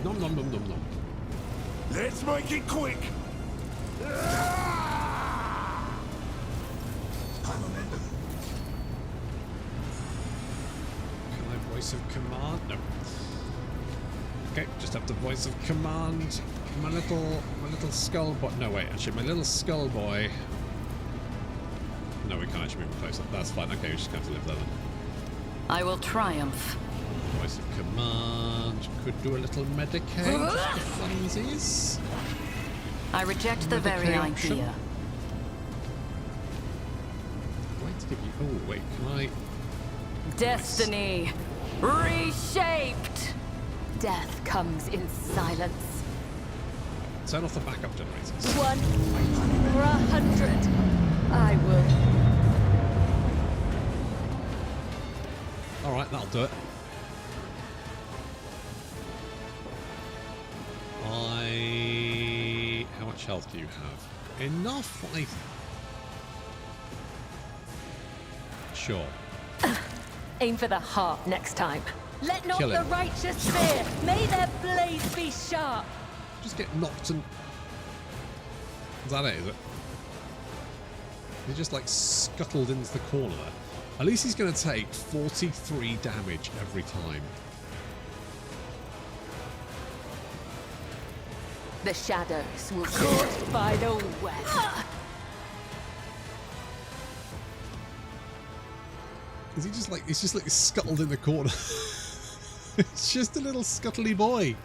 Nom nom nom nom nom. Let's make it quick. Can I voice of command? No. Okay, just have the voice of command. My little skull boy. No wait, actually, my little skull boy. No, we can't actually move closer. That's fine. Okay, we just have to live there then. I will triumph. Voice of command. Could do a little Medicaid. Just for funsies. I reject the very Medication. idea. I'd like to give you. Oh wait, can I? Destiny reshaped. Death comes in silence. Turn off the backup generators. 1 for 100. I will. All right, that'll do it. How much health do you have? Enough, I. Sure. Aim for the heart next time. Let not Kill the him. righteous fear. May their blades be sharp. Just get knocked and. Is that it? Is it? He just like scuttled into the corner there. At least he's going to take 43 damage every time. The shadows will see by the weather. Is he just like, he's just like scuttled in the corner. It's just a little scuttly boy.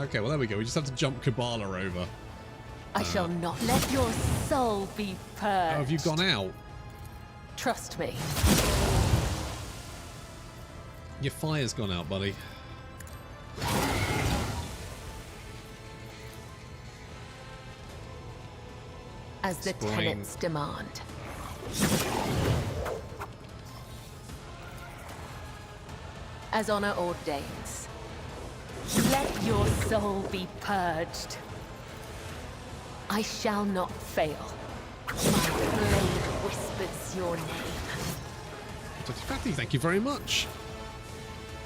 Okay, well there we go. We just have to jump Kabbalah over. I shall not let your soul be purged. Oh, have you gone out? Trust me. Your fire's gone out, buddy. As the Spring. tenants demand. As honor ordains. Let your soul be purged. I shall not fail. My blade whispers your name. Dr. Fatty, thank you very much.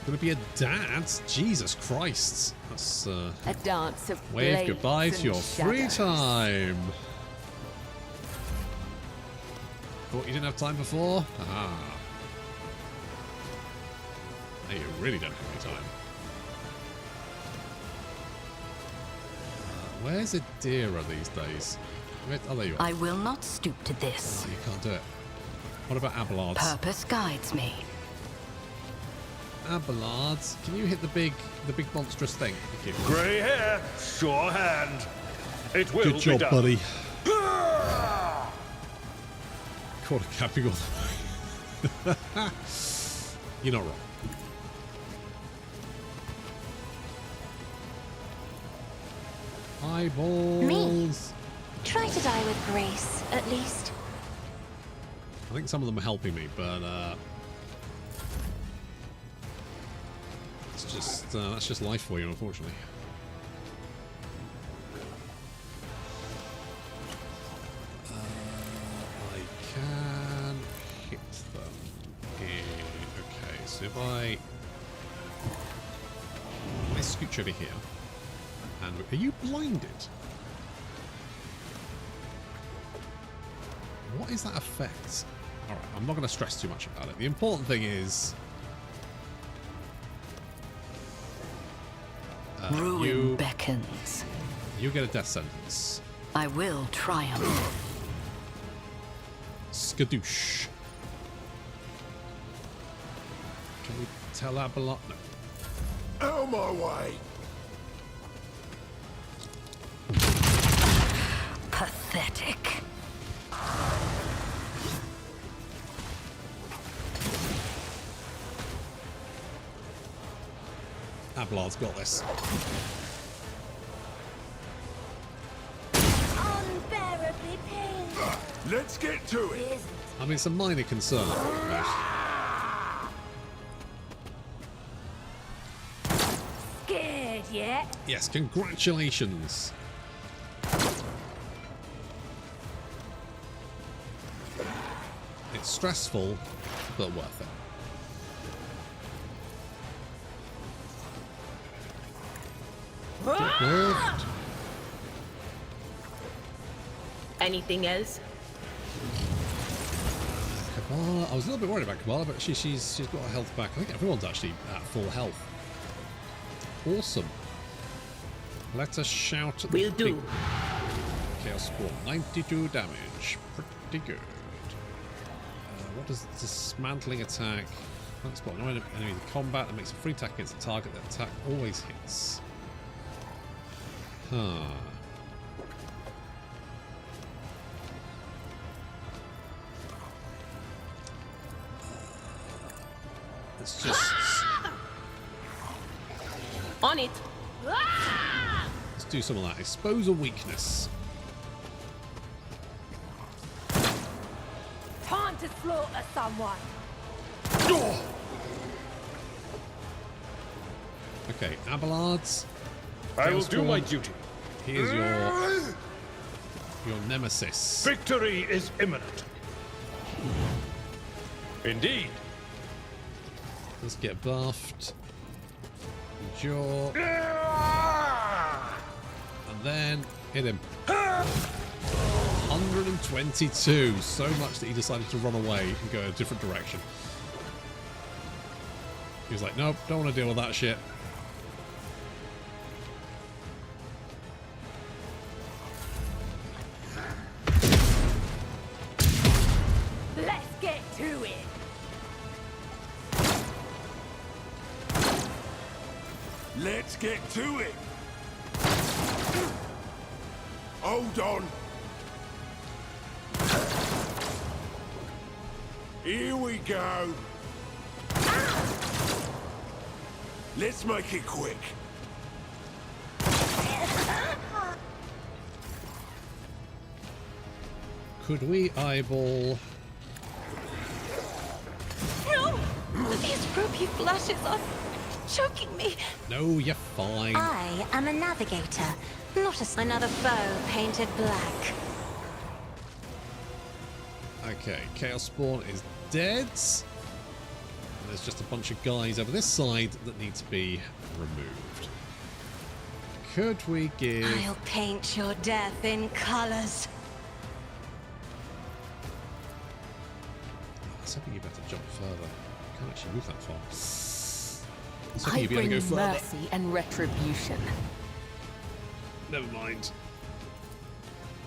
Gonna be a dad? Jesus Christ. That's A dance of wave blades goodbye to and your free shadows. time. Thought you didn't have time before? Ah. Now you really don't have any time. Where's Adira these days? Oh, there you are. I will not stoop to this. Oh, you can't do it. What about Abelards? Purpose guides me. Abelards, can you hit the big monstrous thing? Thank you. Grey hair, sure hand. It will Good be job, done. buddy. Quarter capping all the way. You're not wrong. Eyeballs. Try to die with grace, at least. I think some of them are helping me, but it's just that's just life for you, unfortunately. I can hit them. Okay, so if I scooch over here, and are you blinded? What is that effect? Alright, I'm not going to stress too much about it. The important thing is... Ruin beckons. You get a death sentence. I will triumph. Skadoosh. Can we tell Abelard? No. Out of my way! Pathetic. Abelard's got this. Unbearably painful. Let's get to it! Isn't I mean, it's a minor concern. Scared yet? Yes, congratulations. It's stressful, but worth it. Good. Anything else? Kabbalah. I was a little bit worried about Kabbalah, but she's got her health back. I think everyone's actually at full health. Awesome. Let us shout at the big Chaos Spawn. 92 damage. Pretty good. What does dismantling attack? Can't spot no enemy in combat that makes a free attack against a target. That attack always hits. Huh. Let's just on it. Let's do some of that. Expose a weakness. Time to slaughter someone. Okay, Abelards. I will do my duty. Here's your nemesis. Victory is imminent. Indeed. Let's get buffed. Jaw. And then hit him. 122. So much that he decided to run away and go a different direction. He was like, nope, don't want to deal with that shit. Let's get to it. Let's get to it. Hold on. Here we go. Let's make it quick. Could we eyeball? No! These ropey flashes are choking me. No, you're fine. I am a navigator, not another foe painted black. Okay, Chaos Spawn is dead. And there's just a bunch of guys over this side that need to be removed. Could we give... I'll paint your death in colors. I was hoping you better jump further. I can't actually move that far. I bring mercy and retribution. Never mind.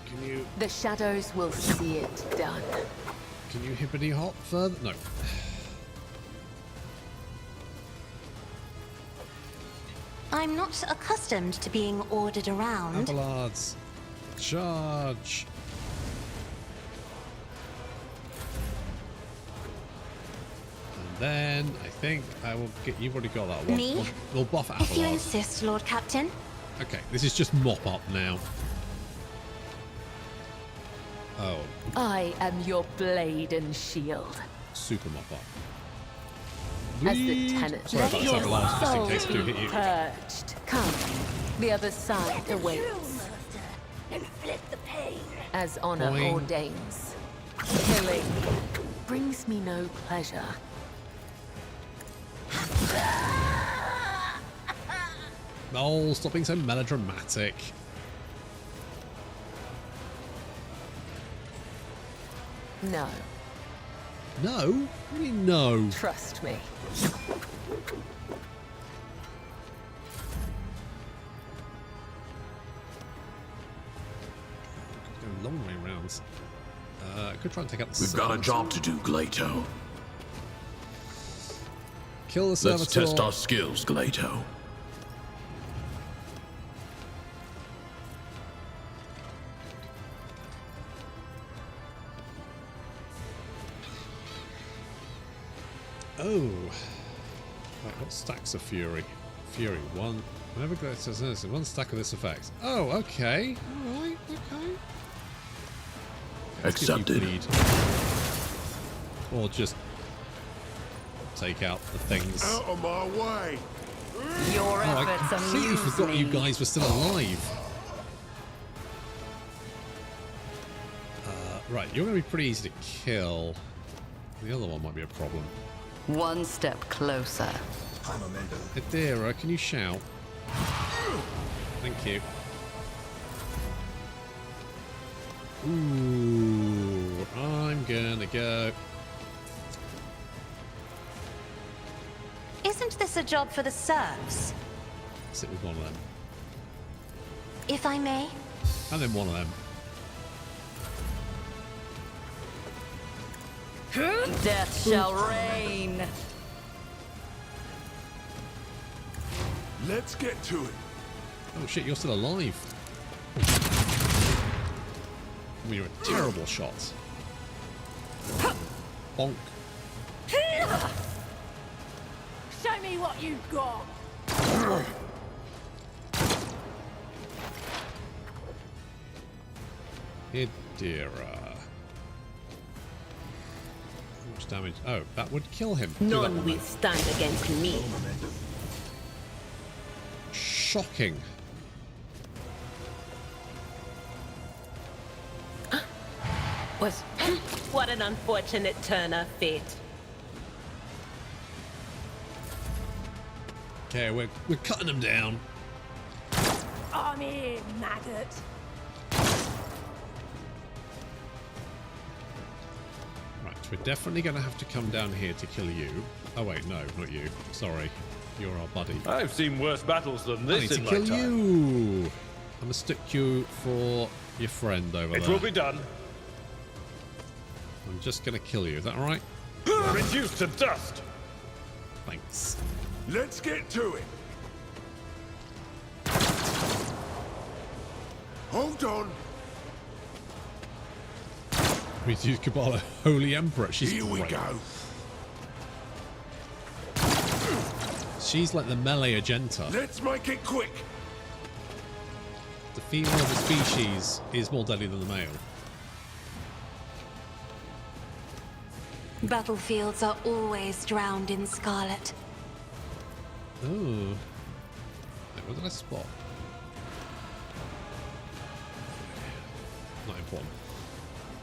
Can you... The shadows will see it done. Can you hippity hop further? No. I'm not accustomed to being ordered around. Abelards, charge. And then I think I will get. You've already got that one. Me? We'll buff Abelards. If you insist, Lord Captain. Okay, this is just mop up now. Oh. I am your blade and shield. Super mop up. As the tenant, Sorry about your Abelards, just in case I do soul hit be you. purged. Come, the other side awaits. Inflict the pain. As honor Boing. ordains. Killing brings me no pleasure. Oh, stop being so melodramatic. No. No? What do you mean no? Trust me. Go a long way around. I could try and take out the We've got a servant. job to do, Glato. Kill the servitor. Let's test our skills, Glato. Oh. Right, what stacks of Fury? Fury, one. Whenever it says this, one stack of this effect. Oh, okay. Alright, okay. Accepted. Or just take out the things. Out of my way! Your I efforts completely amuse forgot me. you guys were still alive. Right, you're going to be pretty easy to kill. The other one might be a problem. One step closer. Adira, can you shout? Thank you. Ooh, I'm gonna go. Isn't this a job for the serfs? Sit with one of them. If I may? And then one of them. Death shall reign. Let's get to it. Oh shit, you're still alive. I mean, you're a terrible shot. Bonk. Show me what you've got. Adira. How much damage? Oh, that would kill him. Do that None one will then. stand against me. Shocking. What an unfortunate turn of fate. Okay, we're cutting them down. I'm here, maggot. Right, we're definitely going to have to come down here to kill you. Oh wait, no, not you. Sorry, you're our buddy. I've seen worse battles than I need this to in my kill time. you. I'm gonna stick you for your friend over It there. will be done. I'm just gonna kill you. Is that all right? Reduced to dust. Thanks. Let's get to it. Hold on. We use Kabbalah Holy Emperor. She's Here we great. go. She's like the melee Agenta. Let's make it quick. The female of the species is more deadly than the male. Battlefields are always drowned in scarlet. Ooh. Wait, what did I spot? Not important.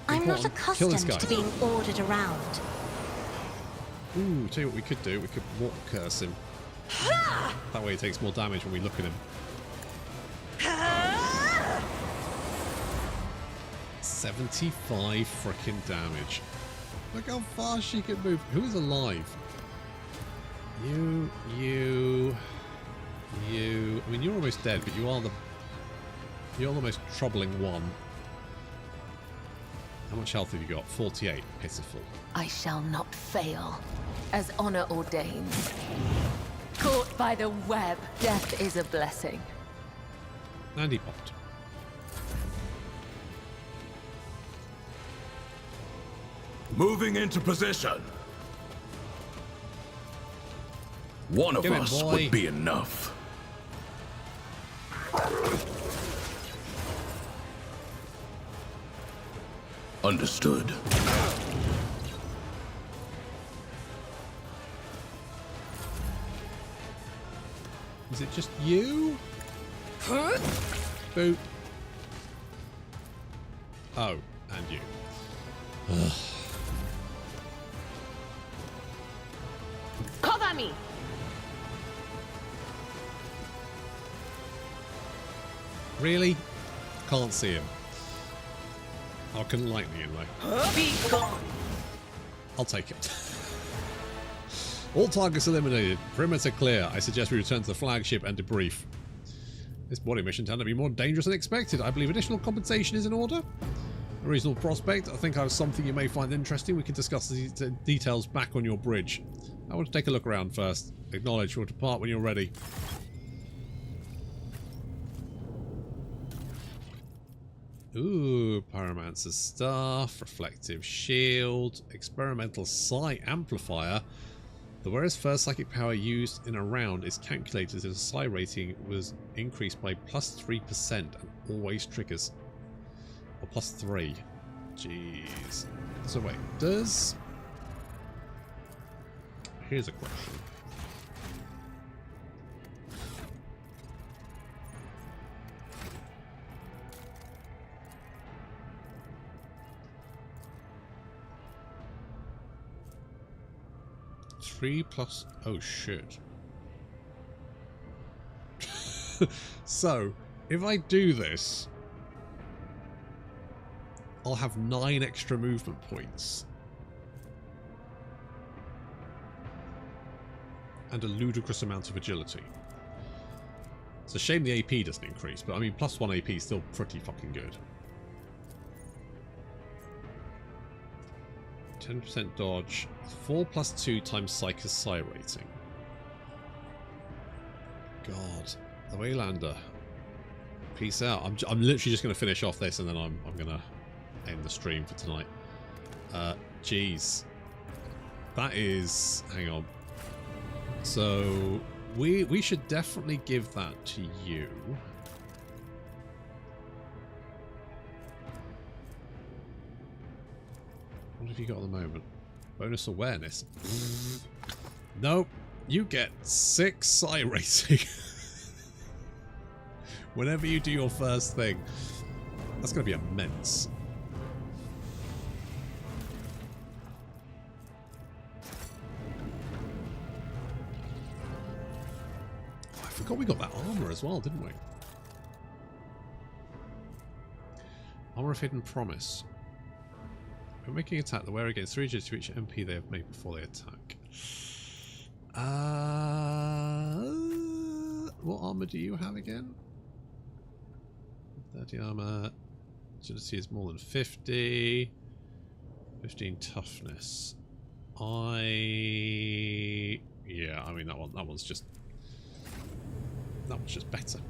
I'm not Important. Kill this accustomed to guy. being ordered around. Ooh, tell you what we could do. We could walk curse him. That way he takes more damage when we look at him. 75 frickin' damage. Look how fast she can move. Who is alive? You. I mean, you're almost dead, but you're the most troubling one. How much health have you got? 48. Pitiful. I shall not fail, as honor ordains. Caught by the web, death is a blessing. And he popped. Moving into position. One of Get him, us boy. would be enough. Understood. Is it just you? Boop. Oh, and you. Ugh. Cover me! Really? Can't see him. I can lightning in though. Be gone! I'll take it. All targets eliminated. Perimeter clear. I suggest we return to the flagship and debrief. This boarding mission turned out to be more dangerous than expected. I believe additional compensation is in order. A reasonable prospect. I think I have something you may find interesting. We can discuss the details back on your bridge. I want to take a look around first. Acknowledge. We'll depart when you're ready. Ooh, Pyromancer's Staff, Reflective Shield, Experimental Psi Amplifier. The wearer's first psychic power used in a round is calculated as a psi rating was increased by +3% and always triggers. Or +3. Jeez. So wait, does here's a question. Oh shit. So, if I do this, I'll have 9 extra movement points. And a ludicrous amount of agility. It's a shame the AP doesn't increase, but I mean, +1 AP is still pretty fucking good. 10% dodge, 4+2 times Psychus Psi rating. God, the Waylander. Peace out. I'm literally just going to finish off this and then I'm going to end the stream for tonight. Jeez. That is... hang on. So, we should definitely give that to you. What have you got at the moment? Bonus awareness. Nope. You get 6 Psi rating. Whenever you do your first thing. That's going to be immense. Oh, I forgot we got that armor as well, didn't we? Armor of Hidden Promise. When making an attack, the wearer gains 3 agility to each MP they have made before they attack. What armor do you have again? 30 armor. Agility is more than 50. 15 toughness. Yeah, I mean that one's just better.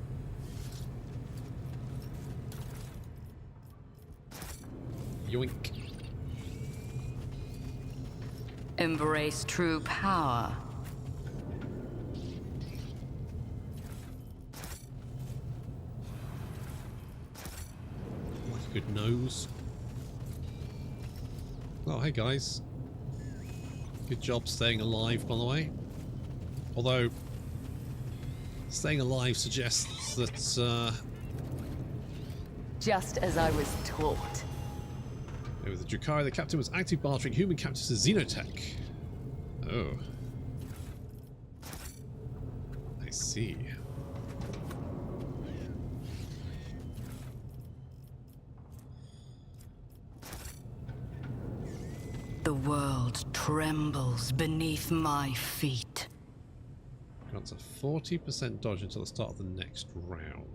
Yoink. Embrace true power. Like a good nose. Oh, hey guys. Good job staying alive, by the way. Although, staying alive suggests that, Just as I was taught. With the Drukhari, the captain was active bartering human captives to Xenotech. Oh. I see. The world trembles beneath my feet. Grants a 40% dodge until the start of the next round.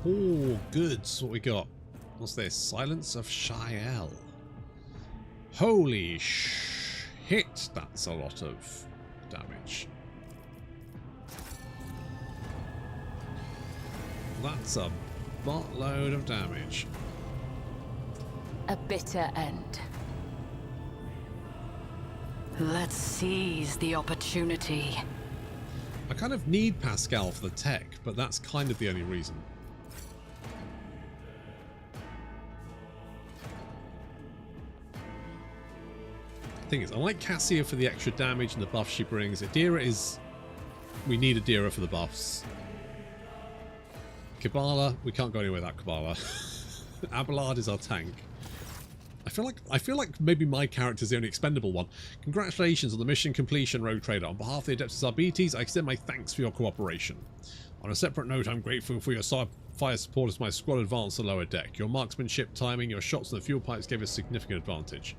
Oh, good. So what we got? What's this? Silence of Shael. Holy shit, that's a lot of damage. That's a buttload of damage. A bitter end. Let's seize the opportunity. I kind of need Pascal for the tech, but that's kind of the only reason. Thing is, I like Cassia for the extra damage and the buff she brings. Adira is... we need Adira for the buffs. Kabbalah, we can't go anywhere without Kabbalah. Abelard is our tank. I feel like maybe my character's the only expendable one. Congratulations on the mission completion, Rogue Trader. On behalf of the Adeptus Arbites, I extend my thanks for your cooperation. On a separate note, I'm grateful for your fire support as my squad advanced the lower deck. Your marksmanship, timing, your shots and the fuel pipes gave us significant advantage.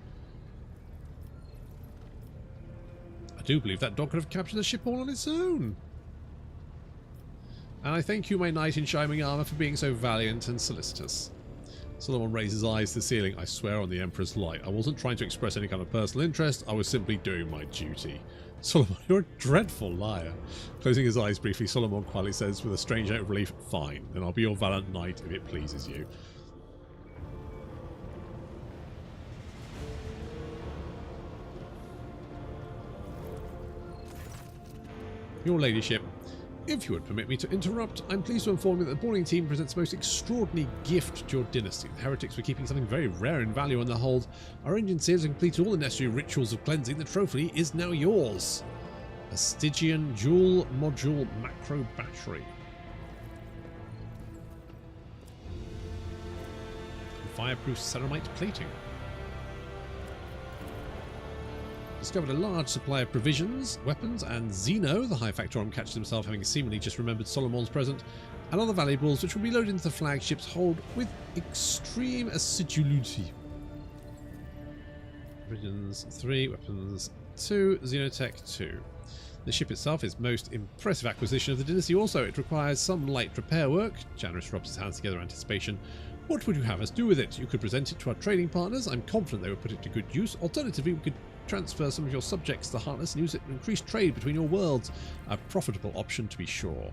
I do believe that dog could have captured the ship all on its own. And I thank you, my knight in shining armour, for being so valiant and solicitous. Solomon raised his eyes to the ceiling. I swear on the Emperor's light. I wasn't trying to express any kind of personal interest. I was simply doing my duty. Solomon, you're a dreadful liar. Closing his eyes briefly, Solomon quietly says with a strange note of relief, fine, then I'll be your valiant knight if it pleases you. Your ladyship, if you would permit me to interrupt, I'm pleased to inform you that the boarding team presents a most extraordinary gift to your dynasty. The heretics were keeping something very rare in value on the hold. Our engineers have completed all the necessary rituals of cleansing. The trophy is now yours. A Stygian dual module macro battery. Fireproof ceramite plating. Discovered a large supply of provisions, weapons, and Zeno, the High Factorum, catches himself having seemingly just remembered Solomon's present, and other valuables which will be loaded into the flagship's hold with extreme assiduity. Provisions 3, weapons 2, Xenotech 2. The ship itself is most impressive acquisition of the dynasty. Also, it requires some light repair work. Janus rubs his hands together in anticipation. What would you have us do with it? You could present it to our trading partners. I'm confident they would put it to good use. Alternatively, we could transfer some of your subjects to Heartless and use it to increase trade between your worlds. A profitable option, to be sure.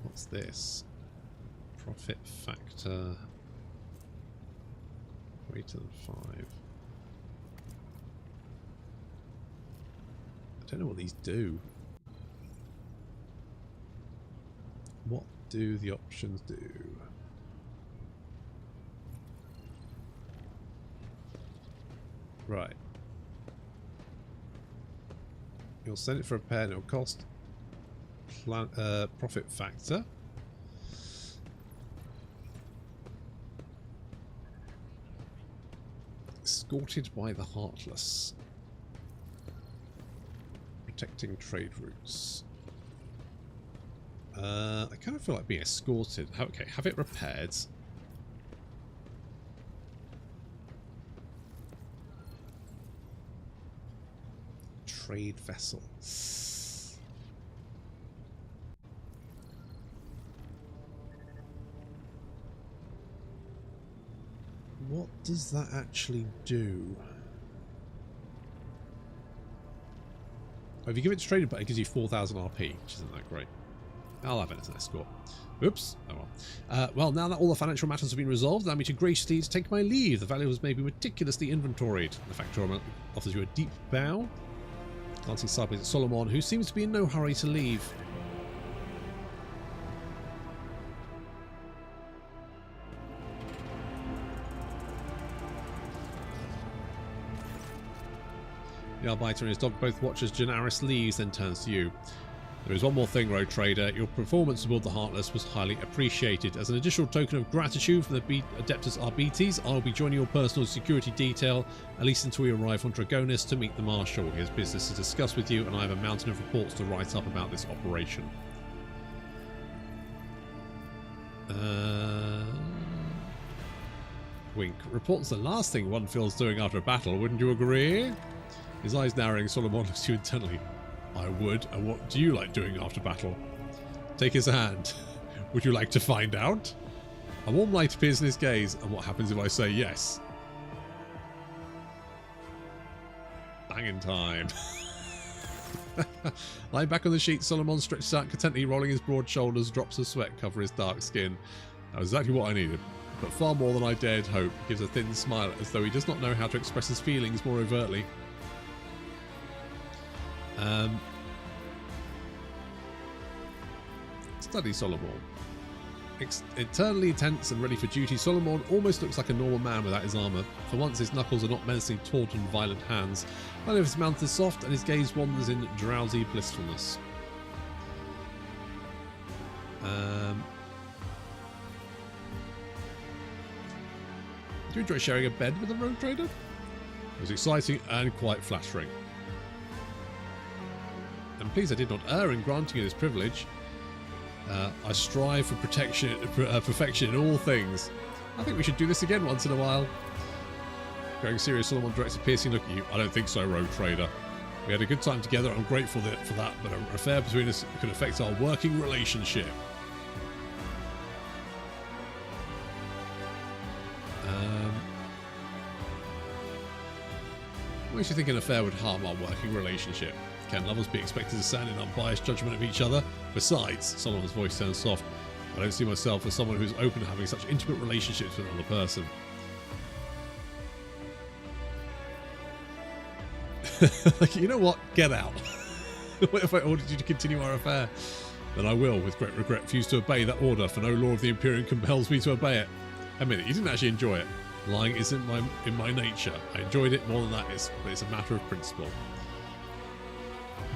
What's this? Profit factor greater than 5. I don't know what these do. What do the options do? Right. You'll send it for repair and it'll cost profit factor. Escorted by the Heartless. Protecting trade routes. I kind of feel like being escorted. Okay, have it repaired. Trade vessel. What does that actually do? Oh, if you give it to trade, but it gives you 4,000 RP, which isn't that great. I'll have it as an escort. Oops. Oh well. Well, now that all the financial matters have been resolved, allow me to graciously take my leave. The valuables may be meticulously inventoried. The Factorum offers you a deep bow, glancing sideways at Solomon, who seems to be in no hurry to leave. The Arbiter and his dog both watch as Genaris leaves, then turns to you. There is one more thing, Road Trader. Your performance aboard the Heartless was highly appreciated. As an additional token of gratitude from the Adeptus Arbites, I will be joining your personal security detail, at least until we arrive on Dragonis to meet the Marshal. He has business to discuss with you, and I have a mountain of reports to write up about this operation. Wink. Reports the last thing one feels doing after a battle, wouldn't you agree? His eyes narrowing, Solomon looks at you intently. I would, and what do you like doing after battle? Take his hand. Would you like to find out? A warm light appears in his gaze, and what happens if I say yes? Banging time. Lying back on the sheet, Solomon stretches out contentedly, rolling his broad shoulders, drops of sweat cover his dark skin. That was exactly what I needed, but far more than I dared hope. He gives a thin smile, as though he does not know how to express his feelings more overtly. Study Solomon. Eternally tense and ready for duty, Solomon almost looks like a normal man without his armour. For once, his knuckles are not menacingly taut and violent hands. None of his mouth is soft, and his gaze wanders in drowsy blissfulness. Do you enjoy sharing a bed with a Road Trader? It was exciting and quite flattering. And please, I did not err in granting you this privilege. I strive for perfection in all things. I think we should do this again once in a while. Growing serious, Solomon directs a piercing look at you. I don't think so, Road Trader. We had a good time together. I'm grateful for that, but an affair between us could affect our working relationship. What makes you think an affair would harm our working relationship? Can lovers be expected to stand in unbiased judgment of each other? Besides, Solomon's voice turns soft. I don't see myself as someone who's open to having such intimate relationships with another person. Like, you know what? Get out. What if I ordered you to continue our affair? Then I will, with great regret, refuse to obey that order, for no law of the Imperium compels me to obey it. Admit it, you didn't actually enjoy it. Lying isn't in my nature. I enjoyed it more than that, but it's a matter of principle.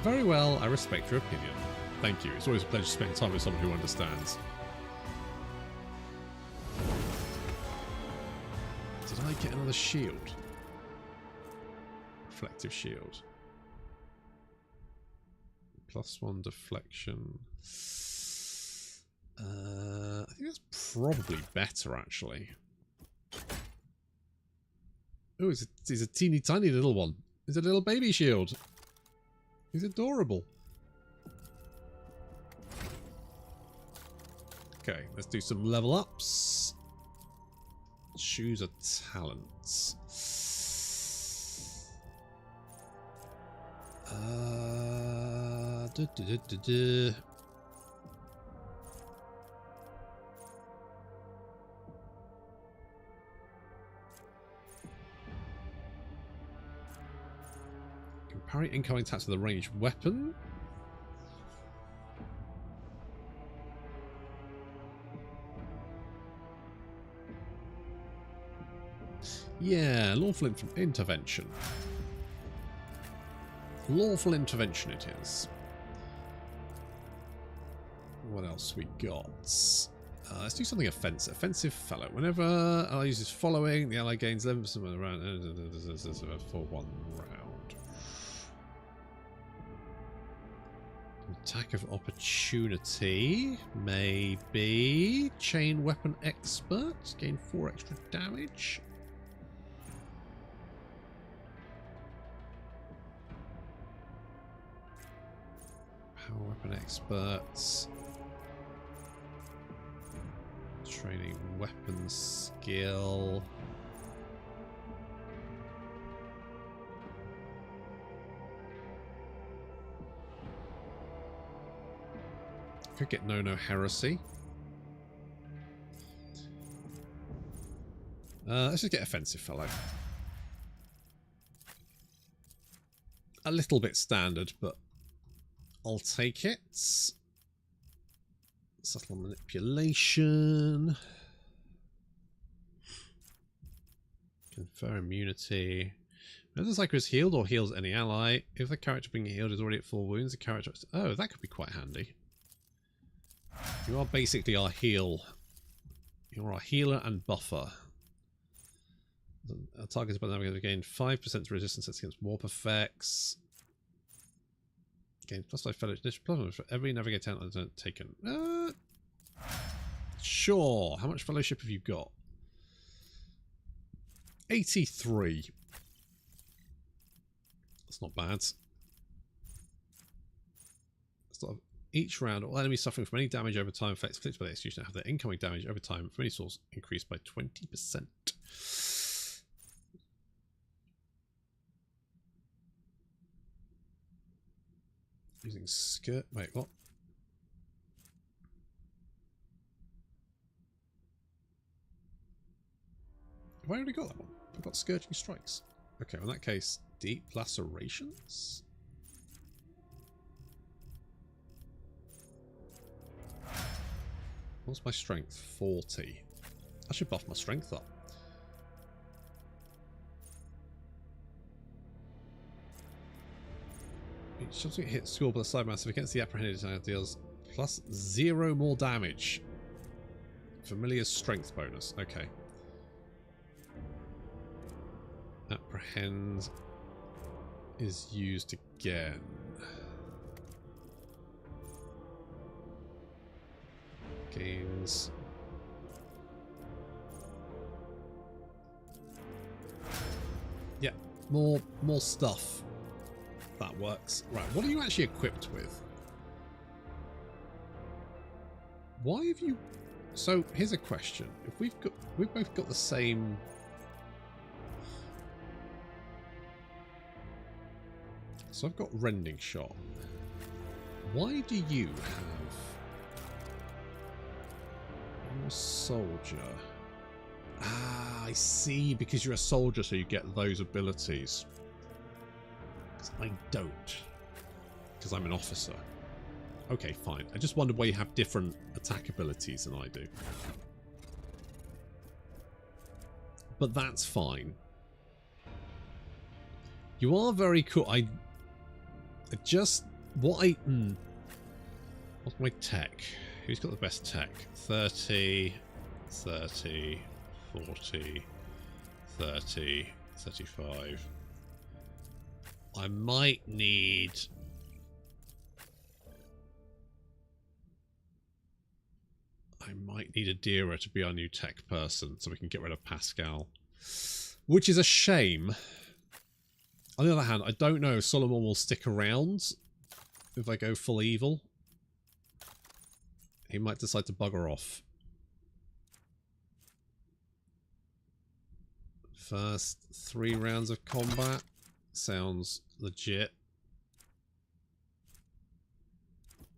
Very well, I respect your opinion. Thank you. It's always a pleasure to spend time with someone who understands. Did I get another shield? Reflective shield. +1 deflection. I think that's probably better, actually. Oh, it's a teeny tiny little one. It's a little baby shield. He's adorable. Okay, let's do some level ups. Choose a talent. Can parry incoming attacks with a ranged weapon. Yeah, lawful intervention. Lawful intervention it is. What else we got? Let's do something offensive. Offensive fellow. Whenever I use his following, the ally gains 11% around for 1 round. Attack of opportunity. Maybe. Chain weapon expert. Gain 4 extra damage. Power weapon experts. Training weapon skill. Could get no heresy. Let's just get offensive fellow. A little bit standard, but I'll take it. Subtle manipulation. Confer immunity. Whether the psycho is healed or heals any ally. If the character being healed is already at full wounds, the character... Oh, that could be quite handy. You are basically our heal. You're our healer and buffer. Our target is by navigator gain 5% resistance against warp effects. Gain +5 fellowship for every navigator taken. Sure. How much fellowship have you got? 83. That's not bad. Sort of each round, all enemies suffering from any damage over time effects inflicted by the executioner have their incoming damage over time from any source increased by 20%. Using skirt. Wait, what? Have I already got that one? I've got Scourging Strikes. Okay, in that case, Deep Lacerations? What's my strength? 40. I should buff my strength up. Something hit score by the side massive against the apprehended deals +0 more damage. Familiar strength bonus. Okay. Apprehend is used again. Gains. Yeah, more stuff. That works. Right, what are you actually equipped with? Why have you... So, here's a question. If we've both got the same... So I've got Rending Shot. Why do you have... You're a soldier. Ah, I see. Because you're a soldier, so you get those abilities. I don't. Because I'm an officer. Okay, fine. I just wondered why you have different attack abilities than I do. But that's fine. You are very cool. I just... What's my tech? Who's got the best tech? 30, 30, 40, 30, 35. I might need... Adira to be our new tech person so we can get rid of Pascal. Which is a shame. On the other hand, I don't know if Solomon will stick around if I go full evil. He might decide to bugger off. First 3 rounds of combat. Sounds legit.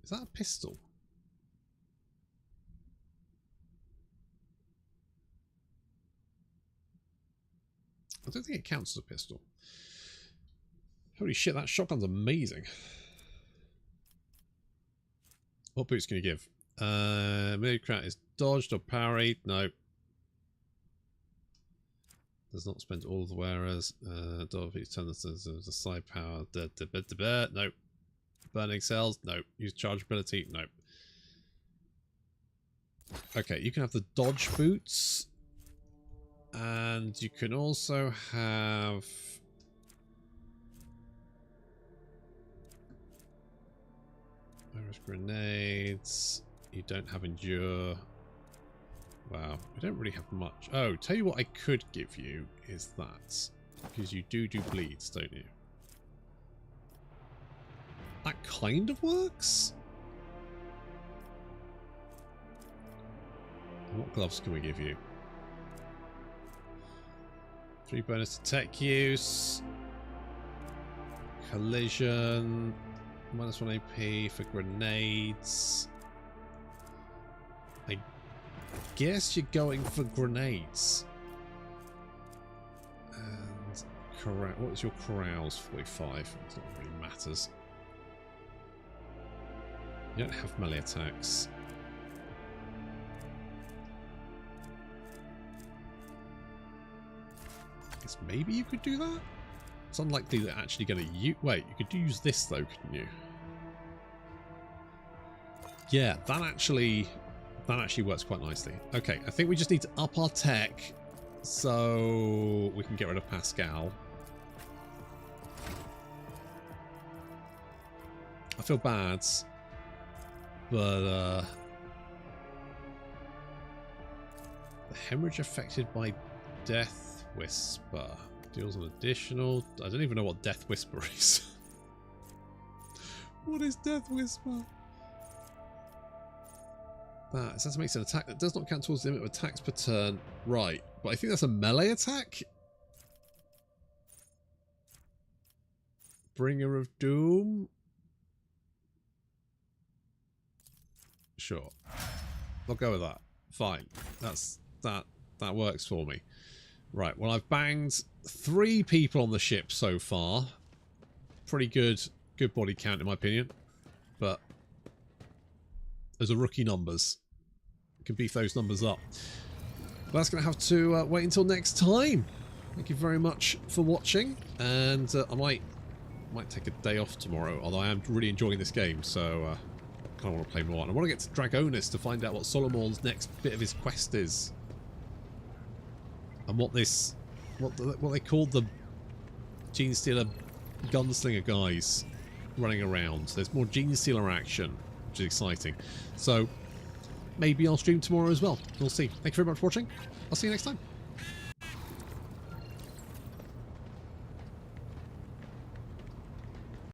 Is that a pistol? I don't think it counts as a pistol. Holy shit, that shotgun's amazing. What boots can you give? Midcrat is dodged or parried. No. Does not spend all of the wearers. Dorothy's turn the side power. No. Burning cells. No. Use charge ability. No. Okay, you can have the dodge boots. And you can also have... Where's grenades? You don't have endure. Wow, we don't really have much. Oh, tell you what I could give you is that. Because you do bleeds, don't you? That kind of works? What gloves can we give you? 3 bonus to tech use. Collision. -1 AP for grenades. I guess you're going for grenades. And what is your carouse? 45. It's not really matters. You don't have melee attacks. I guess maybe you could do that? It's unlikely they're actually going to use... Wait, you could use this though, couldn't you? Yeah, that actually works quite nicely. Okay, I think we just need to up our tech so we can get rid of Pascal. I feel bad, but the hemorrhage affected by Death Whisper deals an additional... I don't even know what Death Whisper is. What is Death Whisper? That says makes an attack that does not count towards the limit of attacks per turn. Right, but I think that's a melee attack. Bringer of Doom. Sure, I'll go with that. Fine, that works for me. Right, well I've banged 3 people on the ship so far. Pretty good body count in my opinion, but those are rookie numbers. Can beef those numbers up. But that's going to have to wait until next time. Thank you very much for watching, and I might take a day off tomorrow, although I am really enjoying this game, so I kind of want to play more. And I want to get to Dragonis to find out what Solomon's next bit of his quest is, and what they called the Genestealer gunslinger guys running around. There's more Genestealer action, which is exciting. So maybe I'll stream tomorrow as well. We'll see. Thank you very much for watching. I'll see you next time.